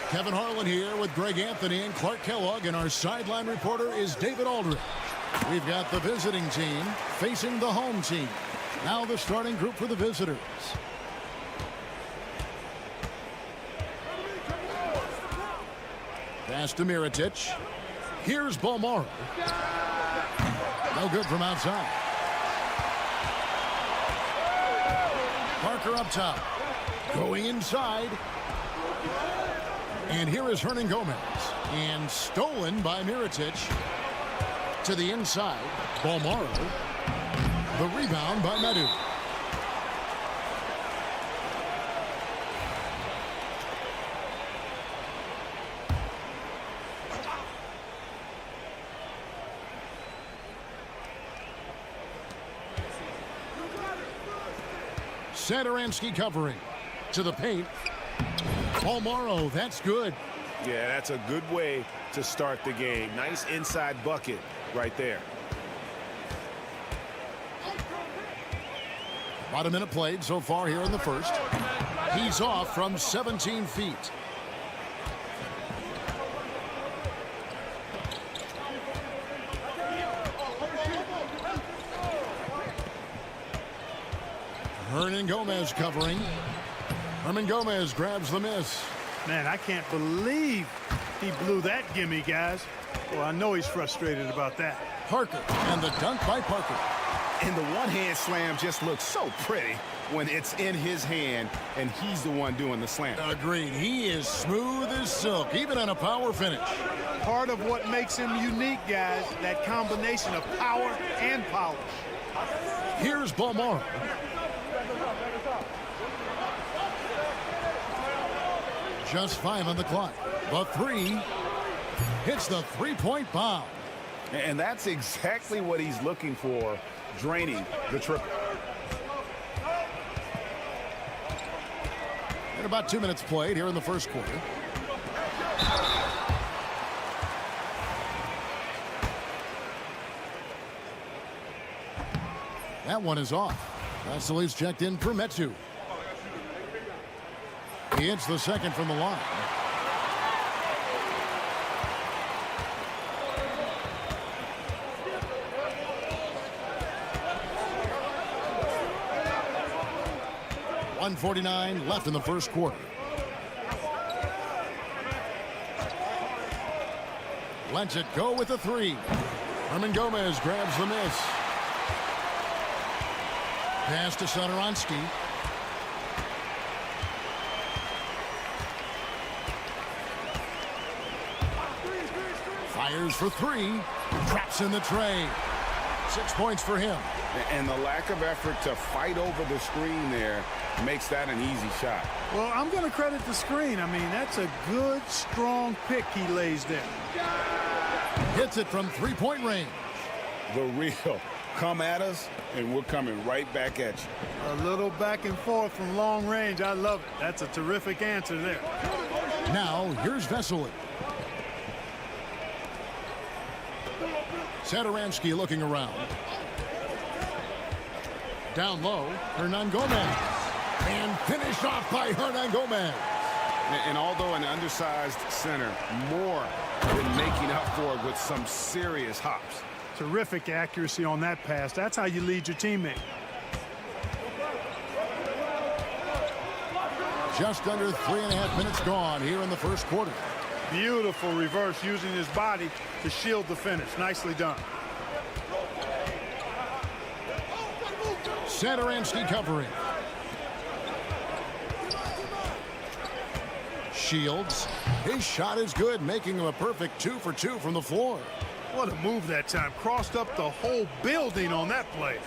E: Kevin Harlan here with Greg Anthony and Clark Kellogg, and our sideline reporter is David Aldridge. We've got the visiting team facing the home team. Now the starting group for the visitors. Pass to Mirotic. Here's Bolmaro. No good from outside. Parker up top. Going inside. And here is Hernan Gomez. And stolen by Mirotic. To the inside. Bolmaro. The rebound by Madrid. Satoransky covering. To the paint. Bolmaro, that's good.
F: Yeah, that's a good way to start the game. Nice inside bucket right there.
E: About a minute played so far here in the first. He's off from 17 feet. Hernan Gomez covering. Hernan Gomez grabs the miss.
C: Man, I can't believe he blew that gimme, guys. Well, I know he's frustrated about that.
E: Parker, and the dunk by Parker.
F: And the one-hand slam just looks so pretty when it's in his hand and he's the one doing the slam.
E: Agreed. He is smooth as silk, even on a power finish.
C: Part of what makes him unique, guys, that combination of power and polish.
E: Here's Bolmaro. Just 5 on the clock. The three hits the three-point bomb.
F: And that's exactly what he's looking for, draining the triple.
E: And about 2 minutes played here in the first quarter. That one is off. Vasilev's checked in for Metu. He hits the second from the line. .149 left in the first quarter. Lets it go with a three. Hernan Gomez grabs the miss. Pass to Satoransky. Fires for three. Traps in the tray. 6 points for him.
F: And the lack of effort to fight over the screen there makes that an easy shot.
C: Well, I'm going to credit the screen. I mean, that's a good, strong pick he lays there.
E: Hits it from three-point range.
F: The real come at us, and we're coming right back at you.
C: A little back and forth from long range. I love it. That's a terrific answer there.
E: Now, here's Vesely. Satoransky looking around. Down low, Hernan Gomez. And finished off by Hernan Gomez.
F: And although an undersized center, more than making up for it with some serious hops.
C: Terrific accuracy on that pass. That's how you lead your teammate.
E: Just under 3.5 minutes gone here in the first quarter.
C: Beautiful reverse using his body to shield the finish. Nicely done.
E: Satoransky covering. Shields. His shot is good, making him a perfect 2 for 2 from the floor.
C: What a move that time. Crossed up the whole building on that play.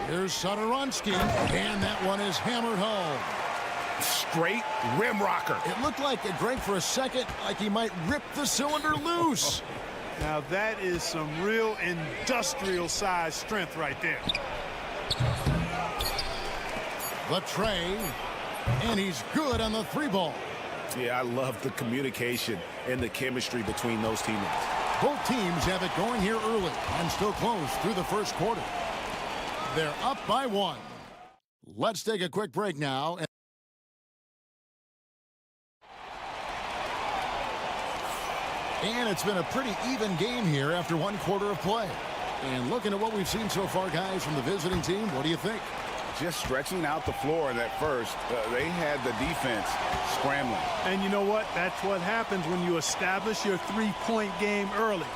E: Here's Satoransky, and that one is hammered home.
F: Straight rim rocker.
E: It looked like it, Greg, for a second, like he might rip the cylinder loose.
C: Now that is some real industrial size strength right there.
E: The tray, and he's good on the three ball.
F: Yeah, I love the communication and the chemistry between those teammates.
E: Both teams have it going here early and still close through the first quarter. They're up by 1. Let's take a quick break now. And it's been a pretty even game here after 1 quarter of play. And looking at what we've seen so far, guys, from the visiting team, what do you think?
F: Just stretching out the floor at first. They had the defense scrambling.
C: And you know what? That's what happens when you establish your three-point game early.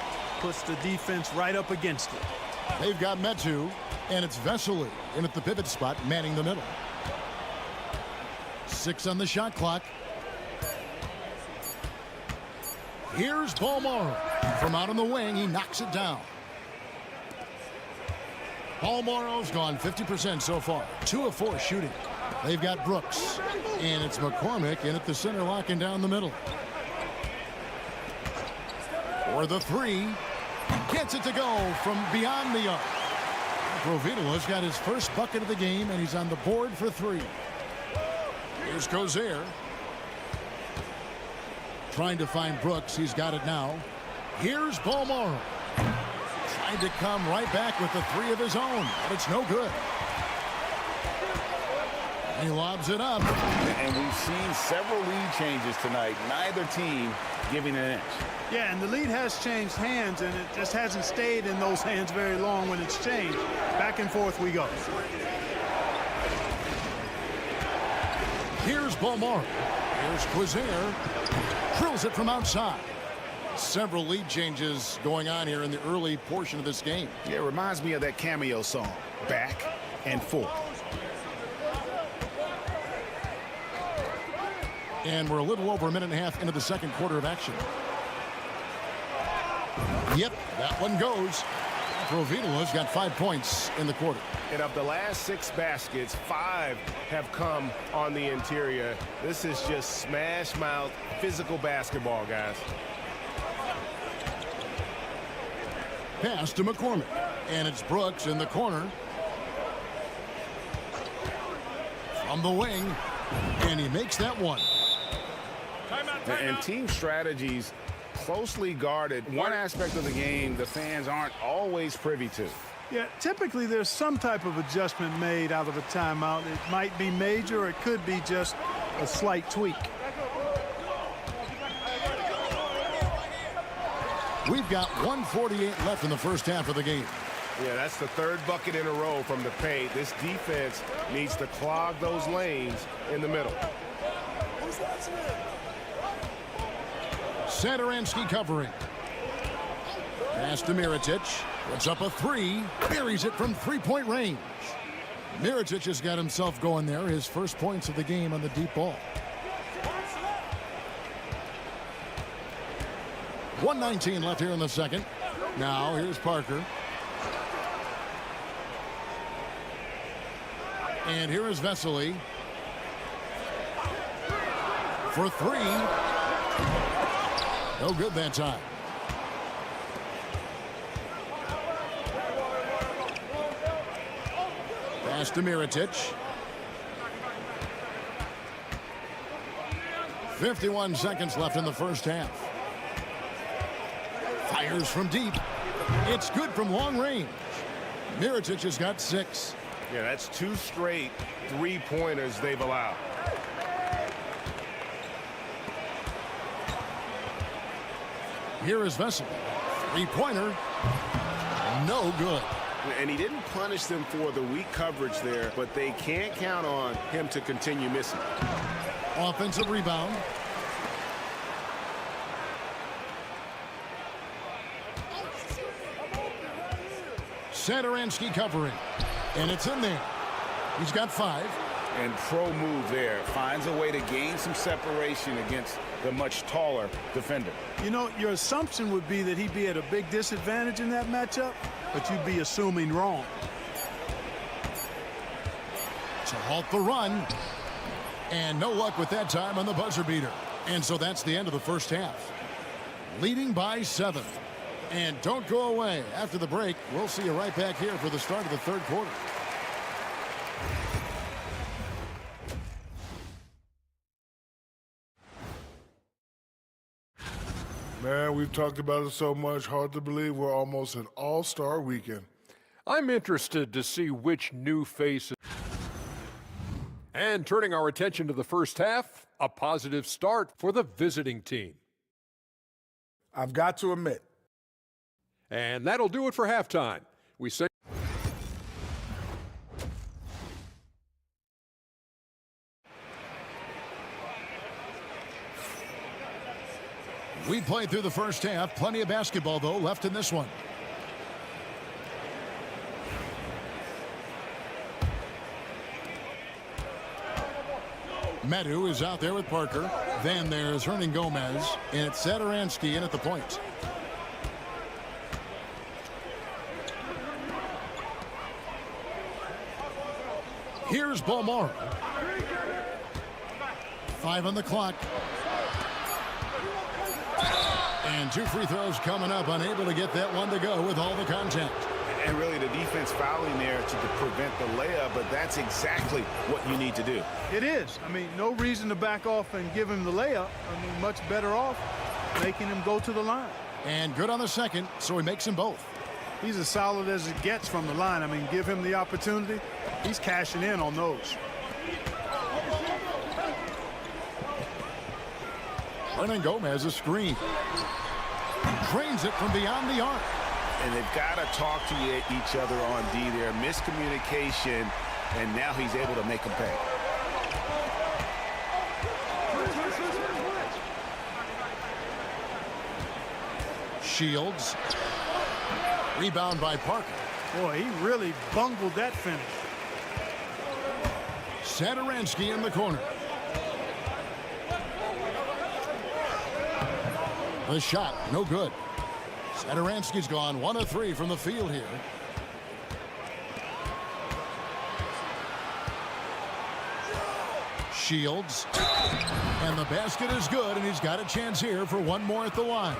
C: Puts the defense right up against it.
E: They've got Metu, and it's Vesely in at the pivot spot, manning the middle. 6 on the shot clock. Here's Bolmaro. From out on the wing, he knocks it down. Bolmaro's gone 50% so far. 2 of 4 shooting. They've got Brooks. And it's McCormick in at the center, locking down the middle. For the three. Gets it to go from beyond the arc. Provito's got his first bucket of the game, and he's on the board for 3. Here's Cozier. Trying to find Brooks. He's got it now. Here's Balmoro. Trying to come right back with the 3 of his own, but it's no good. He lobs it up.
H: And we've seen several lead changes tonight. Neither team giving an inch.
C: Yeah, and the lead has changed hands, and it just hasn't stayed in those hands very long when it's changed. Back and forth we go.
E: Here's Balmoro. Here's Quizier. Drills it from outside. Several lead changes going on here in the early portion of this game.
H: Yeah, it reminds me of that Cameo song, Back and Forth.
E: And we're a little over a minute and a half into the second quarter of action. Yep, that one goes. Provito's got 5 points in the quarter.
F: And of the last 6 baskets, 5 have come on the interior. This is just smash mouth physical basketball, guys.
E: Pass to McCormick. And it's Brooks in the corner. From the wing. And he makes that one.
F: And team strategies closely guarded. One aspect of the game the fans aren't always privy to.
C: Yeah, typically there's some type of adjustment made out of a timeout. It might be major, or it could be just a slight tweak.
E: We've got 1:48 left in the first half of the game.
F: Yeah, that's the 3rd bucket in a row from the paint. This defense needs to clog those lanes in the middle.
E: Satoransky covering. Pass to Mirotic. Puts up a 3. Buries it from 3-point range. Mirotic has got himself going there. His first points of the game on the deep ball. 1:19 left here in the second. Now here's Parker. And here is Vesely. For 3. No good that time. Pass to Mirotic. 51 seconds left in the first half. Fires from deep. It's good from long range. Mirotic has got 6.
F: Yeah, that's 2 straight 3-pointers they've allowed.
E: Here is Vesely. 3-pointer. No good.
F: And he didn't punish them for the weak coverage there, but they can't count on him to continue missing.
E: Offensive rebound. Satoransky covering. And it's in there. He's got 5.
H: And pro move there. Finds a way to gain some separation against the much taller defender.
C: You know, your assumption would be that he'd be at a big disadvantage in that matchup, but you'd be assuming wrong.
E: To halt the run. And no luck with that time on the buzzer beater. And so that's the end of the first half. Leading by 7. And don't go away. After the break, we'll see you right back here for the start of the third quarter.
L: Man, we've talked about it so much. Hard to believe we're almost an all-star weekend.
K: I'm interested to see which new faces. And turning our attention to the first half, a positive start for the visiting team.
D: I've got to admit.
K: And that'll do it for halftime. We say
E: we played through the first half. Plenty of basketball, though, left in this one. Medu is out there with Parker. Then there's Hernan Gomez. And it's Satoransky in at the point. Here's Balmoro. 5 on the clock. And 2 free throws coming up. Unable to get that one to go with all the contact.
F: And really the defense fouling there to prevent the layup, but that's exactly what you need to do.
C: It is. I mean, no reason to back off and give him the layup. I mean, much better off making him go to the line.
E: And good on the second, so he makes them both.
C: He's as solid as it gets from the line. I mean, give him the opportunity. He's cashing in on those.
E: Hernan Gomez, a screen. Drains it from beyond the arc.
F: And they've got to talk to each other on D there. Miscommunication, and now he's able to make them pay.
E: Shields. Rebound by Parker.
C: Boy, he really bungled that finish.
E: Satoransky in the corner. The shot, no good. Satoransky's gone 1 of 3 from the field here. Shields. And the basket is good, and he's got a chance here for one more at the line.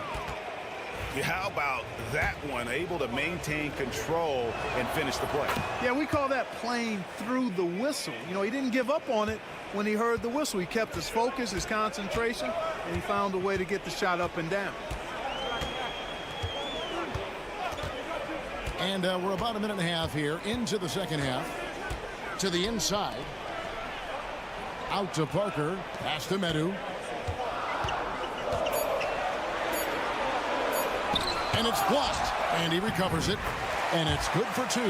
F: How about that one? Able to maintain control and finish the play.
C: Yeah, we call that playing through the whistle. You know, he didn't give up on it when he heard the whistle. He kept his focus, his concentration, and he found a way to get the shot up and down.
E: And we're about a minute and a half here into the second half. To the inside. Out to Parker. Pass to Medu. And it's blocked. And he recovers it. And it's good for 2.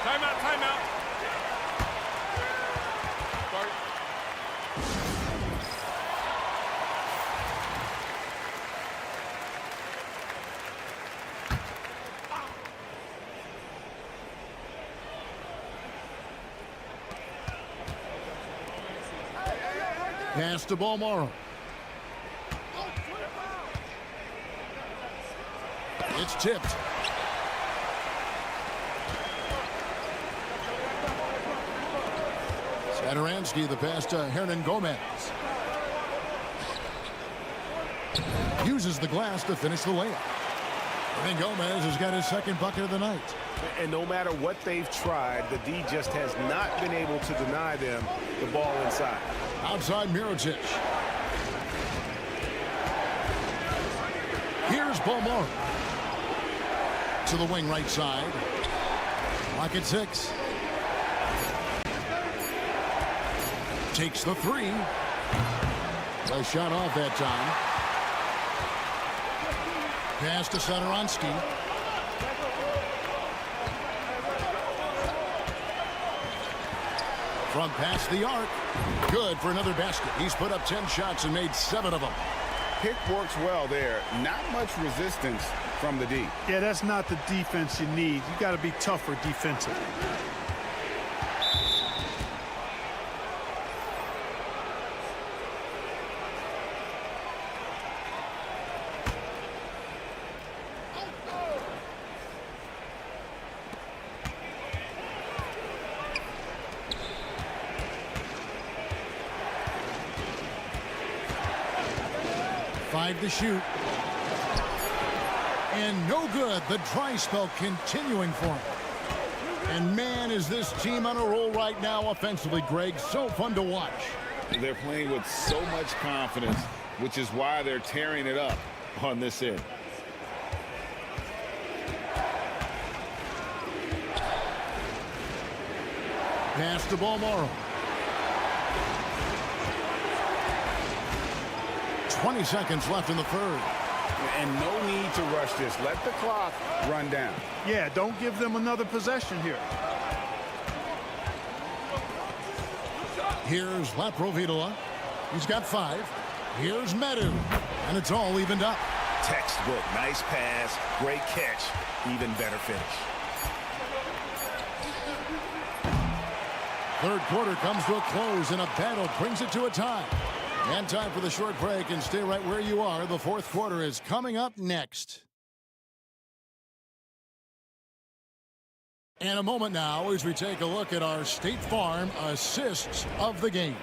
B: Timeout, timeout.
E: Pass to Balmoro. It's tipped. Satoransky, the pass to Hernan Gomez. Uses the glass to finish the layup. Hernan Gomez has got his second bucket of the night.
F: And no matter what they've tried, the D just has not been able to deny them the ball inside.
E: Outside Mirotic. Here's Balmoro. To the wing right side. Clock at 6. Takes the 3. Nice shot off that time. Pass to Satoransky. From past the arc. Good for another basket. He's put up 10 shots and made 7 of them.
H: Pick works well there. Not much resistance from the D.
C: Yeah, that's not the defense you need. You got to be tougher defensively.
E: To shoot. And no good. The dry spell continuing for him. And man, is this team on a roll right now offensively, Greg. So fun to watch.
H: They're playing with so much confidence, which is why they're tearing it up on this end.
E: Pass to Balmoro. 20 seconds left in the third.
H: And no need to rush this. Let the clock run down.
C: Yeah, don't give them another possession here.
E: Here's Laprovitola. He's got 5. Here's Medu. And it's all evened up.
F: Textbook. Nice pass. Great catch. Even better finish.
E: Third quarter comes to a close, and a battle brings it to a tie. And time for the short break, and stay right where you are. The fourth quarter is coming up next. In a moment now, as we take a look at our State Farm assists of the game.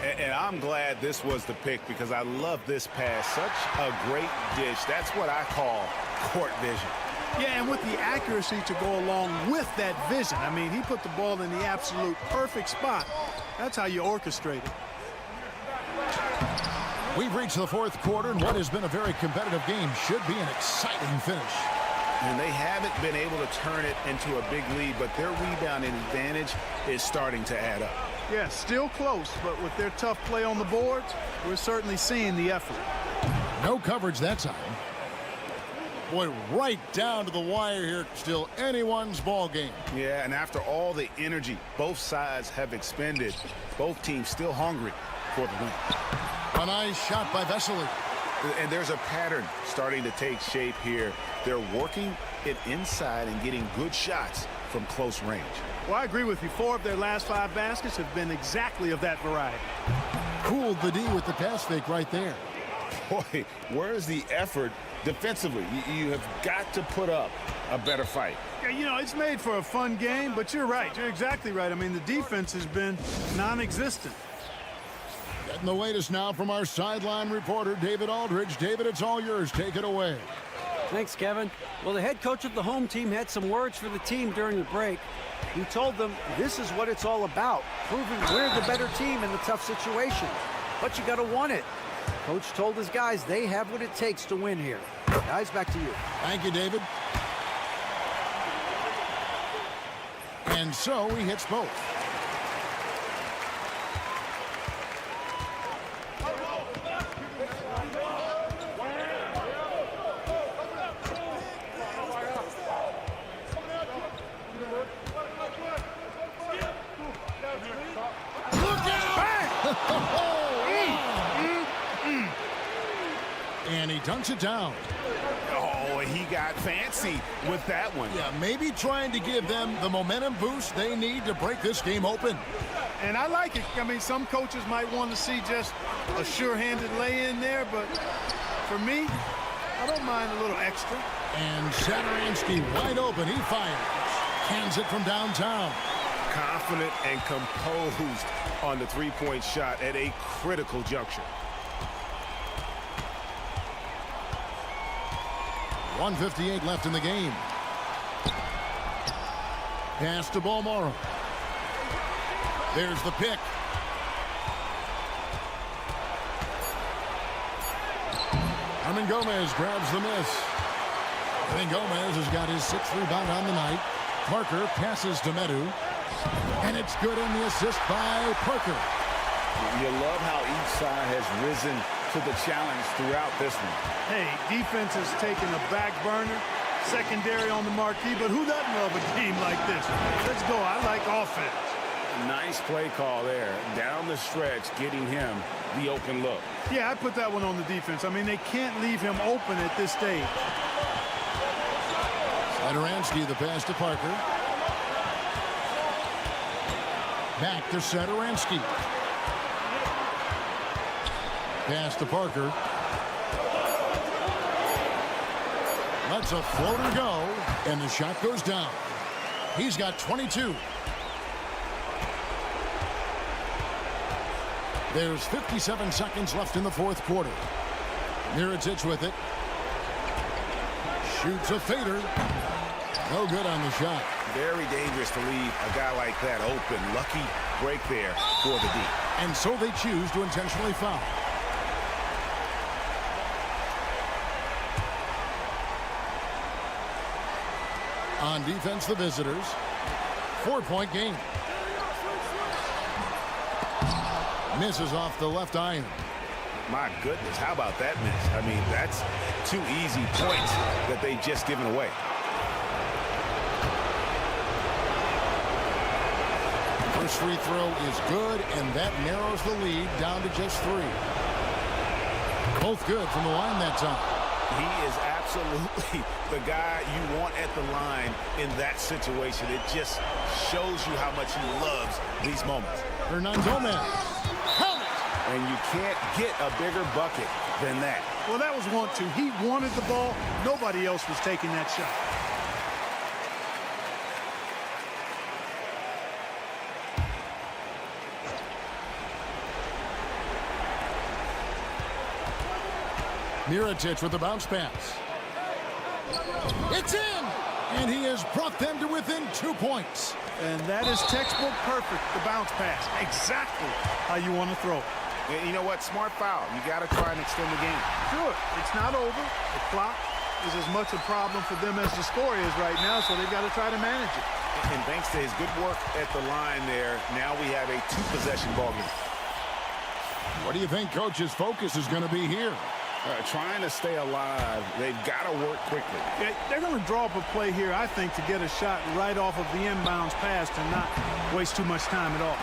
F: And I'm glad this was the pick because I love this pass. Such a great dish. That's what I call court vision.
C: Yeah, and with the accuracy to go along with that vision. I mean, he put the ball in the absolute perfect spot. That's how you orchestrate it.
E: We've reached the fourth quarter, and what has been a very competitive game should be an exciting finish.
F: And they haven't been able to turn it into a big lead, but their rebounding advantage is starting to add up.
C: Yeah, still close, but with their tough play on the boards, we're certainly seeing the effort.
E: No coverage that time. Boy, right down to the wire here. Still anyone's ball game.
F: Yeah, and after all the energy both sides have expended, both teams still hungry for the win.
E: A nice shot by Vesely.
F: And there's a pattern starting to take shape here. They're working it inside and getting good shots from close range.
C: Well, I agree with you. 4 of their last 5 baskets have been exactly of that variety.
E: Cooled the D with the pass fake right there.
F: Boy, where's the effort defensively? You have got to put up a better fight.
C: Yeah, you know, it's made for a fun game, but you're right. You're exactly right. I mean, the defense has been non-existent.
E: Getting the latest now from our sideline reporter, David Aldridge. David, it's all yours. Take it away.
J: Thanks, Kevin. Well, the head coach of the home team had some words for the team during the break. He told them this is what it's all about, proving we're the better team in the tough situation. But you got to want it. Coach told his guys they have what it takes to win here. Guys, back to you.
E: Thank you, David. And so he hits both. And he dunks it down.
F: Oh, he got fancy with that one.
E: Yeah, maybe trying to give them the momentum boost they need to break this game open.
C: And I like it. I mean, some coaches might want to see just a sure-handed lay-in there, but for me, I don't mind a little extra.
E: And Satoransky wide open. He fires. Cans it from downtown.
F: Confident and composed on the three-point shot at a critical juncture.
E: 1:58 left in the game. Pass to Balmoro. There's the pick. Herman Gomez grabs the miss. I think Gomez has got his 6th rebound on the night. Parker passes to Medu. And it's good on the assist by Parker.
H: You love how each side has risen to the challenge throughout this one.
C: Hey, defense has taken a back burner, secondary on the marquee, but who doesn't love a game like this? Let's go. I like offense.
H: Nice play call there. Down the stretch, getting him the open look.
C: Yeah, I put that one on the defense. I mean, they can't leave him open at this stage.
E: Satoransky, the pass to Parker. Back to Satoransky. Pass to Parker. Lets a floater go, and the shot goes down. He's got 22. There's 57 seconds left in the fourth quarter. Mirotic with it. Shoots a fader. No good on the shot.
F: Very dangerous to leave a guy like that open. Lucky break there for the D.
E: And so they choose to intentionally foul. On defense, the visitors. 4-point game. Misses off the left iron.
F: My goodness, how about that miss? I mean, that's 2 easy points that they've just given away.
E: First free throw is good, and that narrows the lead down to just 3. Both good from the line that time.
F: He is absolutely the guy you want at the line in that situation. It just shows you how much he loves these moments.
E: Hernan Gomez.
F: And you can't get a bigger bucket than that.
C: Well, that was 1-2. He wanted the ball. Nobody else was taking that shot.
E: Mirotic with the bounce pass. It's in! And he has brought them to within 2 points.
C: And that is textbook perfect, the bounce pass. Exactly how you want to throw.
F: You know what? Smart foul. You got to try and extend the game.
C: Sure, it's not over. The clock is as much a problem for them as the score is right now, so they've got to try to manage it.
F: And thanks to his good work at the line there, now we have a 2-possession ball game.
E: What do you think Coach's focus is going to be here?
F: Trying to stay alive. They've got to work quickly.
C: Yeah, they're going to draw up a play here, I think, to get a shot right off of the inbounds pass to not waste too much time at all.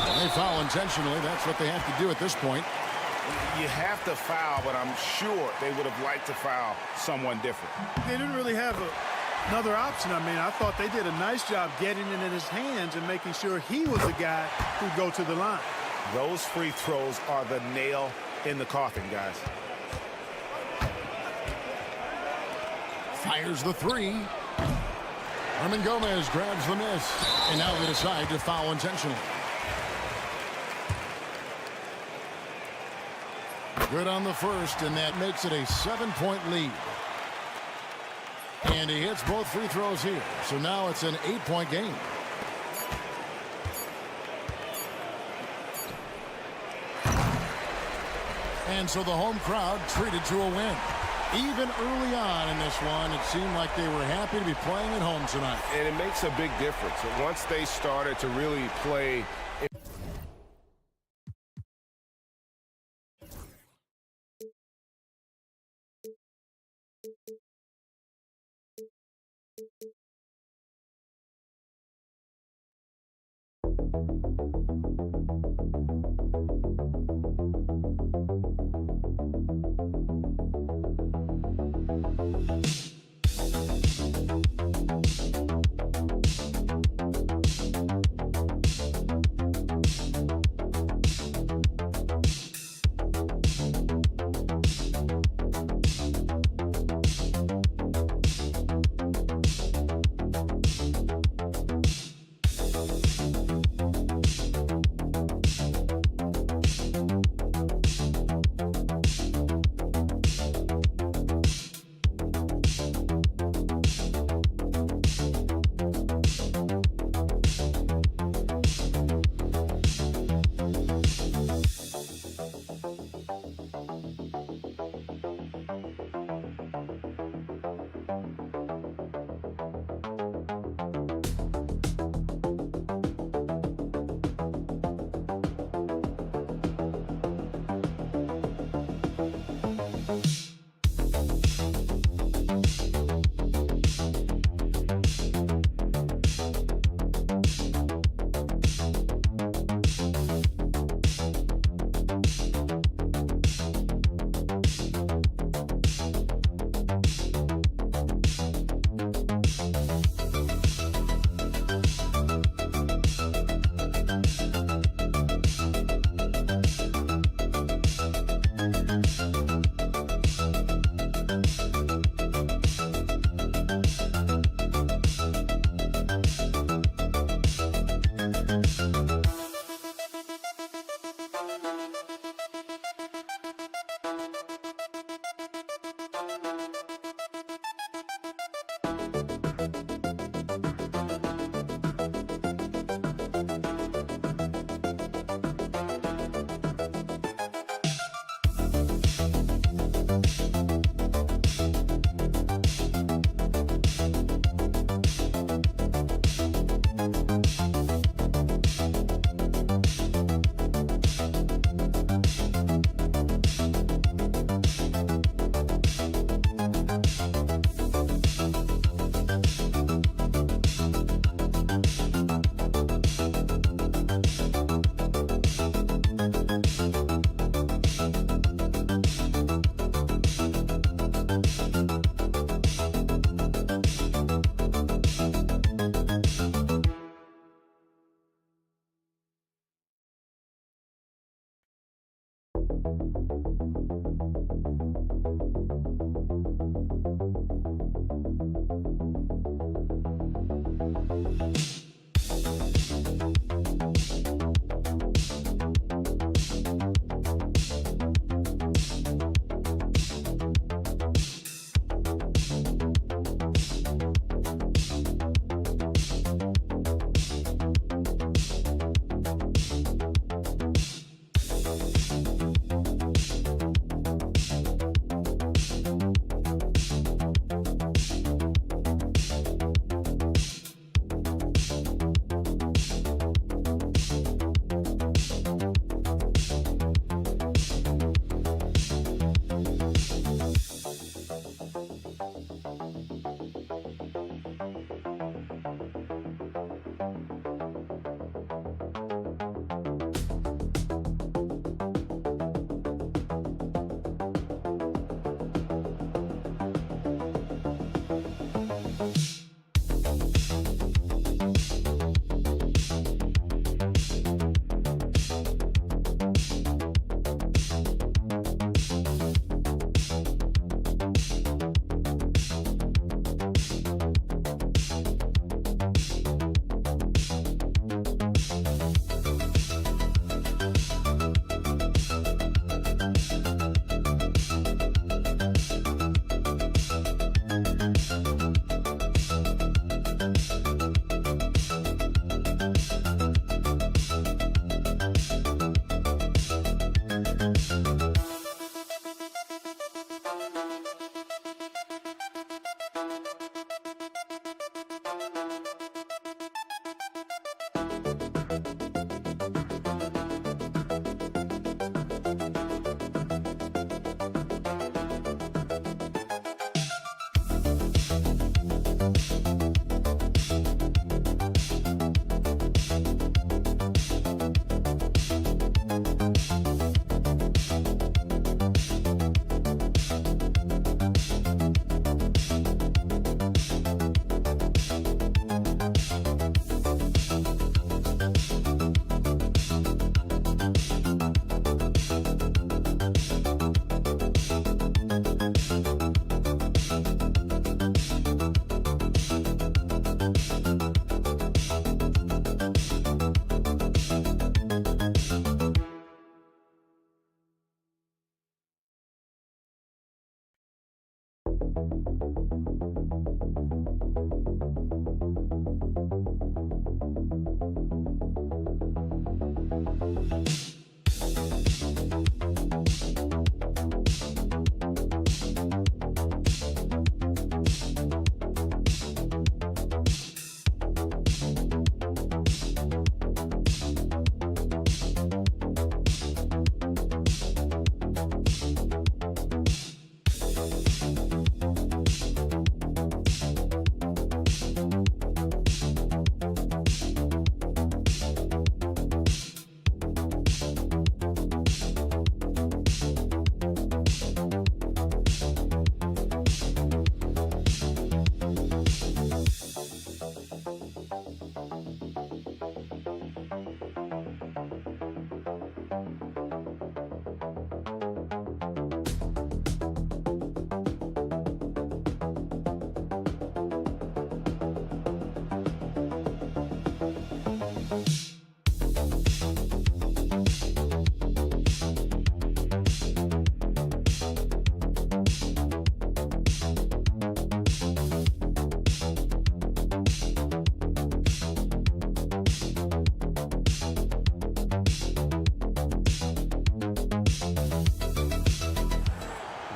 E: When they foul intentionally, that's what they have to do at this point.
F: You have to foul, but I'm sure they would have liked to foul someone different.
C: They didn't really have another option. I mean, I thought they did a nice job getting it in his hands and making sure he was the guy who'd go to the line.
F: Those free throws are the nail in the coffin, guys.
E: Fires the three. Herman Gomez grabs the miss. And now they decide to foul intentionally. Good on the first, and that makes it a 7-point lead. And he hits both free throws here. So now it's an 8-point game. And so the home crowd treated to a win. Even early on in this one, it seemed like they were happy to be playing at home tonight.
F: And it makes a big difference. Once they started to really play.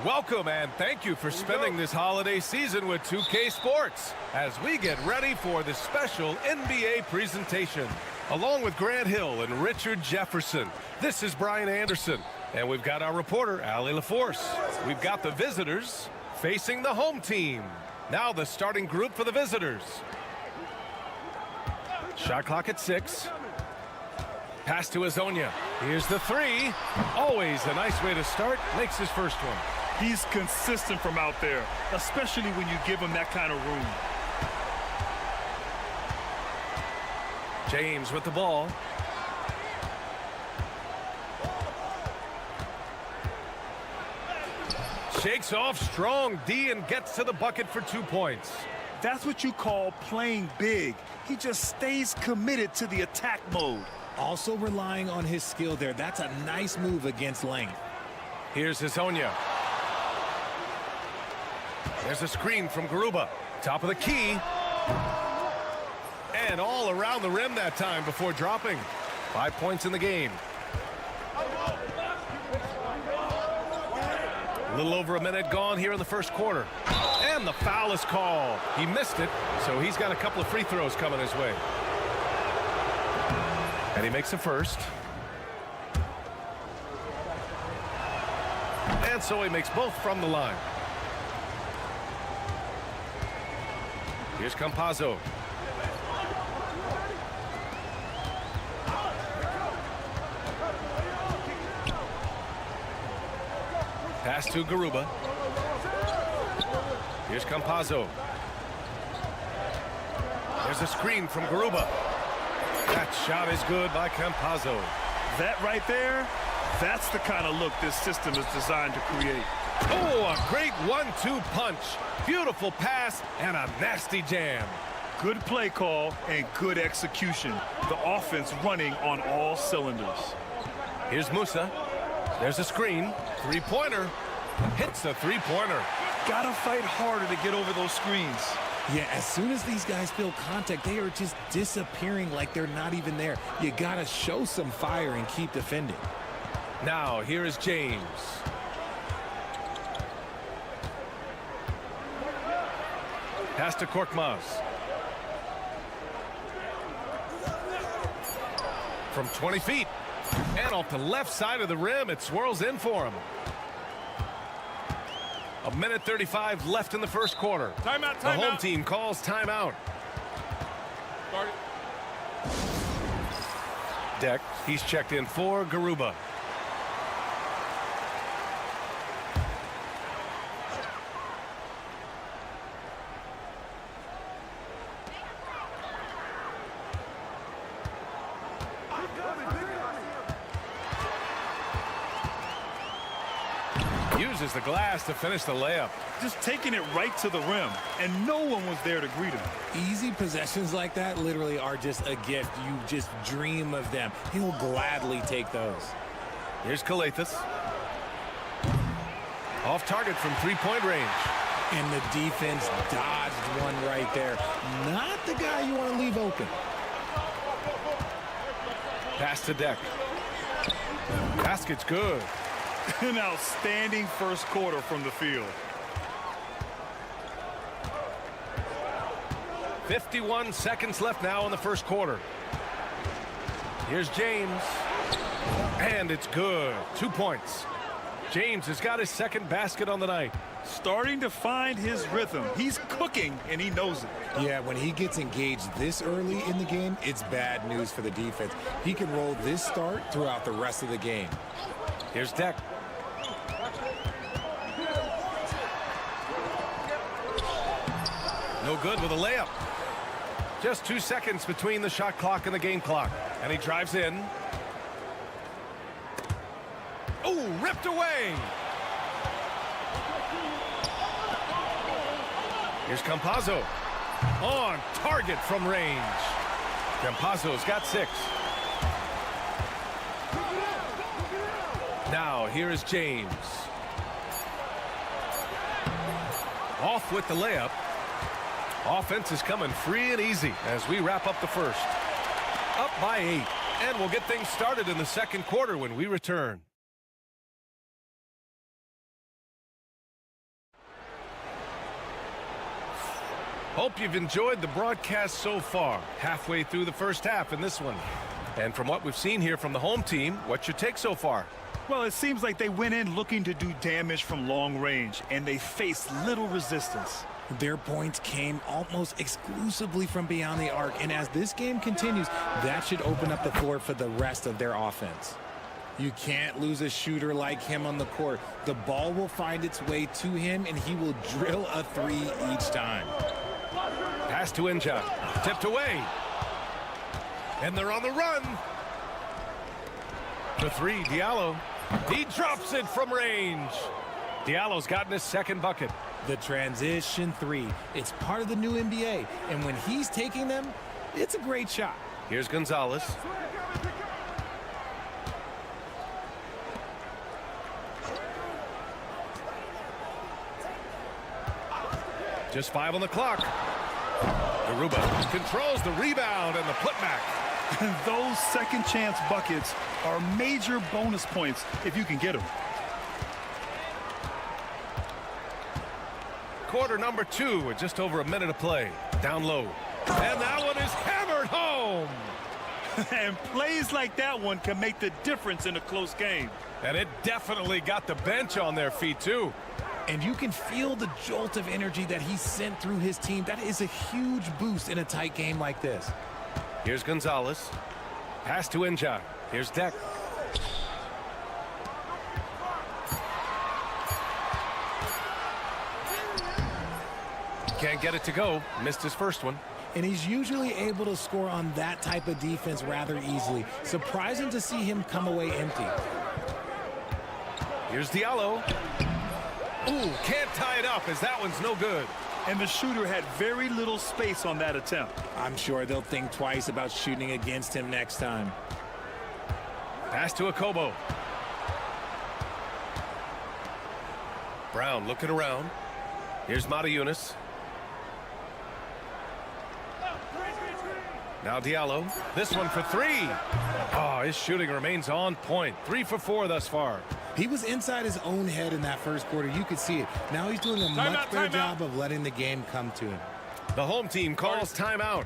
A: Welcome and thank you for spending this holiday season with 2K Sports as we get ready for the special NBA presentation. Along with Grant Hill and Richard Jefferson, this is Brian Anderson, and we've got our reporter, Allie LaForce. We've got the visitors facing the home team. Now the starting group for the visitors. Shot clock at 6. Pass to Azonia. Here's the 3. Always a nice way to start. Makes his first one.
B: He's consistent from out there, especially when you give him that kind of room.
A: James with the ball. Shakes off strong D and gets to the bucket for 2 points.
B: That's what you call playing big. He just stays committed to the attack mode.
I: Also relying on his skill there. That's a nice move against length.
A: Here's Azonia. There's a screen from Garuba. Top of the key. And all around the rim that time before dropping. 5 points in the game. A little over a minute gone here in the first quarter. And the foul is called. He missed it, so he's got a couple of free throws coming his way. And he makes the first. And so he makes both from the line. Here's Campazzo. Pass to Garuba. Here's Campazzo. There's a screen from Garuba. That shot is good by Campazzo.
B: That right there, that's the kind of look this system is designed to create.
A: Oh, a great 1-2 punch. Beautiful pass and a nasty jam.
B: Good play call and good execution. The offense running on all cylinders.
A: Here's Musa. There's a screen. Three-pointer. Hits the three-pointer.
B: Gotta fight harder to get over those screens.
I: Yeah, as soon as these guys feel contact, they are just disappearing like they're not even there. You gotta show some fire and keep defending.
A: Now, here is James. Pass to Korkmaz. From 20 feet. And off the left side of the rim, it swirls in for him. 1:35 left in the first quarter.
B: Timeout, timeout.
A: The home team calls timeout. Deck, he's checked in for Garuba. Uses the glass to finish the layup.
B: Just taking it right to the rim, and no one was there to greet him.
I: Easy possessions like that literally are just a gift. You just dream of them. He will gladly take those.
A: Here's Kalathis. Off target from three-point range.
I: And the defense dodged one right there. Not the guy you want to leave open.
A: Pass to Deck. Basket's good.
B: An outstanding first quarter from the field.
A: 51 seconds left now in the first quarter. Here's James. And it's good. 2 points. James has got his second basket on the night.
B: Starting to find his rhythm. He's cooking, and he knows it.
I: Yeah, when he gets engaged this early in the game, it's bad news for the defense. He can roll this start throughout the rest of the game.
A: Here's Deck. No good with a layup. Just 2 seconds between the shot clock and the game clock. And he drives in. Oh, ripped away. Here's Campazzo. On target from range. Campazzo's got 6. Now, here is James. Off with the layup. Offense is coming free and easy as we wrap up the first. Up by 8. And we'll get things started in the second quarter when we return. Hope you've enjoyed the broadcast so far. Halfway through the first half in this one. And from what we've seen here from the home team, what's your take so far?
B: Well, it seems like they went in looking to do damage from long range, and they faced little resistance.
I: Their points came almost exclusively from beyond the arc, and as this game continues, that should open up the floor for the rest of their offense. You can't lose a shooter like him on the court. The ball will find its way to him, and he will drill a 3 each time.
A: Pass to Inja. Tipped away. And they're on the run. The 3, Diallo. He drops it from range. Diallo's gotten his second bucket.
I: The transition 3. It's part of the new NBA, and when he's taking them, it's a great shot.
A: Here's Gonzalez. Just 5 on the clock. Garuba controls the rebound and the putback.
B: Those second chance buckets are major bonus points if you can get them.
A: Quarter number 2 with just over a minute of play. Down low. And that one is hammered home.
B: And plays like that one can make the difference in a close game.
A: And it definitely got the bench on their feet too.
I: And you can feel the jolt of energy that he sent through his team. That is a huge boost in a tight game like this.
A: Here's Gonzalez. Pass to Inja. Here's Deck. Can't get it to go. Missed his first one.
I: And he's usually able to score on that type of defense rather easily. Surprising to see him come away empty.
A: Here's Diallo. Ooh, can't tie it up as that one's no good.
B: And the shooter had very little space on that attempt.
I: I'm sure they'll think twice about shooting against him next time.
A: Pass to Akobo. Brown looking around. Here's Matajunas. Now Diallo. This one for 3. Oh, his shooting remains on point. 3 for 4 thus far.
I: He was inside his own head in that first quarter. You could see it. Now he's doing a much better job of letting the game come to him.
A: The home team calls timeout.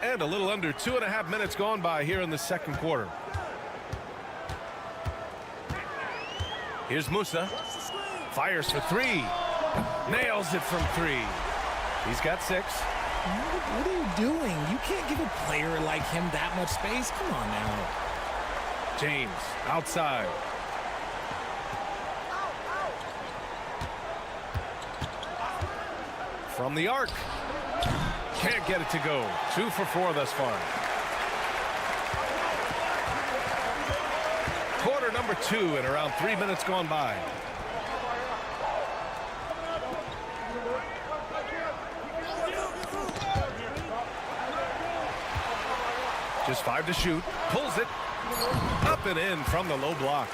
A: And a little under 2.5 minutes gone by here in the second quarter. Here's Musa. Fires for 3. Nails it from 3. He's got 6.
I: What are you doing? You can't give a player like him that much space. Come on now.
A: James outside. From the arc. Can't get it to go. 2 for 4 thus far. Quarter number 2 and around 3 minutes gone by. Just 5 to shoot. Pulls it. Up and in from the low block.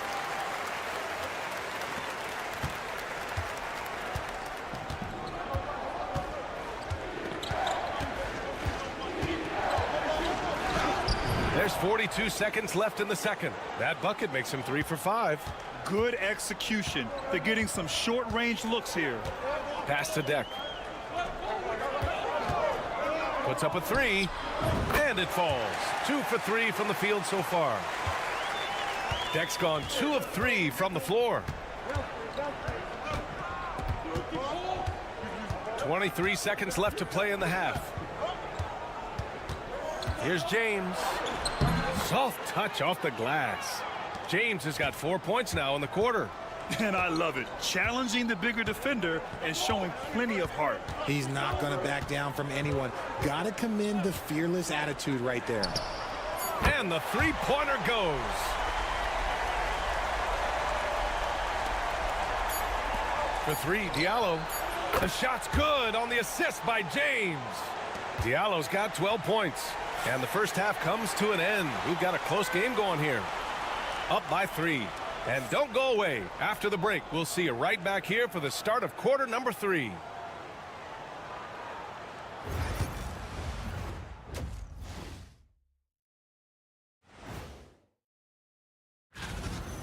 A: There's 42 seconds left in the second. That bucket makes him 3 for 5.
B: Good execution. They're getting some short-range looks here.
A: Pass to Deck. Puts up a 3, and it falls. 2 for 3 from the field so far. Deck's gone 2 of 3 from the floor. 23 seconds left to play in the half. Here's James. Soft touch off the glass. James has got 4 points now in the quarter.
B: And I love it. Challenging the bigger defender and showing plenty of heart.
I: He's not going to back down from anyone. Got to commend the fearless attitude right there.
A: And the three-pointer goes. For three, Diallo. The shot's good on the assist by James. Diallo's got 12 points. And the first half comes to an end. We've got a close game going here. Up by 3. And don't go away. After the break, we'll see you right back here for the start of quarter number 3.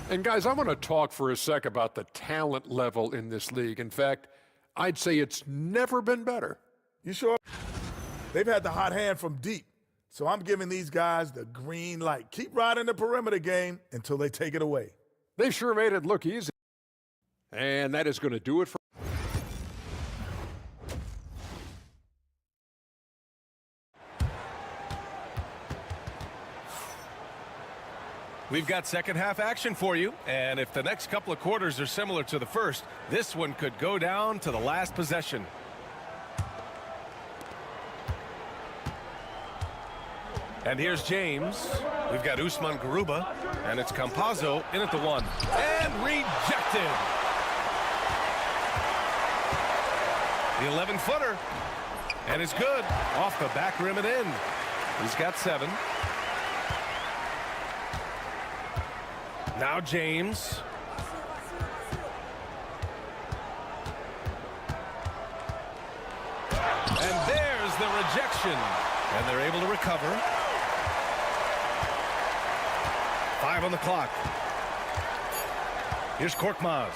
K: And guys, I want to talk for a sec about the talent level in this league. In fact, I'd say it's never been better.
D: You sure? They've had the hot hand from deep. So I'm giving these guys the green light. Keep riding the perimeter game until they take it away.
K: They sure made it look easy. And that is going to do it for
A: We've got second half action for you, and if the next couple of quarters are similar to the first, this one could go down to the last possession. And here's James. We've got Usman Garuba, and it's Campazzo in at the 1. And rejected. The 11-footer. And it's good. Off the back rim and in. He's got 7. Now James. And there's the rejection. And they're able to recover. 5 on the clock. Here's Korkmaz.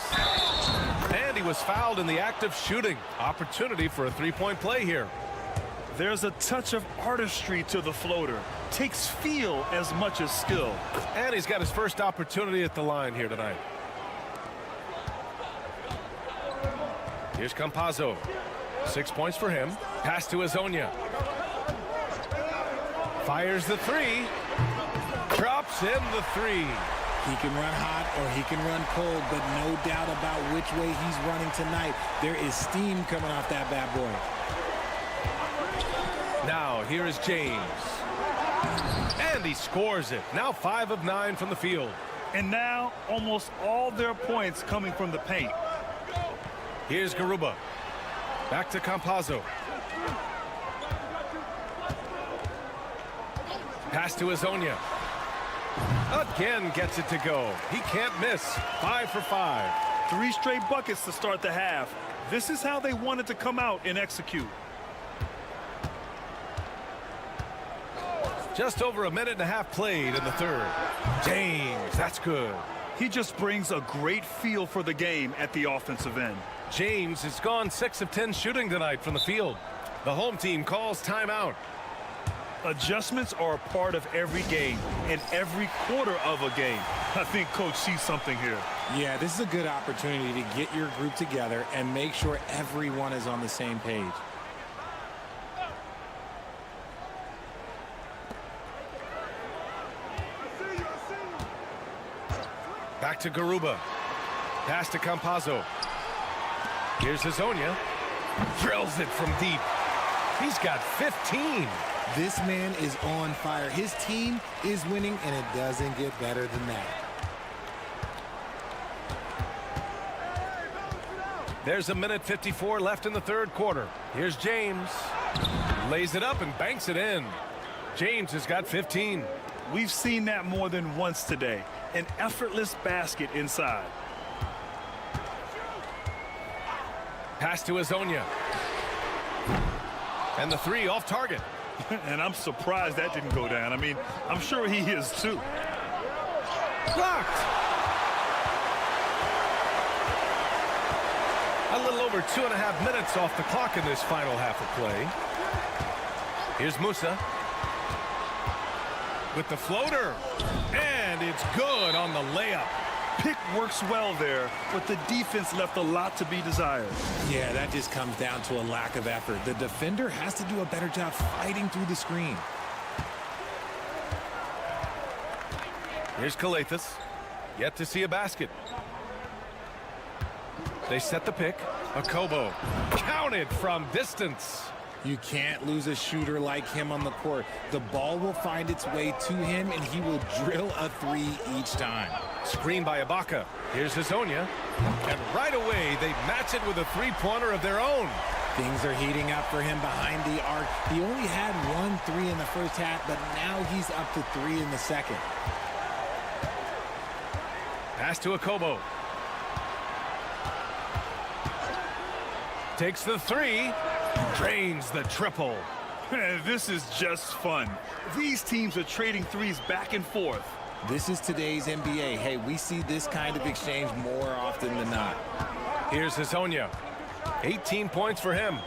A: And he was fouled in the act of shooting. Opportunity for a three-point play here.
B: There's a touch of artistry to the floater. Takes feel as much as skill.
A: And he's got his first opportunity at the line here tonight. Here's Campazzo. 6 points for him. Pass to Azonia. Fires the 3. Drops in the 3.
I: He can run hot or he can run cold, but no doubt about which way he's running tonight. There is steam coming off that bad boy.
A: Now, here is James. And he scores it. Now 5 of 9 from the field.
B: And now almost all their points coming from the paint.
A: Here's Garuba. Back to Campazzo. Pass to Azonia. Again gets it to go. He can't miss. 5 for 5.
B: 3 straight buckets to start the half. This is how they wanted to come out and execute.
A: Just over a minute and a half played in the third. James, that's good.
B: He just brings a great feel for the game at the offensive end.
A: James has gone 6 of 10 shooting tonight from the field. The home team calls timeout.
B: Adjustments are a part of every game and every quarter of a game. I think Coach sees something here.
I: Yeah, this is a good opportunity to get your group together and make sure everyone is on the same page.
A: Back to Garuba. Pass to Campazzo. Here's Azonia. Drills it from deep. He's got 15.
I: This man is on fire. His team is winning, and it doesn't get better than that.
A: There's a minute 54 left in the third quarter. Here's James. Lays it up and banks it in. James has got 15.
B: We've seen that more than once today. An effortless basket inside.
A: Pass to Azonia. And the 3 off target.
B: And I'm surprised that didn't go down. I mean, I'm sure he is too.
A: Blocked. A little over 2.5 minutes off the clock in this final half of play. Here's Musa. With the floater. And it's good on the layup.
B: Pick works well there, but the defense left a lot to be desired.
I: Yeah, that just comes down to a lack of effort. The defender has to do a better job fighting through the screen.
A: Here's Calathes. Yet to see a basket. They set the pick. Okobo counted from distance.
I: You can't lose a shooter like him on the court. The ball will find its way to him, and he will drill a three each time.
A: Screen by Ibaka. Here's Hazonia. And right away, they match it with a three-pointer of their own.
I: Things are heating up for him behind the arc. He only had 1 3 in the first half, but now he's up to 3 in the second.
A: Pass to Okobo. Takes the three. Drains the triple.
B: This is just fun. These teams are trading threes back and forth.
I: This is today's NBA. Hey, we see this kind of exchange more often than not.
A: Here's Hazonia. 18 points for him.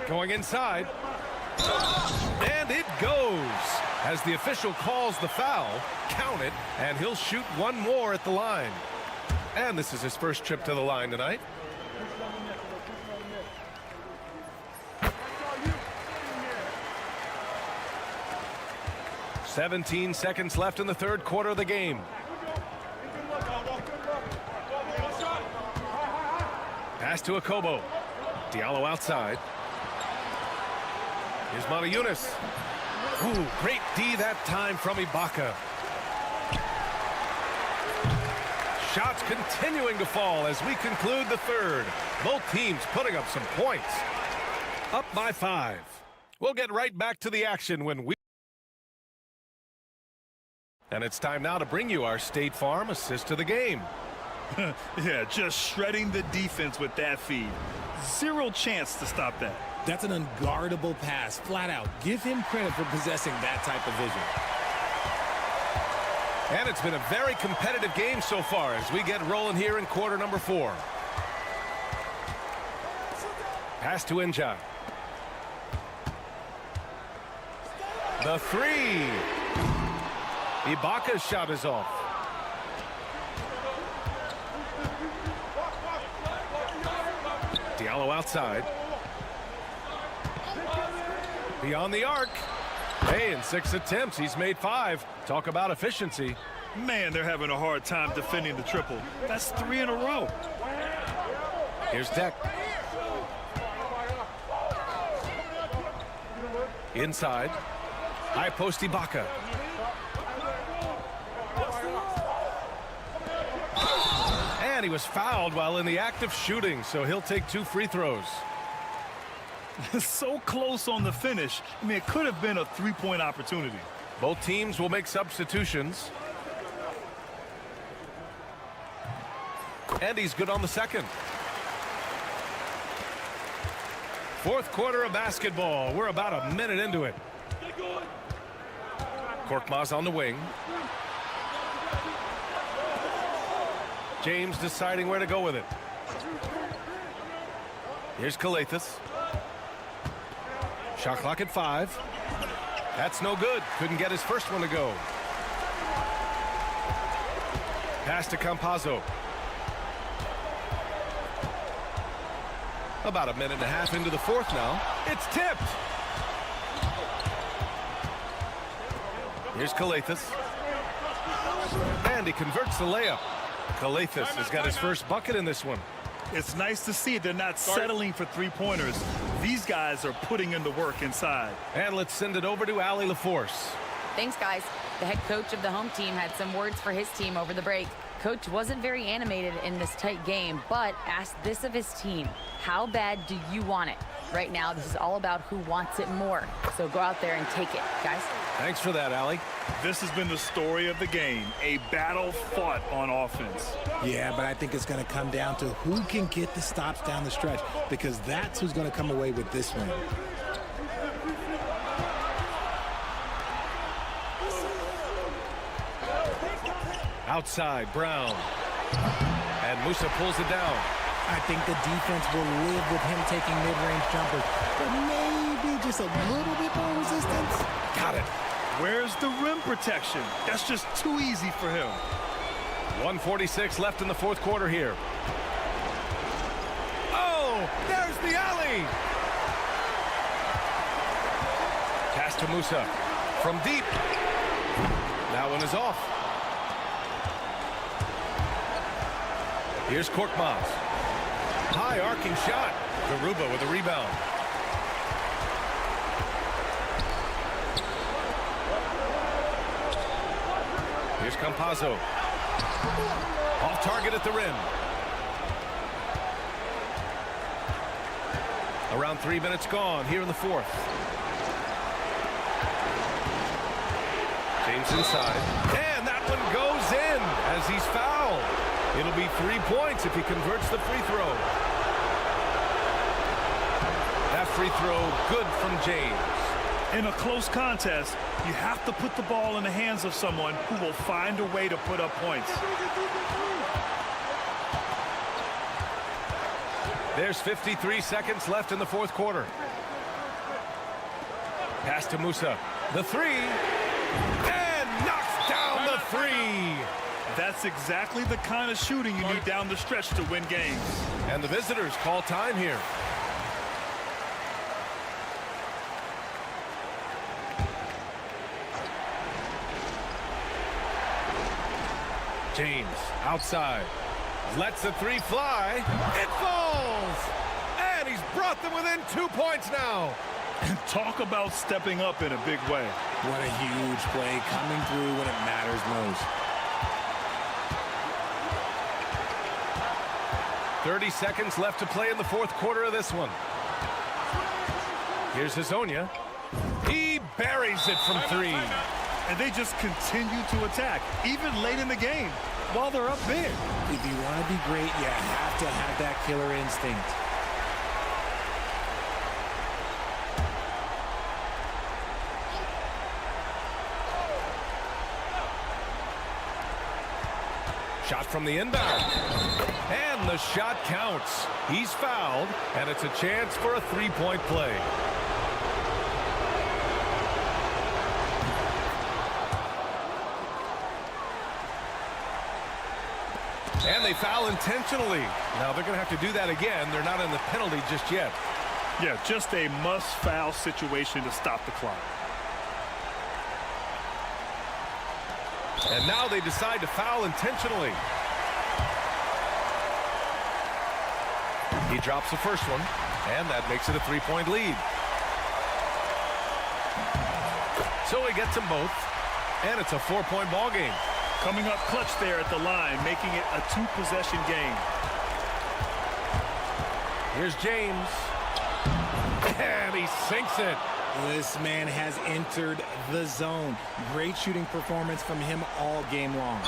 A: Going inside. And it goes. As the official calls the foul, count it, and he'll shoot one more at the line. And this is his first trip to the line tonight. "17 seconds left in the third quarter of the game. Pass to Okobo. Diallo outside. Here's Motiejunas. Ooh, great D that time from Ibaka. Shots continuing to fall as we conclude the third. Both teams putting up some points. Up by 5. We'll get right back to the action when we... And it's time now to bring you our State Farm assist to the game.
B: Yeah, just shredding the defense with that feed. Zero chance to stop that.
I: That's an unguardable pass, flat out. Give him credit for possessing that type of vision.
A: And it's been a very competitive game so far as we get rolling here in quarter number 4. Pass to Inja. The three. Ibaka's shot is off. Diallo outside. Beyond the arc. Hey, in 6 attempts, he's made 5. Talk about efficiency.
B: Man, they're having a hard time defending the triple. That's 3 in a row.
A: Here's Deck. Inside. High post Ibaka. And he was fouled while in the act of shooting, so he'll take 2 free throws.
B: So close on the finish. I mean, it could have been a three-point opportunity.
A: Both teams will make substitutions. And he's good on the second. Fourth quarter of basketball. We're about a minute into it. Korkmaz on the wing. James deciding where to go with it. Here's Calathes. Shot clock at 5. That's no good. Couldn't get his first one to go. Pass to Campazzo. About a minute and a half into the fourth now. It's tipped. Here's Calathes. And he converts the layup. Calathes has got his first bucket in this one.
B: It's nice to see they're not settling for three-pointers. These guys are putting in the work inside.
A: And let's send it over to Allie LaForce.
G: Thanks, guys. The head coach of the home team had some words for his team over the break. Coach wasn't very animated in this tight game, but asked this of his team. How bad do you want it? Right now, this is all about who wants it more. So go out there and take it, guys.
A: Thanks for that, Allie.
B: This has been the story of the game, a battle fought on offense.
I: Yeah, but I think it's going to come down to who can get the stops down the stretch, because that's who's going to come away with this win.
A: Outside, Brown. And Musa pulls it down.
I: I think the defense will live with him taking mid-range jumpers, but maybe just a little bit more resistance.
A: Got it.
B: Where's the rim protection? That's just too easy for him.
A: 1:46 left in the fourth quarter here. Oh, there's the alley. Pass to Musa from deep. That one is off. Here's Korkmaz. High arcing shot. Garuba with a rebound. Here's Campazzo. Off target at the rim. Around 3 minutes gone here in the fourth. James inside. And that one goes in as he's fouled. It'll be 3 points if he converts the free throw. That free throw good from James.
B: In a close contest, you have to put the ball in the hands of someone who will find a way to put up points.
A: There's 53 seconds left in the fourth quarter. Pass to Musa. The three. And knocks down the three.
B: That's exactly the kind of shooting you need down the stretch to win games.
A: And the visitors call time here. James outside. Lets the three fly. It falls! And he's brought them within 2 points now.
B: Talk about stepping up in a big way.
I: What a huge play, coming through when it matters most.
A: 30 seconds left to play in the fourth quarter of this one. Here's Hezonja. He buries it from three.
B: And they just continue to attack, even late in the game, while they're up big.
I: If you want to be great, you have to have that killer instinct.
A: Shot from the inbound. And the shot counts. He's fouled, and it's a chance for a three-point play. And they foul intentionally. Now they're going to have to do that again. They're not in the penalty just yet.
B: Yeah, just a must-foul situation to stop the clock.
A: And now they decide to foul intentionally. He drops the first one, and that makes it a three-point lead. So he gets them both, and it's a four-point ball game.
B: Coming up clutch there at the line, making it a two-possession game.
A: Here's James. And he sinks it.
I: This man has entered the zone. Great shooting performance from him all game long.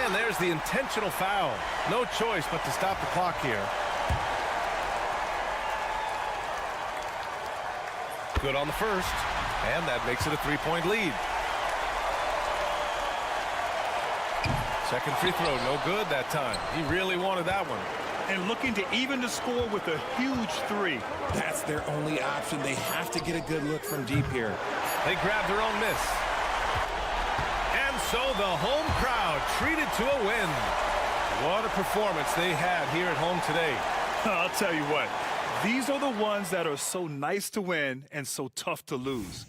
A: And there's the intentional foul. No choice but to stop the clock here. Good on the first. And that makes it a three-point lead. Second free throw, no good that time. He really wanted that one.
B: And looking to even the score with a huge three.
I: That's their only option. They have to get a good look from deep here.
A: They grab their own miss. And so the home crowd treated to a win. What a performance they had here at home today.
B: I'll tell you what, these are the ones that are so nice to win and so tough to lose.